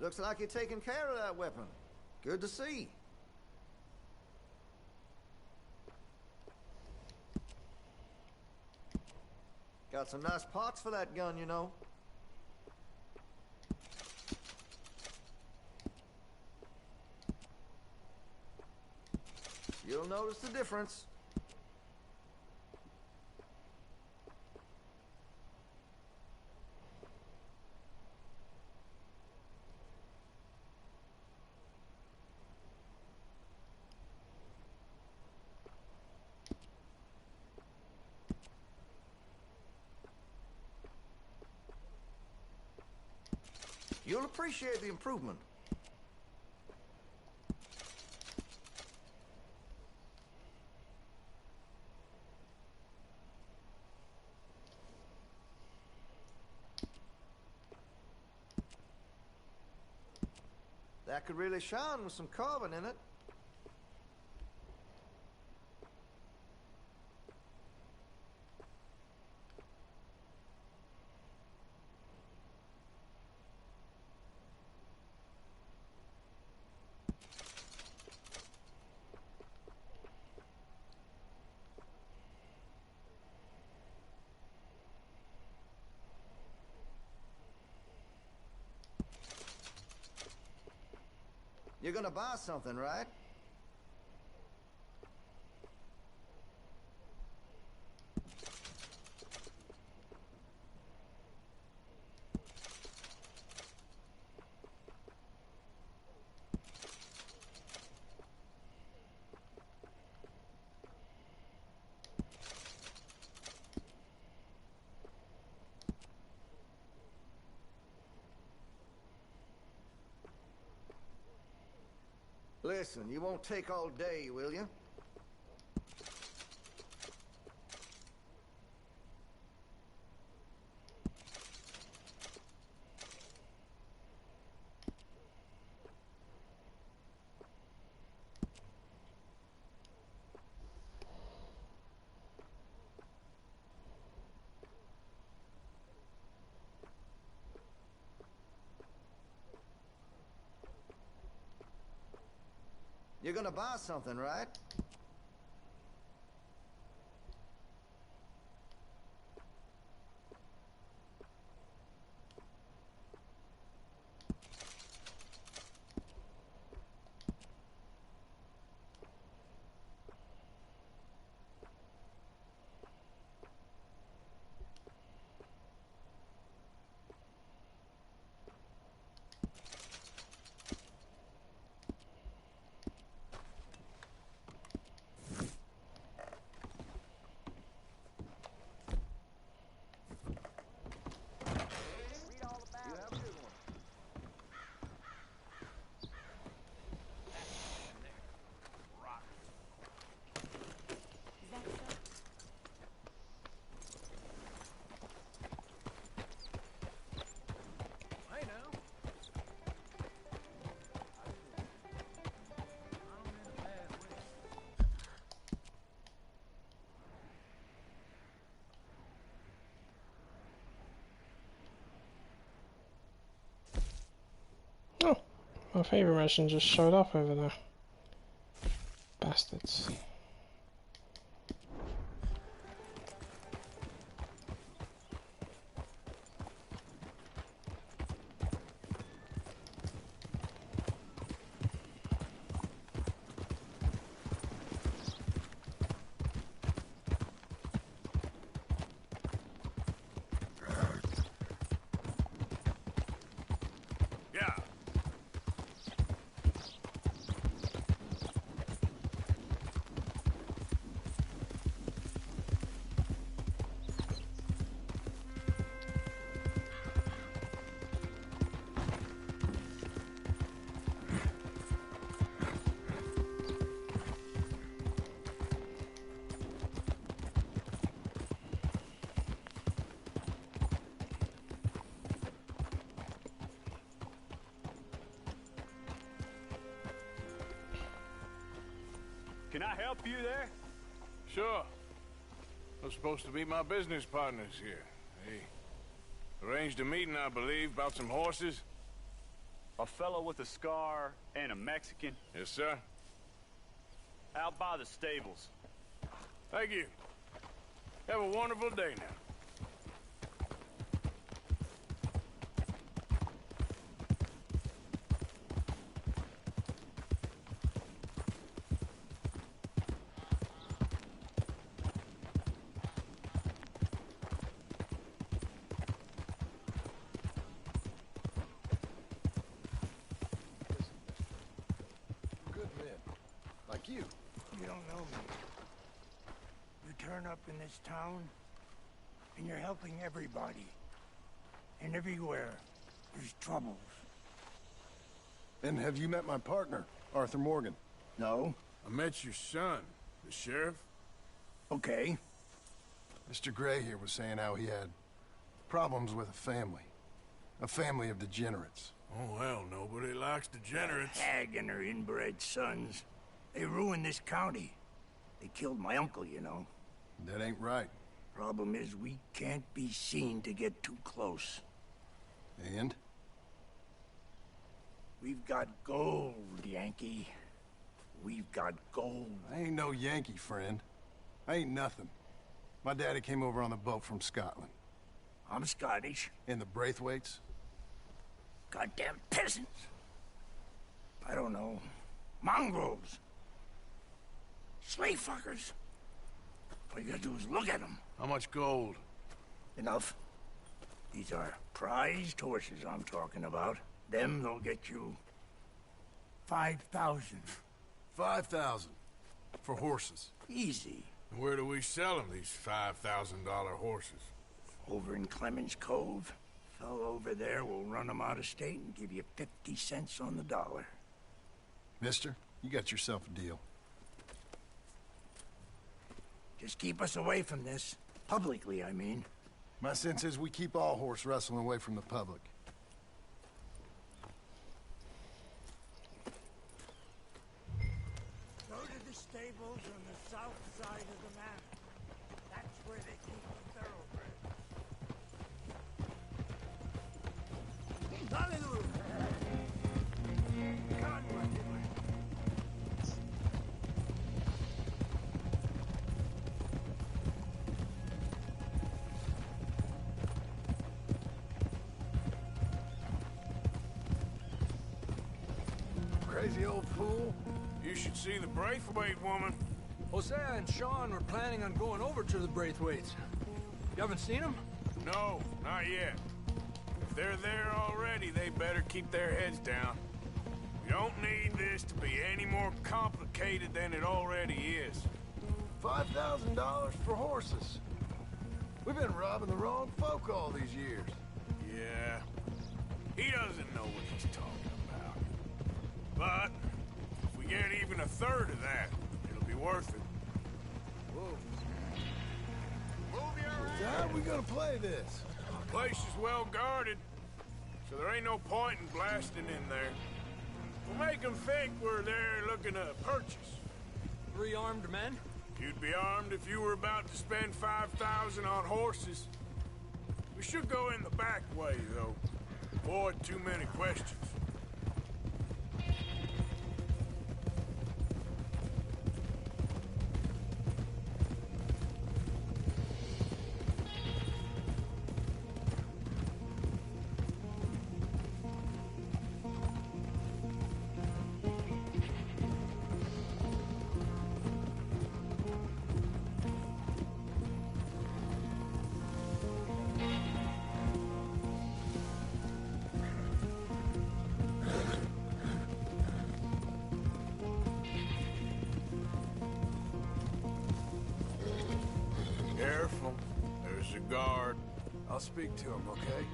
Looks like you're taking care of that weapon. Good to see. Got some nice parts for that gun, you know. You'll notice the difference. You'll appreciate the improvement. That could really shine with some carbon in it. You're gonna buy something, right? Listen, you won't take all day, will you? You're gonna buy something, right? Oh, my favourite mission just showed up over there. Bastards. Can I help you there? Sure. They're supposed to be my business partners here. They arranged a meeting, I believe, about some horses. A fellow with a scar and a Mexican? Yes, sir. Out by the stables. Thank you. Have a wonderful day now. You. You don't know me. You turn up in this town, and you're helping everybody. And everywhere, there's troubles. And have you met my partner, Arthur Morgan? No. I met your son, the sheriff. Okay. Mr. Gray here was saying how he had problems with a family of degenerates. Oh, well, nobody likes degenerates. That hag and her inbred sons. They ruined this county. They killed my uncle, you know. That ain't right. Problem is, we can't be seen to get too close. And? We've got gold, Yankee. We've got gold. I ain't no Yankee, friend. I ain't nothing. My daddy came over on the boat from Scotland. I'm Scottish. And the Braithwaites? Goddamn peasants. I don't know, mongrels. Slave fuckers. All you gotta do is look at them. How much gold? Enough. These are prized horses I'm talking about. Them, they'll get you 5,000. 5,000 for horses. Easy. And where do we sell them, these $5,000 horses? Over in Clemens Cove. Fellow over there will run them out of state and give you 50 cents on the dollar. Mister, you got yourself a deal. Just keep us away from this. Publicly, I mean. My sense is we keep all horse wrestling away from the public. Go to the stables on the south side of the manor. That's where they keep the thoroughbreds. Hallelujah! Crazy old fool. You should see the Braithwaite woman. Hosea and Sean were planning on going over to the Braithwaites. You haven't seen them? No, not yet. If they're there already, they better keep their heads down. We don't need this to be any more complicated than it already is. $5,000 for horses. We've been robbing the wrong folk all these years. Yeah. He doesn't know what he's talking about. But if we get even a third of that, it'll be worth it. Whoa. So how are we gonna play this? The place is well guarded, so there ain't no point in blasting in there. We'll make them think we're there looking to purchase. 3 armed men? You'd be armed if you were about to spend 5,000 on horses. We should go in the back way, though. Avoid too many questions. Careful. There's a guard. I'll speak to him, okay?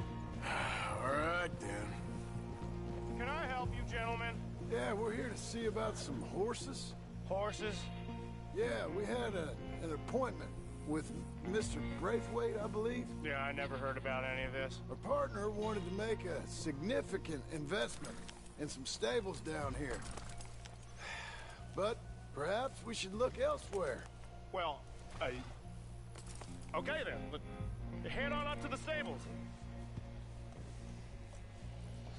All right, then. Can I help you, gentlemen? Yeah, we're here to see about some horses. Horses? Yeah, we had an appointment with Mr. Braithwaite, I believe. Yeah, I never heard about any of this. Our partner wanted to make a significant investment in some stables down here. But perhaps we should look elsewhere. Well, okay then. Head on up to the stables.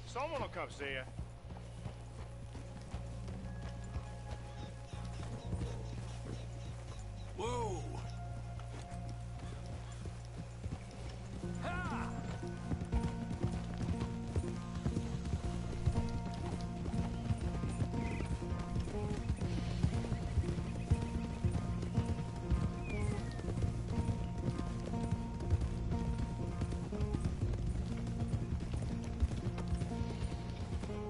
Someone will come see you. Whoa! Ha!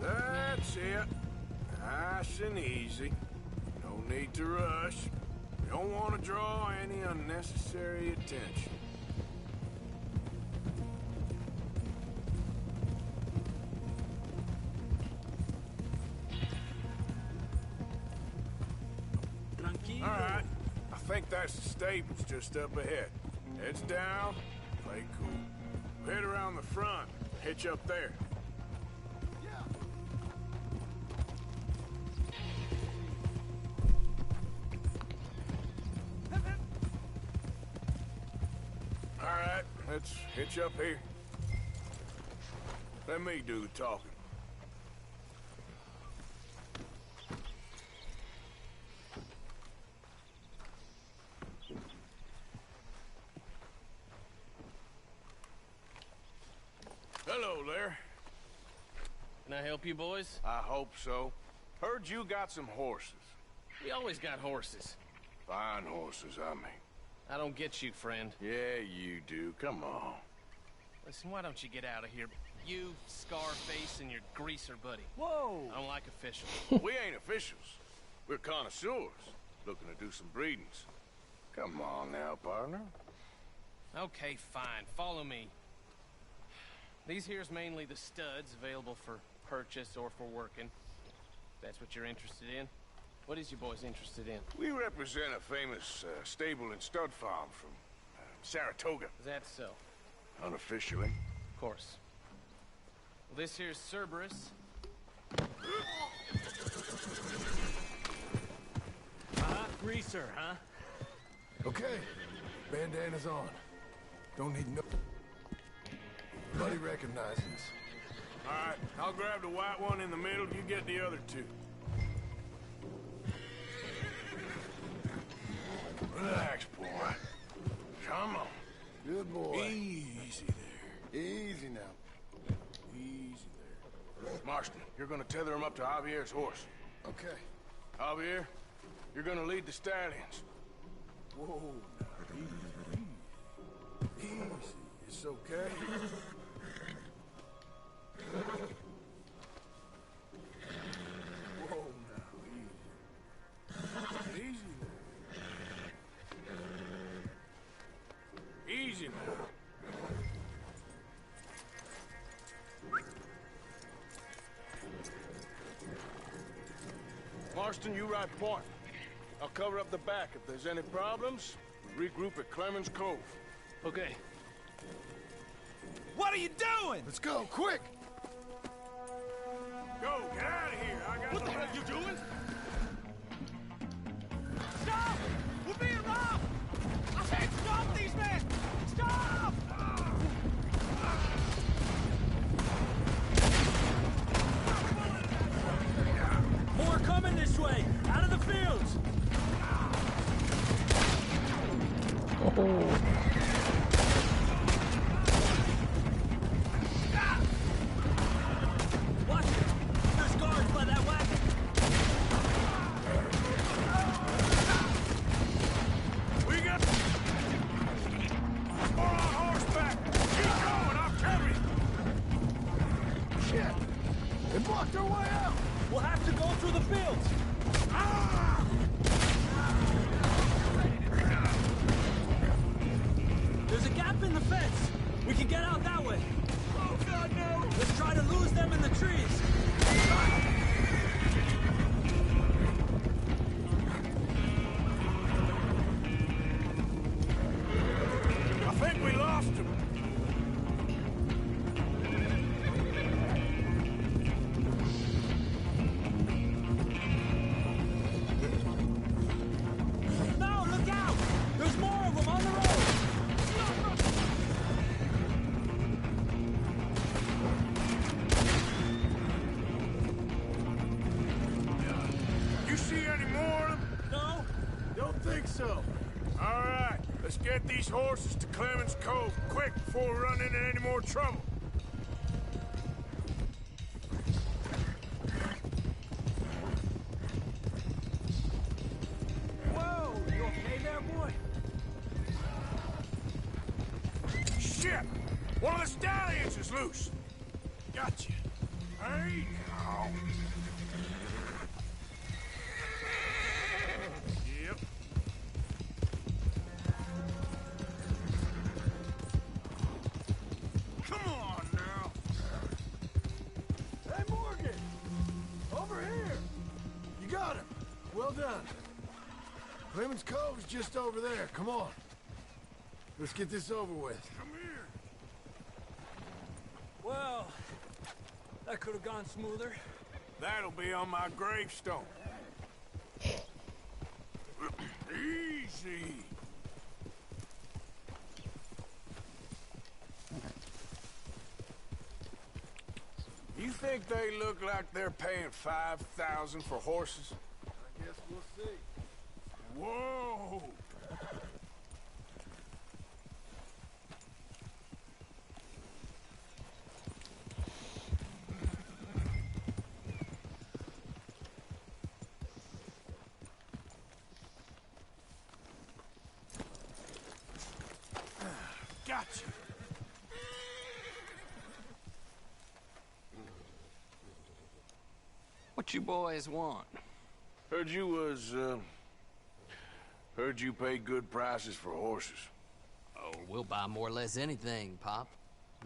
That's it. Nice and easy. No need to rush. We don't want to draw any unnecessary attention. Tranquilo. All right. I think that's the stables just up ahead. Heads down. Play cool. Head around the front. Hitch up there. All right, let's hitch up here. Let me do the talking. Hello there. Can I help you, boys? I hope so. Heard you got some horses. We always got horses. Fine horses, I mean. I don't get you, friend. Yeah, you do. Come on. Listen, why don't you get out of here? You, Scarface, and your greaser buddy. Whoa! I don't like officials. We ain't officials. We're connoisseurs, looking to do some breedings. Come on now, partner. Okay, fine. Follow me. These here's mainly the studs available for purchase or for working. That's what you're interested in. What is you boys interested in? We represent a famous stable and stud farm from Saratoga. Is that so? Unofficially. Of course. Well, this here's Cerberus. Greaser, huh? Okay. Bandana's on. Don't need no... Nobody recognizes us. All right, I'll grab the white one in the middle. You get the other two. Relax, boy. Come on. Good boy. Easy there. Easy now. Easy there. Marston, you're gonna tether him up to Javier's horse. Okay. Javier, you're gonna lead the stallions. Whoa, now, easy. Easy. It's okay. Whoa, now, easy. Easy now. Easy now. Marston, you ride point. I'll cover up the back. If there's any problems, regroup at Clemens Cove. Okay. What are you doing? Let's go, quick! Go, get out of here. I got What the hell are you doing? Stop! We're being robbed! I said stop these men! Stop! More coming this way! Out of the fields! Oh. Watch it! There's guards by that wagon! We got... More on horseback! Keep going, I'll carry you! Shit! They blocked our way out! We'll have to go through the fields! Ah! There's a gap in the fence! We can get out that way! Oh god, no! Let's try to lose them in the trees! I think we lost him. No, look out! There's more of them on the road! You see any more of them? No? Don't think so. All right, let's get these horses to Clemens Cove quick before we run into any more trouble. Whoa! You okay there, boy? Shit! One of the stallions is loose. Gotcha. Hey, now. Yep. Come on now. Hey, Morgan! Over here! You got him. Well done. Clemens Cove's just over there. Come on. Let's get this over with. Come here. Well, that could have gone smoother. That'll be on my gravestone. Easy. You think they look like they're paying $5,000 for horses? I guess we'll see. Whoa! Gotcha. What you boys want? Heard you pay good prices for horses. Oh, we'll buy more or less anything, Pop.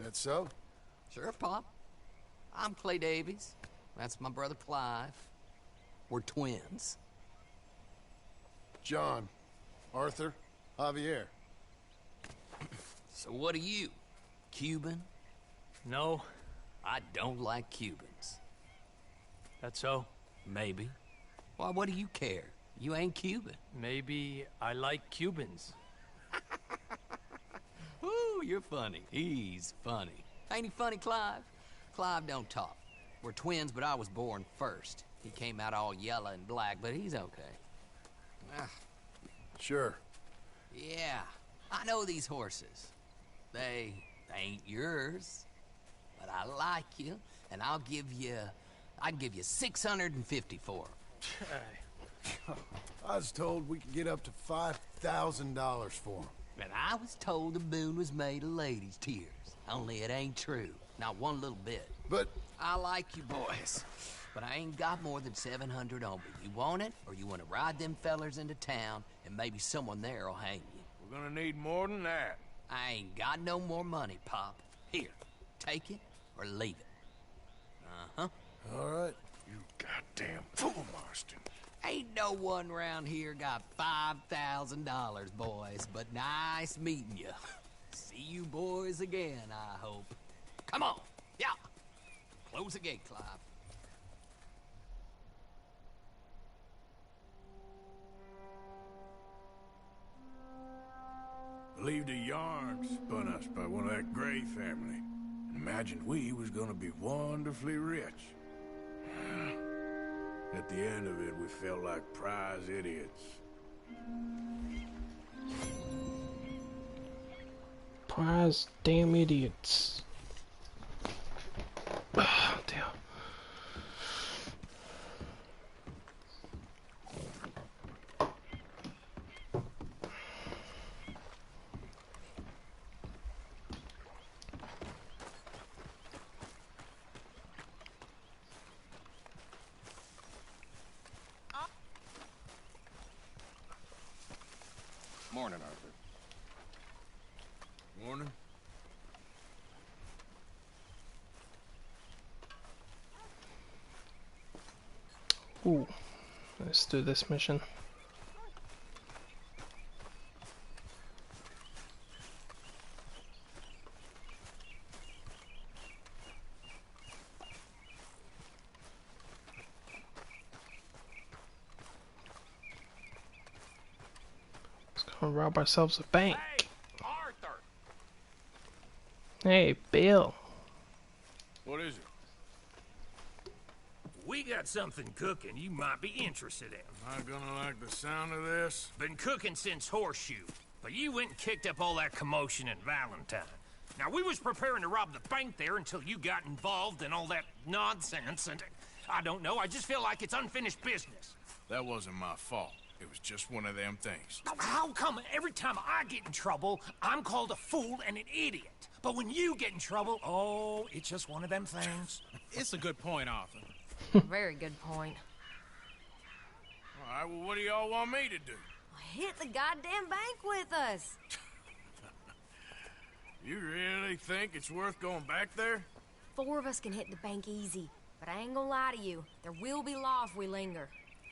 That so? Sure, Pop. I'm Clay Davies. That's my brother Clive. We're twins. John, Arthur, Javier. So what are you? Cuban? No. I don't like Cubans. That's so? Maybe. Why, what do you care? You ain't Cuban. Maybe I like Cubans. Ooh, you're funny. He's funny. Ain't he funny, Clive? Clive don't talk. We're twins, but I was born first. He came out all yellow and black, but he's okay. Sure. Yeah, I know these horses. They ain't yours, but I like you, and I can give you 650 for them. I was told we could get up to $5,000 for them. And I was told the moon was made of ladies' tears. Only it ain't true. Not one little bit. But I like you boys, but I ain't got more than 700 on me. You want it, or you want to ride them fellers into town, and maybe someone there will hang you? We're gonna need more than that. I ain't got no more money, Pop. Here, take it or leave it. Uh-huh. All right. You goddamn fool, Marston. Ain't no one around here got $5,000, boys, but nice meeting you. See you boys again, I hope. Come on, yeah. Close the gate, Clive. Believed a yarn spun us by one of that Gray family. And imagined we was gonna be wonderfully rich. At the end of it, we felt like prize idiots. Prize damn idiots. Oh, dear. Morning, Arthur. Morning. Ooh, let's do this mission. Let's go rob ourselves a bank. Hey, Arthur! Hey, Bill. What is it? We got something cooking you might be interested in. Am I gonna like the sound of this? Been cooking since Horseshoe, but you went and kicked up all that commotion in Valentine. Now, we was preparing to rob the bank there until you got involved in all that nonsense, and I don't know, I just feel like it's unfinished business. That wasn't my fault. It was just one of them things. Now, how come every time I get in trouble, I'm called a fool and an idiot? But when you get in trouble, oh, it's just one of them things. It's a good point, Arthur. Very good point. All right, well, what do y'all want me to do? Hit the goddamn bank with us. You really think it's worth going back there? 4 of us can hit the bank easy, but I ain't gonna lie to you. There will be law if we linger.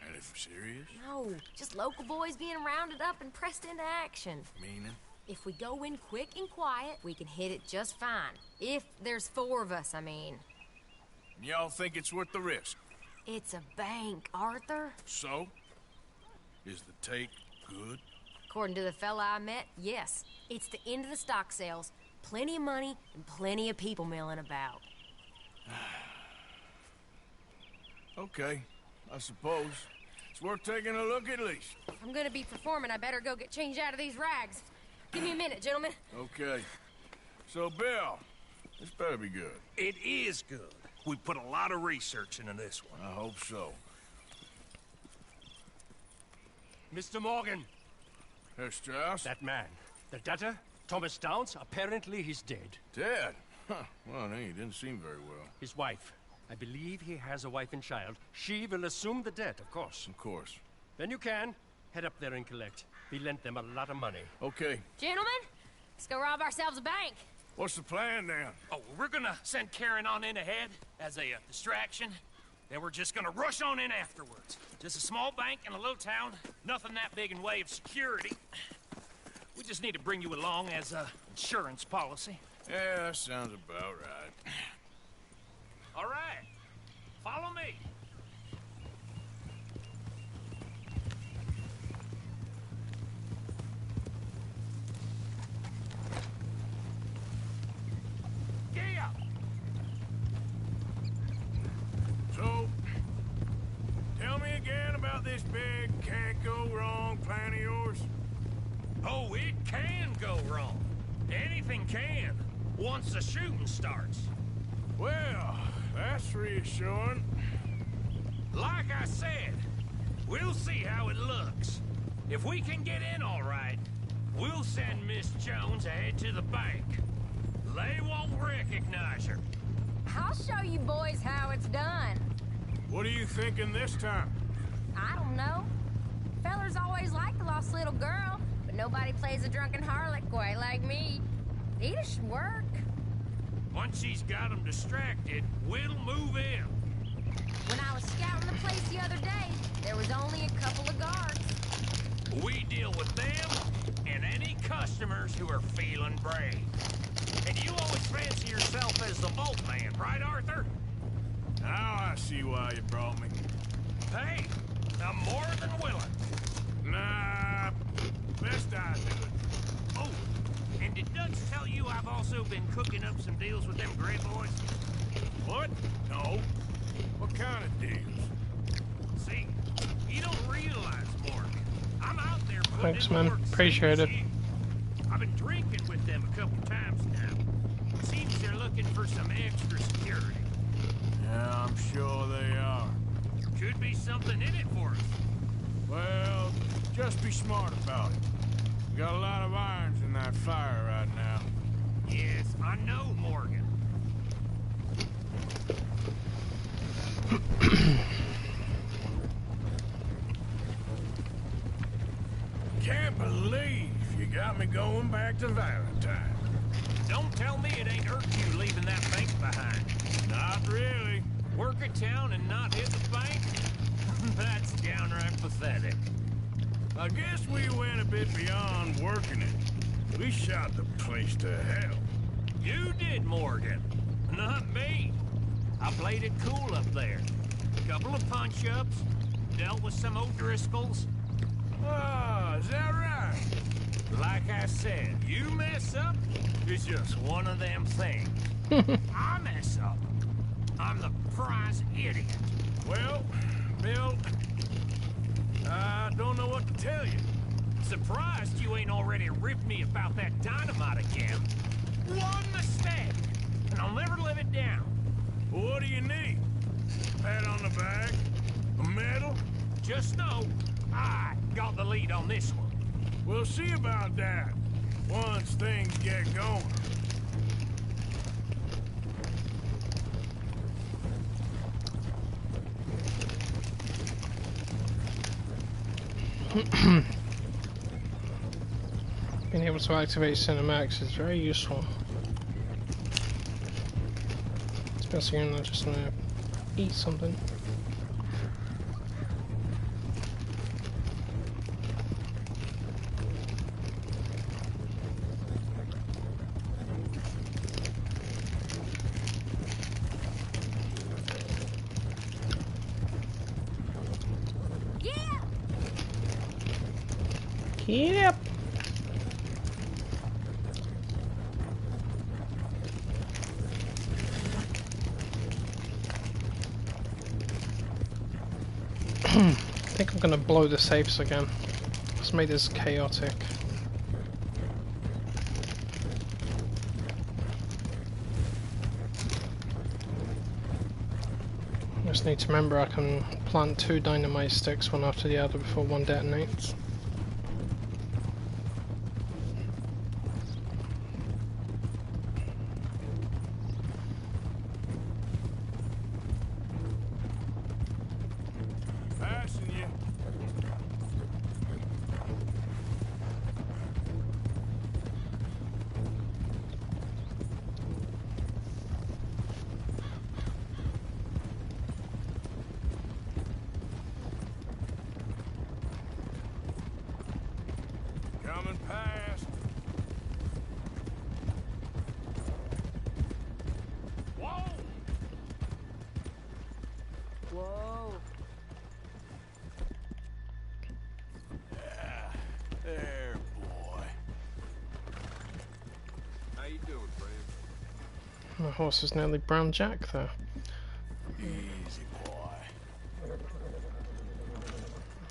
And if we're serious? No, just local boys being rounded up and pressed into action. Meaning? If we go in quick and quiet, we can hit it just fine. If there's 4 of us, I mean. Y'all think it's worth the risk? It's a bank, Arthur. So? Is the take good? According to the fella I met, yes. It's the end of the stock sales. Plenty of money and plenty of people milling about. Okay, I suppose. It's worth taking a look at least. If I'm gonna be performing, I better go get changed out of these rags. Give me a minute, gentlemen. Okay. So, Bill, this better be good. It is good. We put a lot of research into this one. I hope so. Mr. Morgan. Herr Strauss? That man. The debtor? Thomas Downs, apparently he's dead. Dead? Huh. Well, he didn't seem very well. His wife. I believe he has a wife and child. She will assume the debt, of course. Of course. When you can, head up there and collect. We lent them a lot of money. Okay. Gentlemen, let's go rob ourselves a bank. What's the plan, then? Oh, we're gonna send Karen on in ahead as a distraction. Then we're just gonna rush on in afterwards. Just a small bank in a little town. Nothing that big in way of security. We just need to bring you along as a insurance policy. Yeah, that sounds about right. All right. Follow me. Yeah. So, tell me again about this big can't-go-wrong plan of yours. Oh, it can go wrong. Anything can, once the shooting starts. Well, that's reassuring. Like I said, we'll see how it looks. If we can get in all right, we'll send Miss Jones ahead to the bank. They won't recognize her. I'll show you boys how it's done. What are you thinking this time? I don't know. Fellers always like the lost little girl, but nobody plays a drunken harlot quite like me. It should work. Once she's got them distracted, we'll move in. When I was scouting the place the other day, there was only a couple of guards. We deal with them and any customers who are feeling brave. And you always fancy yourself as the boat man, right, Arthur? Now I see why you brought me. Hey, I'm more than willing. Nah, best I do it. Oh, and did Dutch tell you I've also been cooking up some deals with them Gray boys? What? No. What kind of deals? See, you don't realize, Morgan. I'm out there putting Thanks, in the man. work Appreciate it. I've been drinking with them a couple times now. Seems they're looking for some extra security. Yeah, I'm sure they are. Could be something in it for us. Well, just be smart about it. We got a lot of irons in that fire right now. Yes, I know, Morgan. Can't believe you got me going back to Valentine. Don't tell me it ain't hurt you leaving that bank behind. Not really. Work a town and not hit the bank? That's downright pathetic. I guess we went a bit beyond working it. We shot the place to hell. You did, Morgan. Not me. I played it cool up there. Couple of punch-ups, dealt with some O'Driscolls. Ah, is that right? Like I said, you mess up, it's just one of them things. I mess up, I'm the prize idiot. Well, Bill, I don't know what to tell you. Surprised you ain't already ripped me about that dynamite again. One mistake, and I'll never live it down. Well, what do you need? Pat on the back? A medal? Just know, I got the lead on this one. We'll see about that, once things get going. Being able to activate cinematics is very useful. Especially when I just want to eat something. Yep. I think I'm gonna blow the safes again. Let's make this chaotic. Just need to remember I can plant 2 dynamite sticks one after the other before one detonates. There, boy. How you doing, friend? My horse is nearly brown jack there. Easy, boy.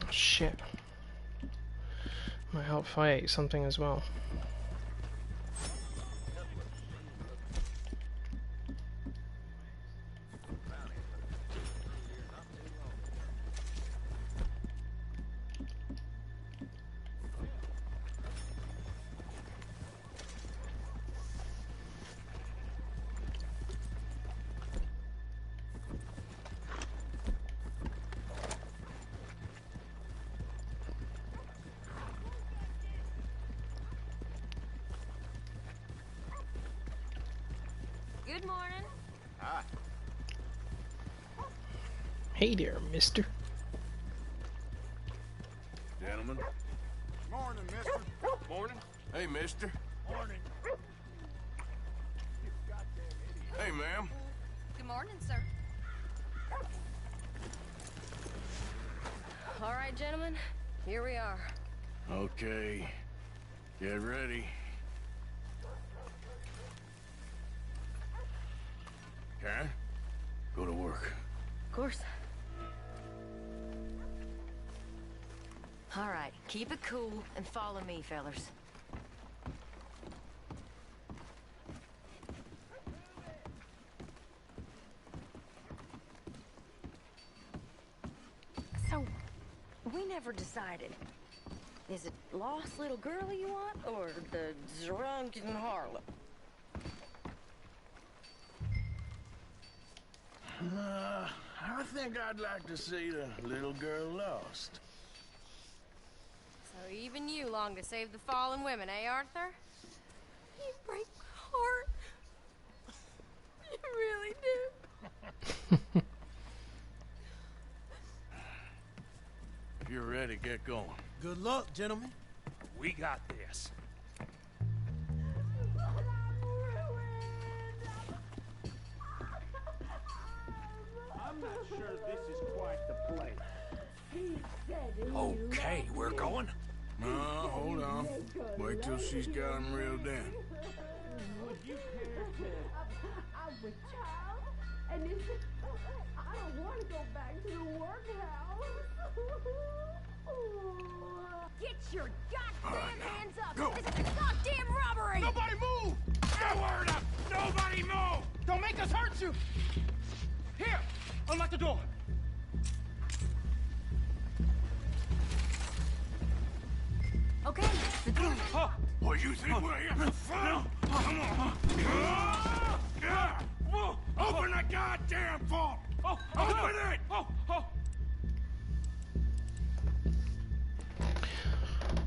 Oh, shit. Might help if I ate something as well. Good morning. Hi. Hey there, mister. Gentlemen. Morning, mister. Morning. Hey, mister. Morning. Hey, ma'am. Good morning, sir. All right, gentlemen. Here we are. Okay. Get ready. Karen, go to work. Of course. All right. Keep it cool and follow me, fellers. So, we never decided. Is it lost little girl you want, or the drunken harlot? I think I'd like to see the little girl lost. So even you long to save the fallen women, eh, Arthur? You break my heart. You really do. If you're ready, get going. Good luck, gentlemen. We got this. I'm not sure this is quite the place. Okay, we're going. No, hold on. Wait till she's got him reeled in. Would you care to... I'm with child, and it's... I don't want to go back to the workhouse. Get your goddamn hands up! Go. This is a goddamn robbery! Nobody move! Get word up! Nobody move! Don't make us hurt you! Here! Unlock the door! Okay, the door. What, you think we're here for fun? Come on. Open the goddamn vault! Open it!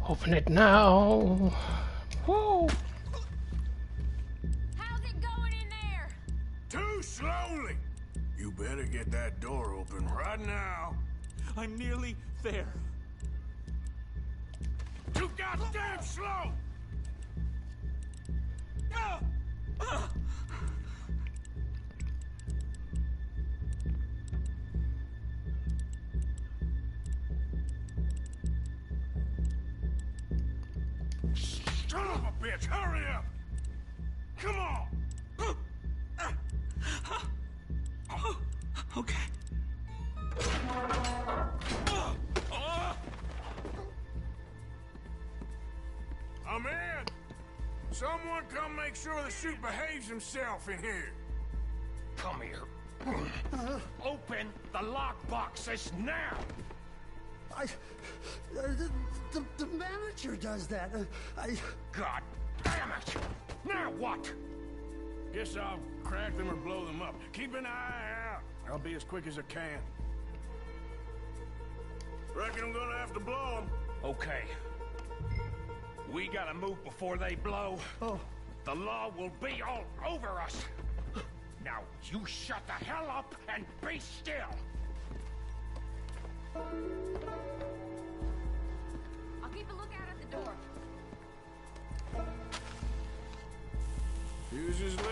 Open it now. Whoa. How's it going in there? Too slowly. You better get that door open right now. I'm nearly there. Too goddamn slow! Son of a bitch, hurry up! Come on! Okay. I'm in! Someone come make sure the chute behaves himself in here. Come here. Open the lockboxes now! The manager does that. God damn it! Now what? Guess I'll crack them or blow them up. Keep an eye out. I'll be as quick as I can. Reckon I'm gonna have to blow them. Okay. We gotta move before they blow. Oh. The law will be all over us. Now, you shut the hell up and be still! I'll keep a lookout at the door. Fuse is lit.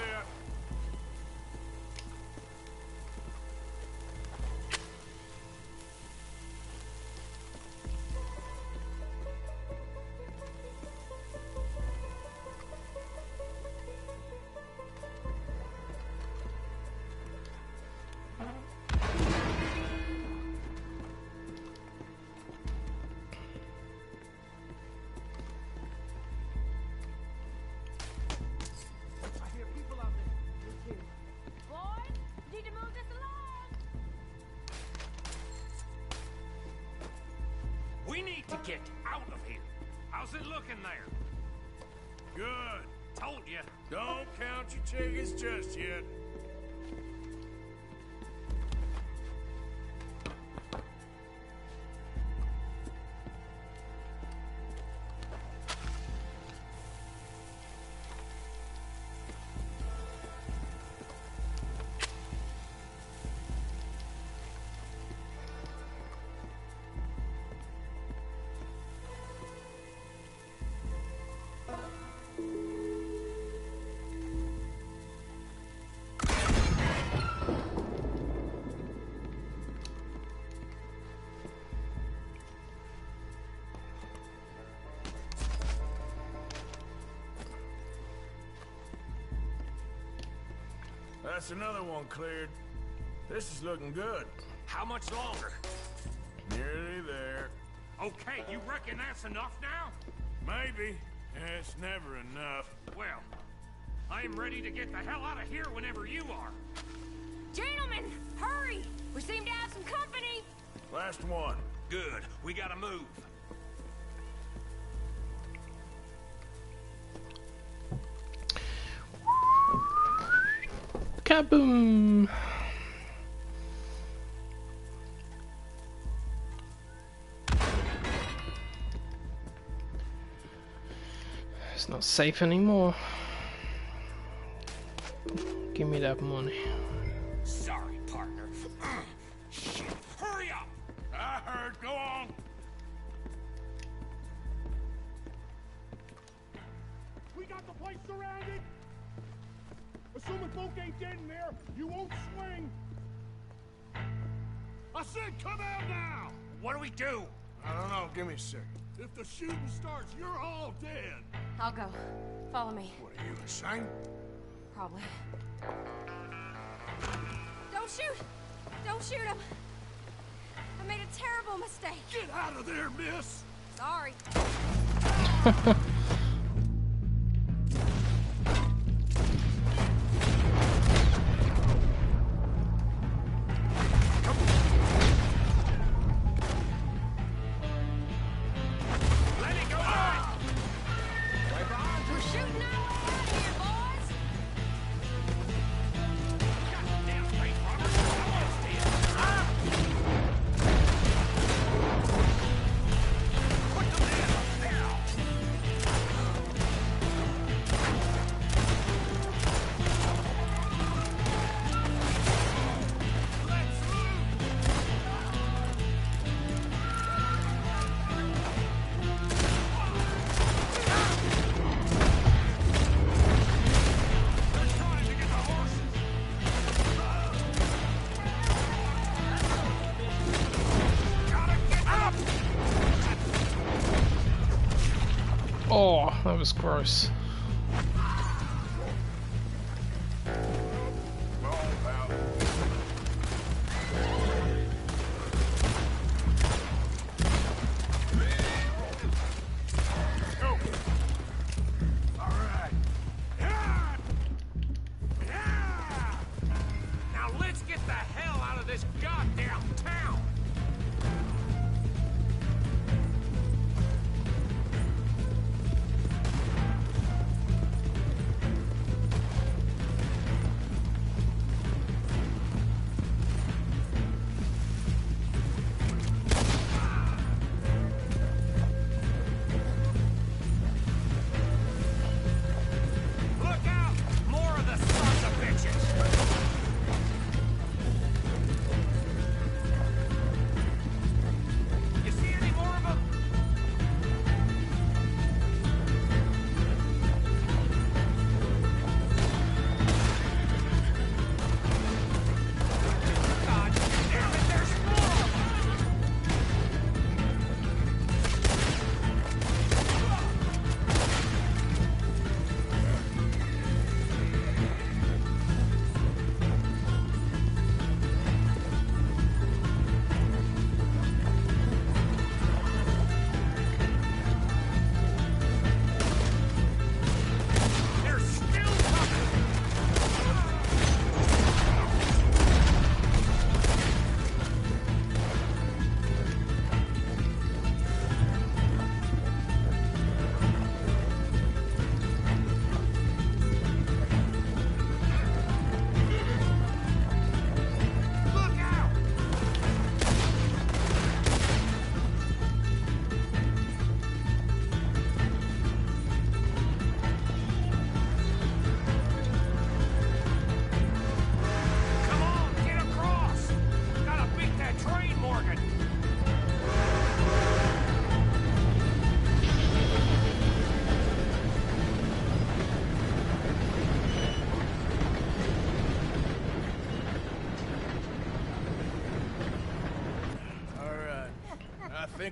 Get out of here. How's it looking there? Good. Told you. Don't count your chickens just yet. That's another one cleared. This is looking good. How much longer? Nearly there. Okay, you reckon that's enough now? Maybe. It's never enough. Well, I am ready to get the hell out of here whenever you are. Gentlemen, hurry! We seem to have some company. Last one. Good. We gotta move. Kaboom! It's not safe anymore. Give me that money. Sorry, partner. Shit. Hurry up! I heard. Go on. We got the place surrounded. Assuming folk ain't dead in there, you won't swing. I said come out now! What do we do? I don't know. Give me a second. If the shooting starts, you're all dead. I'll go. Follow me. What are you, insane? Probably. Don't shoot! Don't shoot him! I made a terrible mistake. Get out of there, miss! Sorry. Oh, that was gross. Now let's get the hell out of this goddamn town!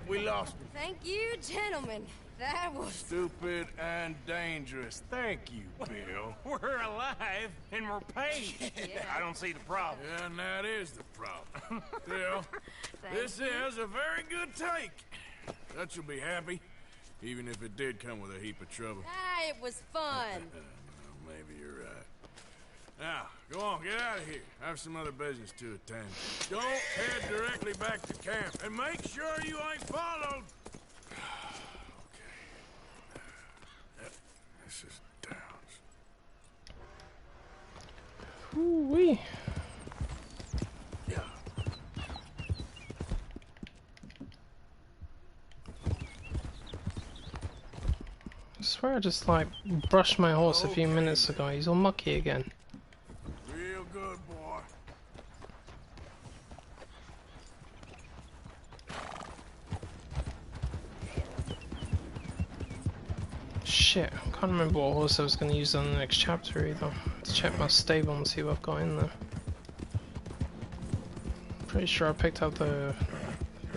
think we lost him. Thank you, gentlemen. That was... Stupid and dangerous. Thank you, Bill. We're alive and we're paid. Yeah. I don't see the problem. Yeah, and that is the problem. Bill, this is a very good take. Dutch will be happy, even if it did come with a heap of trouble. Ah, it was fun. Well, maybe you're right. Now, go on, get out of here. I have some other business to attend. Don't head directly back to camp, and make sure you ain't followed. This is Downs. Ooh-wee. Yeah. I swear I just like brushed my horse a few minutes ago. He's all mucky again. Real good, boy. Shit, I can't remember what horse I was going to use on the next chapter either. To check my stable and see what I've got in there. Pretty sure I picked up the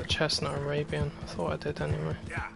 chestnut Arabian. I thought I did anyway. Yeah.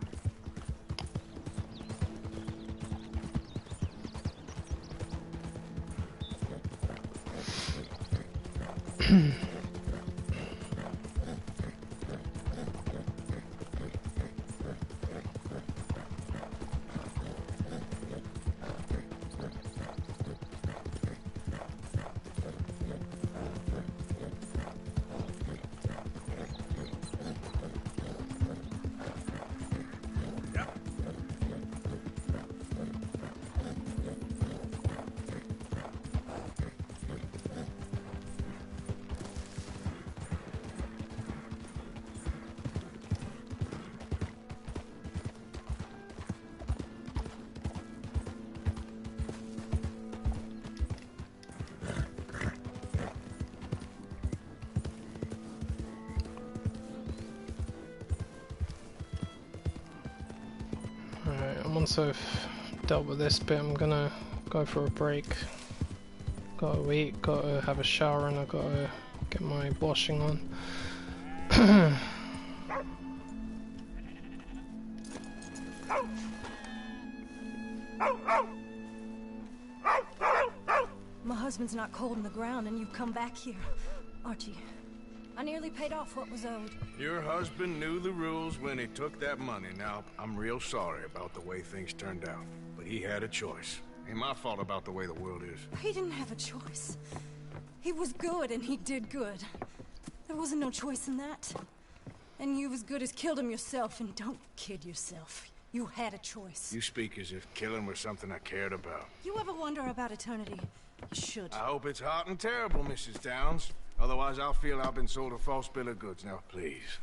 Once I've dealt with this bit, I'm gonna go for a break. Gotta eat, gotta have a shower, and I gotta get my washing on. My husband's not cold in the ground, and you've come back here. Archie, I nearly paid off what was owed. Your husband knew the rules when he took that money. Now, I'm real sorry about the way things turned out. But he had a choice. Ain't my fault about the way the world is. He didn't have a choice. He was good, and he did good. There wasn't no choice in that. And you as good as killed him yourself, and don't kid yourself. You had a choice. You speak as if killing was something I cared about. You ever wonder about eternity? You should. I hope it's hot and terrible, Mrs. Downs. Otherwise, I'll feel I've been sold a false bill of goods. Now, please,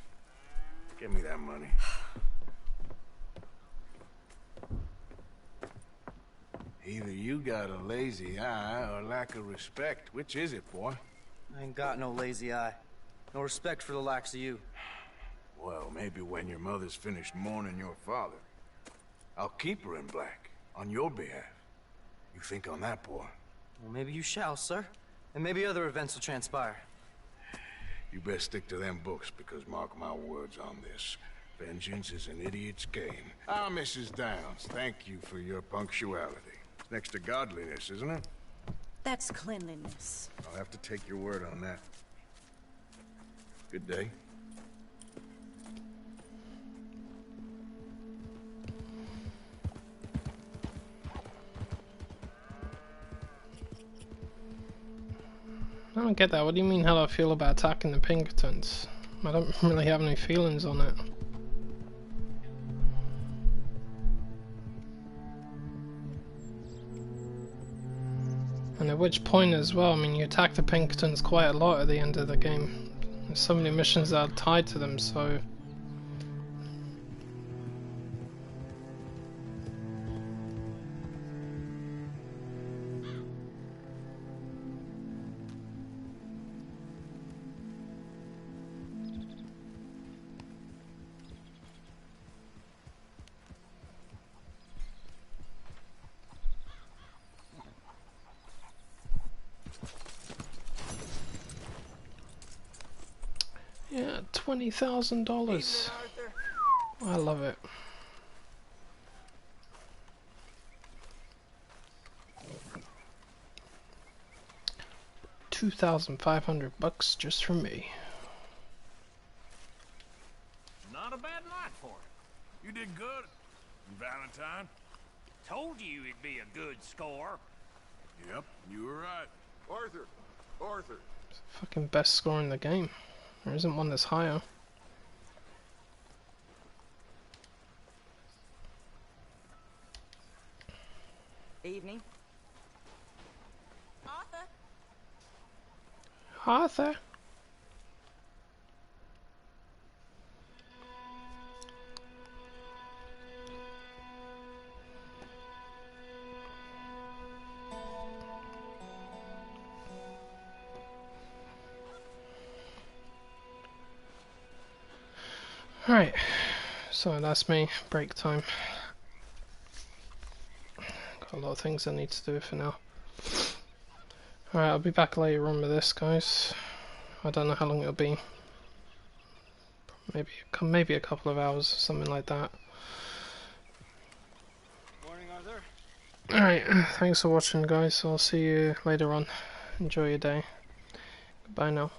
give me that money. Either you got a lazy eye or lack of respect. Which is it, boy? I ain't got no lazy eye. No respect for the likes of you. Well, maybe when your mother's finished mourning your father, I'll keep her in black, on your behalf. You think on that, boy? Well, maybe you shall, sir. And maybe other events will transpire. You best stick to them books, because mark my words on this. Vengeance is an idiot's game. Ah, Mrs. Downs, thank you for your punctuality. It's next to godliness, isn't it? That's cleanliness. I'll have to take your word on that. Good day. I don't get that. What do you mean how I feel about attacking the Pinkertons? I don't really have any feelings on it. And at which point as well, I mean, you attack the Pinkertons quite a lot at the end of the game. There's so many missions that are tied to them, so... Yeah, $20,000. I love it. 2,500 bucks just for me. Not a bad night for it. You did good, Valentine. Told you it'd be a good score. Yep, you were right. Arthur! Arthur! It's the fucking best score in the game. There isn't one that's higher. Evening. Arthur. Arthur. Right, so that's me, break time. Got a lot of things I need to do for now. Alright, I'll be back later on with this, guys. I don't know how long it'll be. Maybe a couple of hours or something like that. Morning, Arthur. Alright, thanks for watching, guys. I'll see you later on. Enjoy your day. Goodbye now.